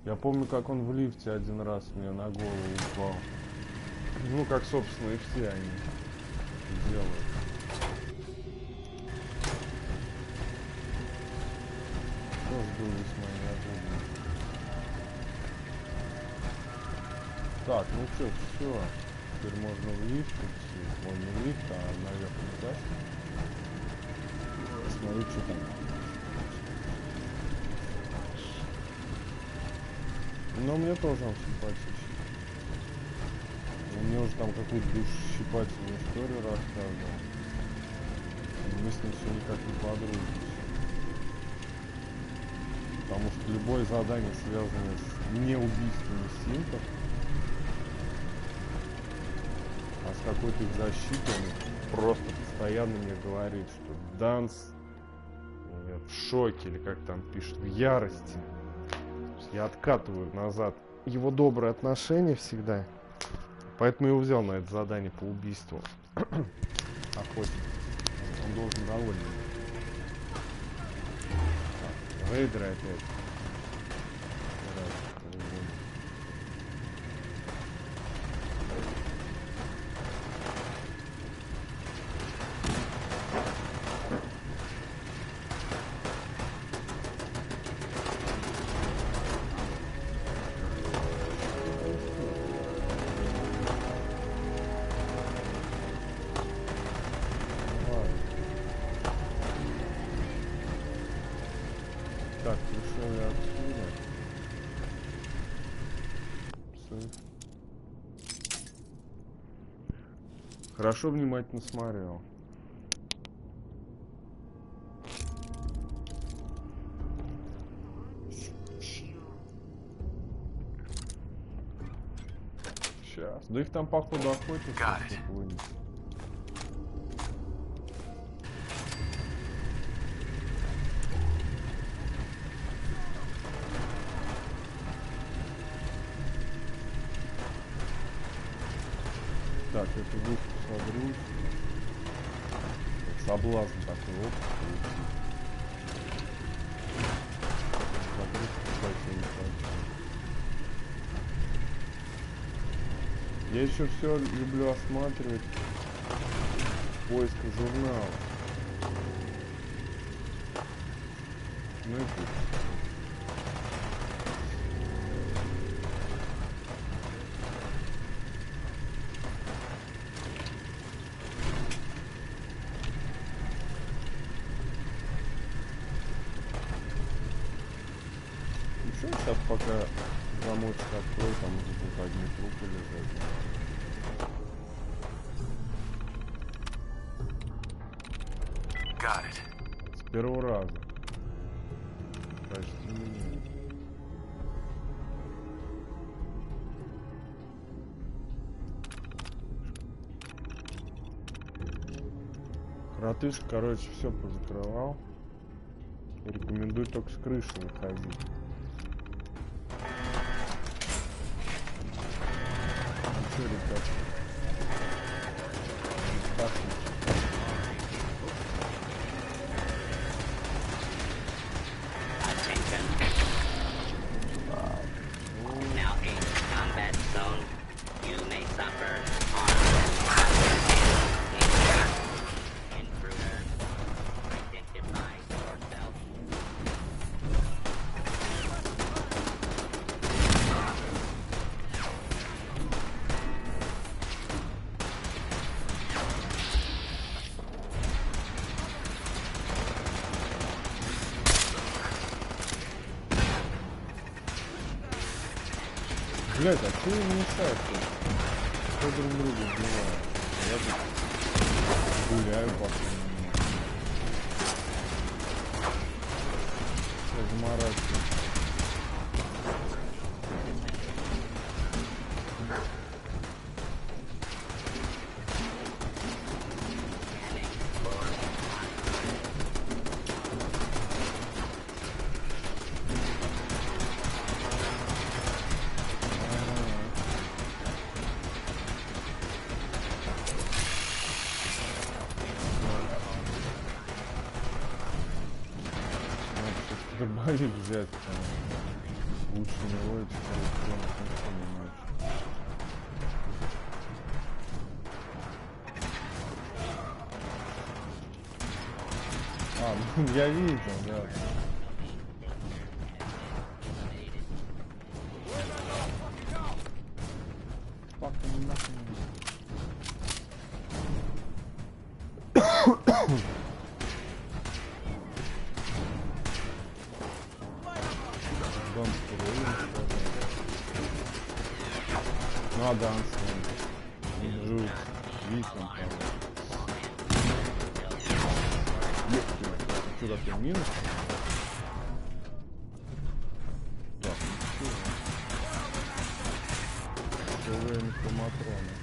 Я помню, как он в лифте один раз мне на голову упал. Ну, как, собственно, и все они делают. Тоже был весьма неожиданно. Так, ну что, все. Теперь можно в лифт идти. Ой, не в лифт, а наверх не дашь. Смотри, что там. Но мне тоже он симпатичный. Он мне уже там какую-то душесчипательную историю рассказывал. Мы с ним все никак не подружимся. Потому что любое задание, связанное с неубийством симпов, а с какой-то их защитой, он просто постоянно мне говорит, что Данс, в шоке, или как там пишут, в ярости. Я откатываю назад его добрые отношения всегда. Поэтому я взял на это задание по убийству. Охотник. Он должен доволен. Рейдеры опять. Так, пришел я отсюда. Хорошо внимательно смотрел. Сейчас. Да их там походу охотятся. Так, это выход согрусь. Соблазн такой, оп. Я еще все люблю осматривать в поисках журнала. Ну и тут. Сейчас пока замочек открою, там уже будут одни трупы лежать. С первого раза. Почти нет. Коротышка, короче, все позакрывал. Рекомендую только с крыши выходить. Что, ребят? Now in combat zone, you may suffer intruder. Identify yourself. Блять, а что им мешает-то? Кто друг друга убивает? Я тут гуляю пока. Все заморачиваюсь. Дробовик взять, лучше него эти ну я видел, да. Ну а данс, жуть, висом, что такое минус? Так, все время хроматроны.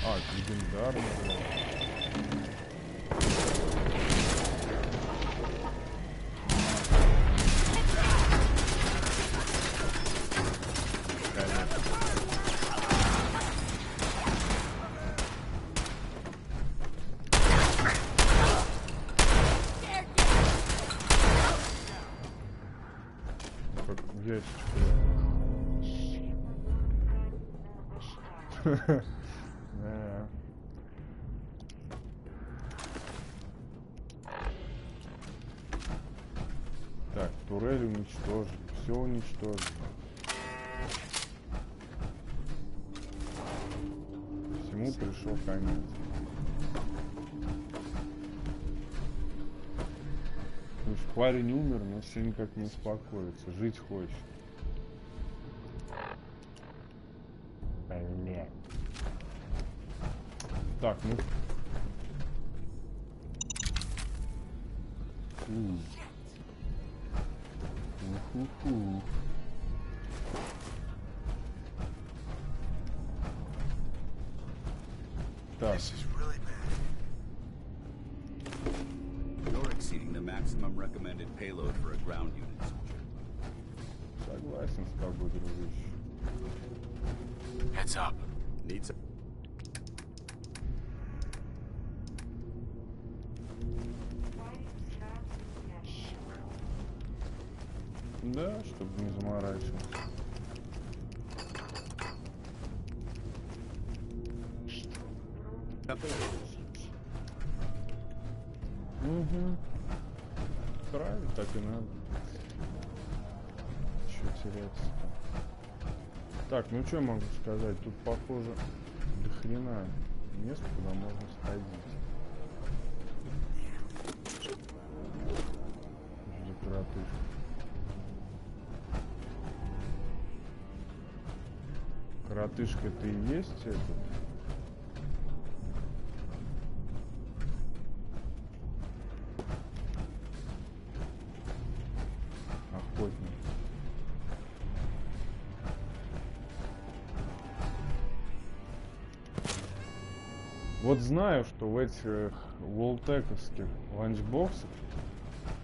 А, легендарный. ящичку. Да. Так, турель уничтожили. Все уничтожили. Всему пришел конец. То есть парень умер, но все никак не успокоится. Жить хочет. Блядь. Так, ну... Уху-ху. Так. You're exceeding the maximum recommended payload for a ground unit, soldier. Согласен с тобой, дружище. Heads up. Need some... Да, чтобы не заморачиваться. Угу. Правильно, так и надо. Чё теряться-то? Так, ну что могу сказать? Тут, похоже, до хрена мест, куда можно сходить. За коротышку. Коротышка-то и есть это? Охотник. Вот знаю, что в этих волтековских ланчбоксах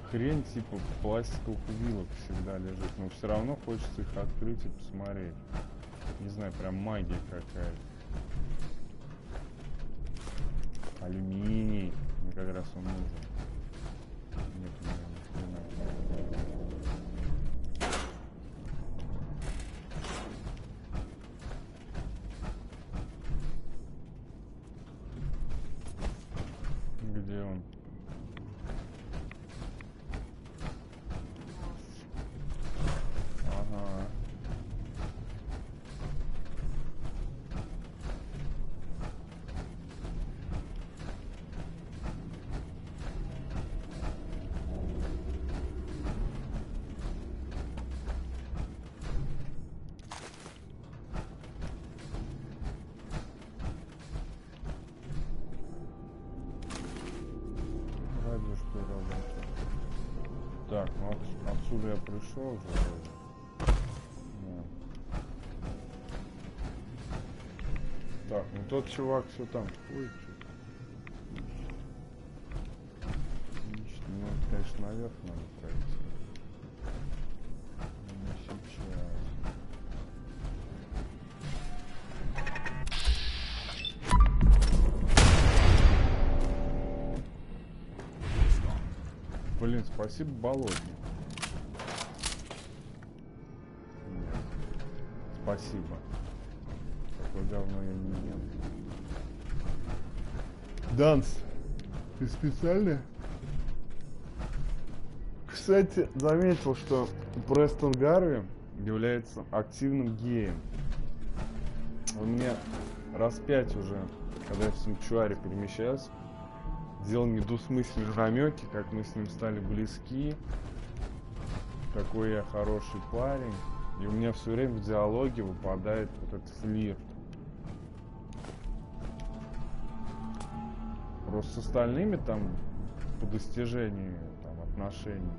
хрень типа пластиковых вилок всегда лежит, но все равно хочется их открыть и посмотреть. Не знаю, прям магия какая-то. Алюминий. Мне как раз он нужен. Нет, где он? Ага. Радио что работает. Так, ну отсюда я пришел уже. Да. Так, ну тот чувак все там ходит. Ну, конечно, наверх надо пройти. Не сейчас. Блин, спасибо, болотник. Нет. Спасибо. Такое давно я не ем. Данс, ты специально? Кстати, заметил, что Престон Гарви является активным геем. Он мне раз 5 уже, когда я в Санктуаре перемещаюсь, делал недвусмысленные намеки, как мы с ним стали близки, какой я хороший парень. И у меня все время в диалоге выпадает вот этот флирт. Просто с остальными там по достижении там, отношений,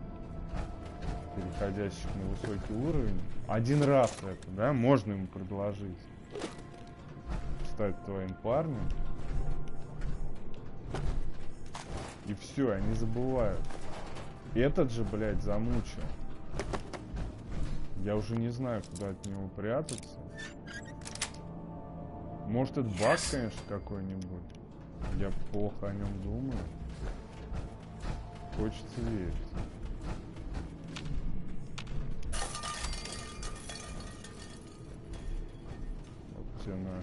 переходящих на высокий уровень, один раз это, да, можно ему предложить стать твоим парнем. И все, они забывают. Этот же, блядь, замучил. Я уже не знаю, куда от него прятаться. Может, это баг, конечно, какой-нибудь. Я плохо о нем думаю. Хочется верить. тебе на.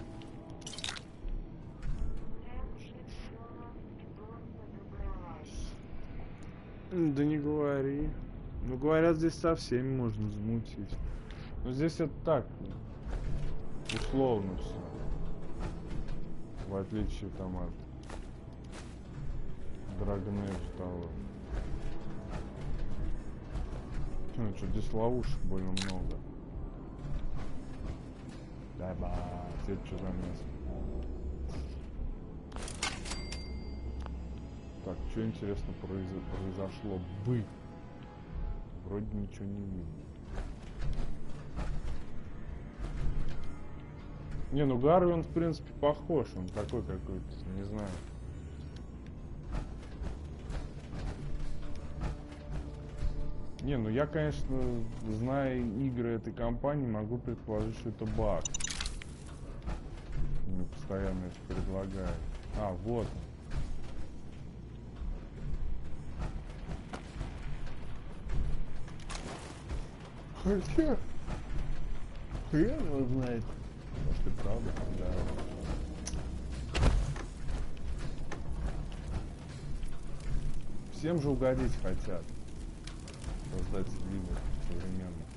Да не говори. Ну, говорят, здесь со всеми можно замутить. Но здесь это так, условно все. В отличие там от Драгонэйджа того. Ну, что, здесь ловушек больно много. Да-ба, это что за место? Так, что интересно произошло бы? Вроде ничего не видно. Не, ну Гарви, он в принципе похож, он такой какой-то, не знаю. Не, ну я, конечно, зная игры этой компании, могу предположить, что это баг. Мне постоянно это предлагают. А, вот он. Хотя, хрен его знает. Может и правда, да. Всем же угодить хотят. Создатели игр современных.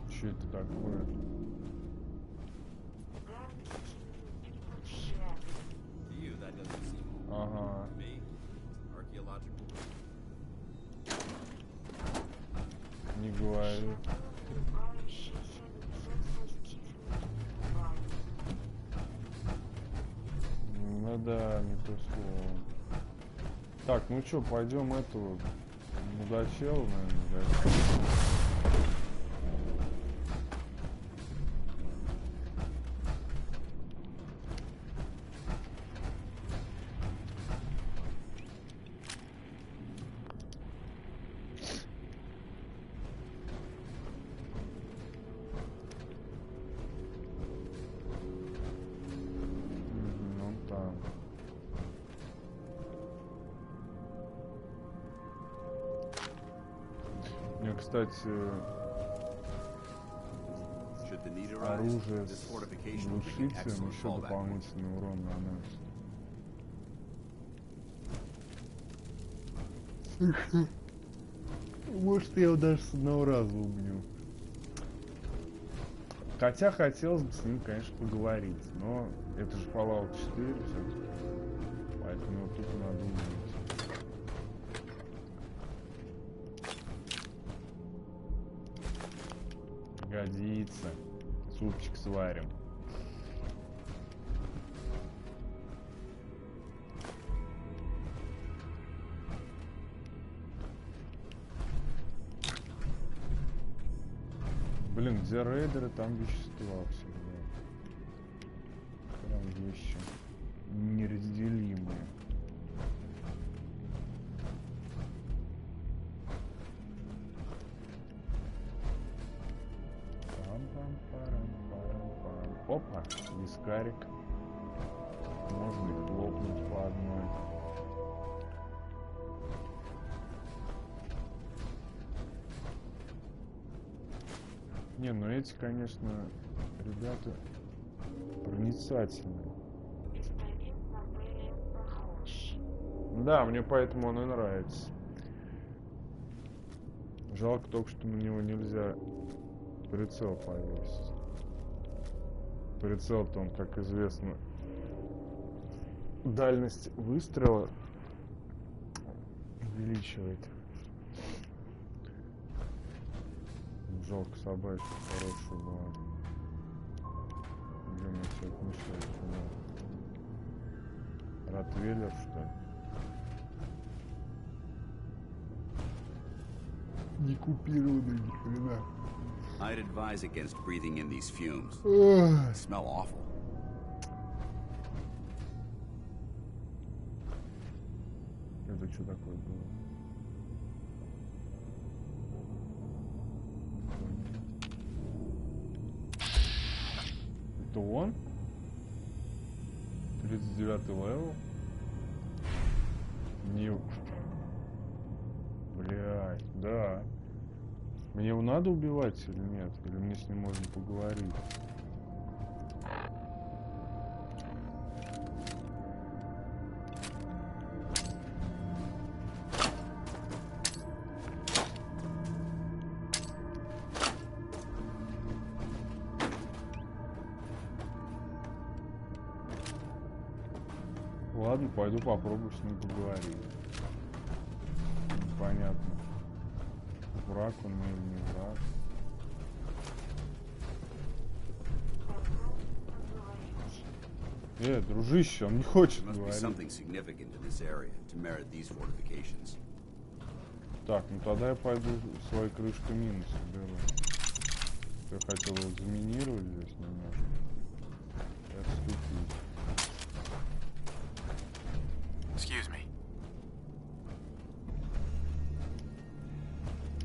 Что это такое? Ага. Не говорю. Ну да, не то слово. Так, ну что, пойдем эту мудачелу, наверное, кстати, оружие с глушителем еще дополнительный урон наносит. Может, я его даже с одного раза убью. Хотя хотелось бы с ним, конечно, поговорить, но это же Fallout 4 все-таки, поэтому тут надо убить. Годится. Супчик сварим. Блин, где рейдеры, там вещества всегда. Прям вещи неразделимые. Опа, вискарик. Можно их хлопнуть по одной. Не, ну эти, конечно, ребята проницательные. Да, мне поэтому он и нравится. Жалко только, что на него нельзя прицел повесить. Прицел-то он, как известно, дальность выстрела увеличивает. Жалко собачку хорошую была. Где мне все это мешает? Ротвейлер, что ли? Не купированный ни хрена. I'd advise against breathing in these fumes. They smell awful. Это что такое было? Это он? 39 левел? Не... Блядь, да. Мне его надо убивать или нет? Или мне с ним можно поговорить? Ладно, пойду попробую с ним поговорить. Непонятно, враг он мне или не враг. Дружище, он не хочет говорить. Так, ну тогда я пойду своей крышкой мины соберу. Я хотел его заминировать здесь немножко. И отступить. Excuse me.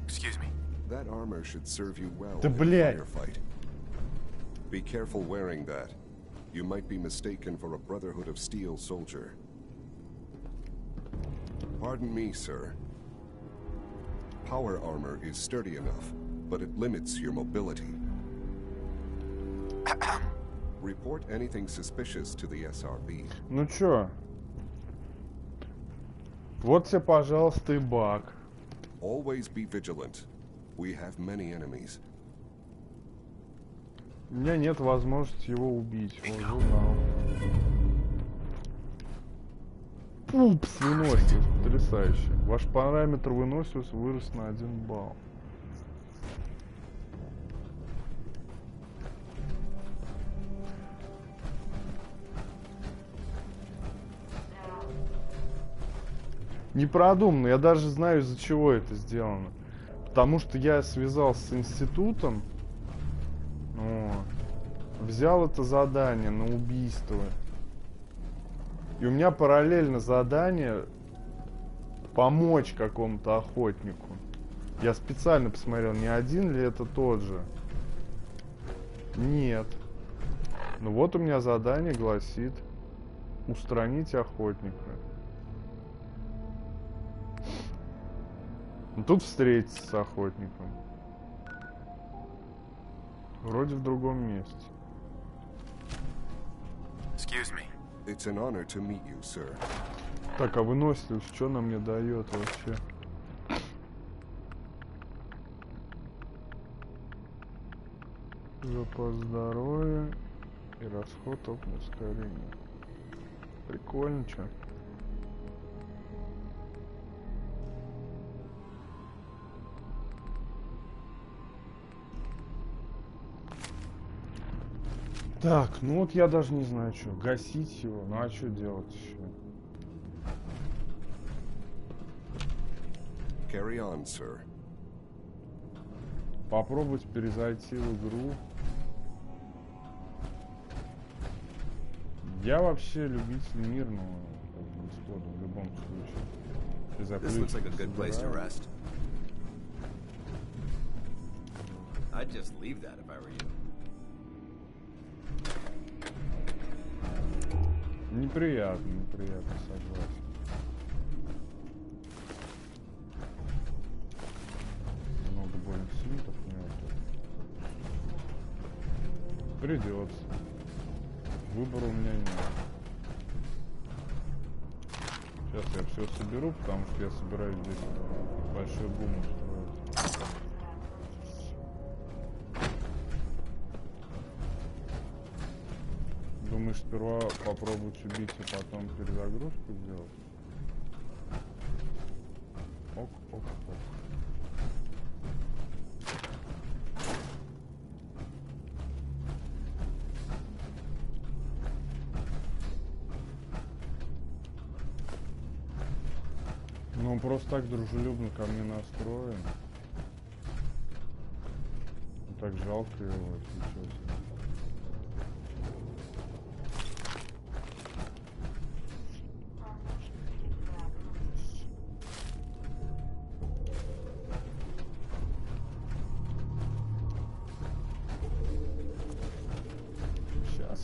Excuse me. That armor should serve you well Да, in a блядь. firefight. Be careful wearing that. You might be mistaken for a Brotherhood of Steel soldier. Pardon me, sir. Power armor is sturdy enough, but it limits your mobility. Report anything suspicious to the SRB. Ну чё? Вот тебе, пожалуйста, и баг. Always be vigilant. We have many enemies. У меня нет возможности его убить. Вот, узнал. Упс, выносливость. Потрясающе. Ваш параметр выносливости вырос на 1 балл. Непродуманно. Я даже знаю, из-за чего это сделано. Потому что я связался с институтом. Взял это задание на убийство. И у меня параллельно задание помочь какому-то охотнику. Я специально посмотрел, не один ли это тот же. Нет. Ну вот у меня задание гласит устранить охотника. Ну, тут встретиться с охотником. Вроде в другом месте. Excuse me. It's an honor to meet you, sir. Так, а выносливость что она мне дает вообще? Запас здоровья и расход топливного ускорения. Прикольно, чё? Так, ну вот я даже не знаю, что. Гасить его? Ну а что делать еще? Carry on, sir. Попробовать перезайти в игру. Я вообще любитель мирного исхода в любом случае. This looks like a good place to rest. I'd just leave that if I were you. Неприятно, неприятно, согласен. Много больных свитов мертвых. Придется. Выбора у меня нет. Сейчас я все соберу, потому что я собираюсь здесь большой бум устроить. Думаешь, сперва попробовать убить, а потом перезагрузку сделать? Ок, ок, ок. Ну, он просто так дружелюбно ко мне настроен. Так жалко его, если честно.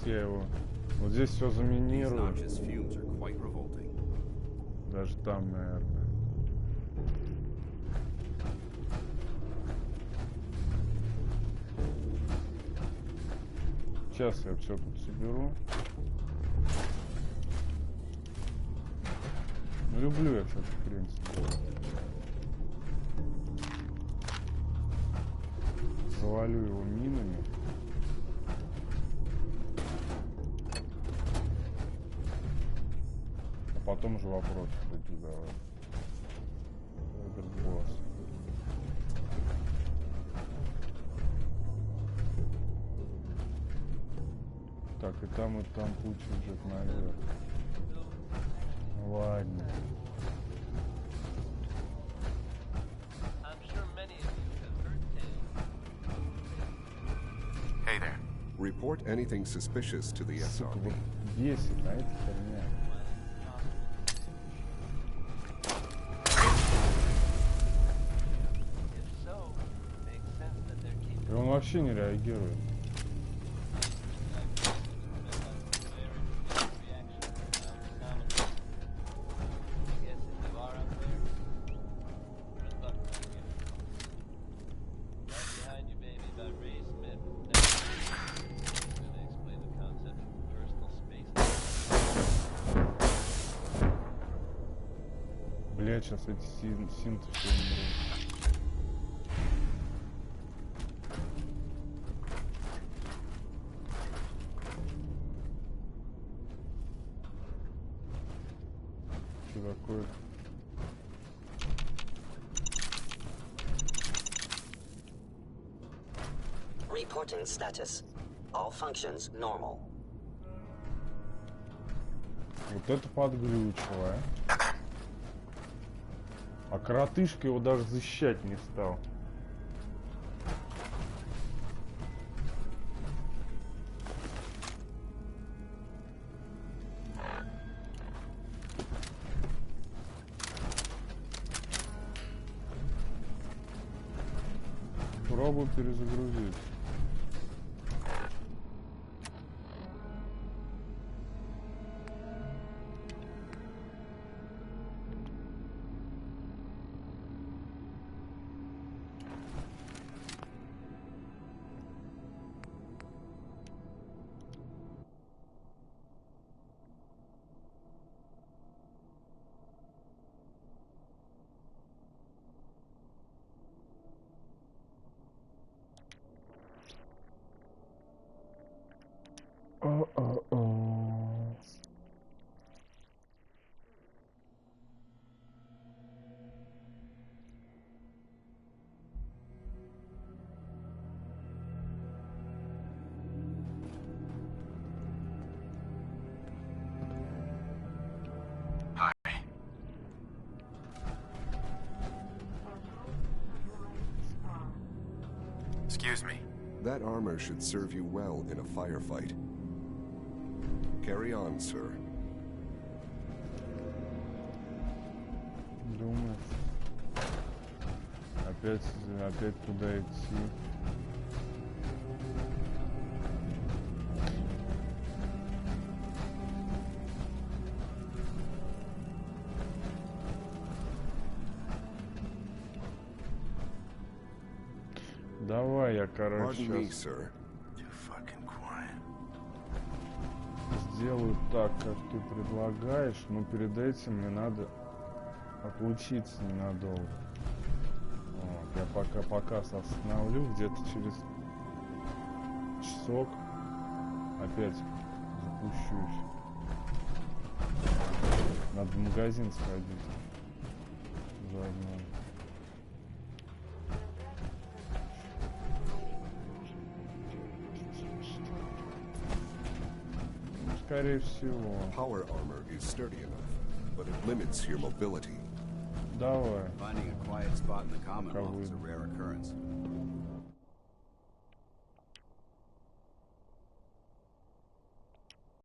Я его вот здесь все заминирую. Даже там, наверное. Сейчас я все тут соберу. Ну, люблю я все-таки, в принципе. Завалю его минами. А потом уже вопрос такие давай. Этот босс. Так, и там путь идет наверх. Ладно. Hey there. Report anything suspicious to the SRB. Бесит, а это херня. И он вообще не реагирует. Блять, сейчас эти синты все умрут. Что такое? Reporting status. All functions normal. Вот это подглючило, а? А коротышка его даже защищать не стал. Пробую перезагрузить. Excuse me. That armor should serve you well in a firefight. Carry on, sir. Думаю. Опять туда идти. Давай я, короче, сейчас сделаю так, как ты предлагаешь, но перед этим мне надо отлучиться ненадолго. Вот, я пока остановлю, где-то через часок опять запущусь. Надо в магазин сходить заодно. Скорее всего. Power armor is sturdy enough, but it limits your mobility. Давай. Finding a quiet spot in the Commonwealth is a rare occurrence.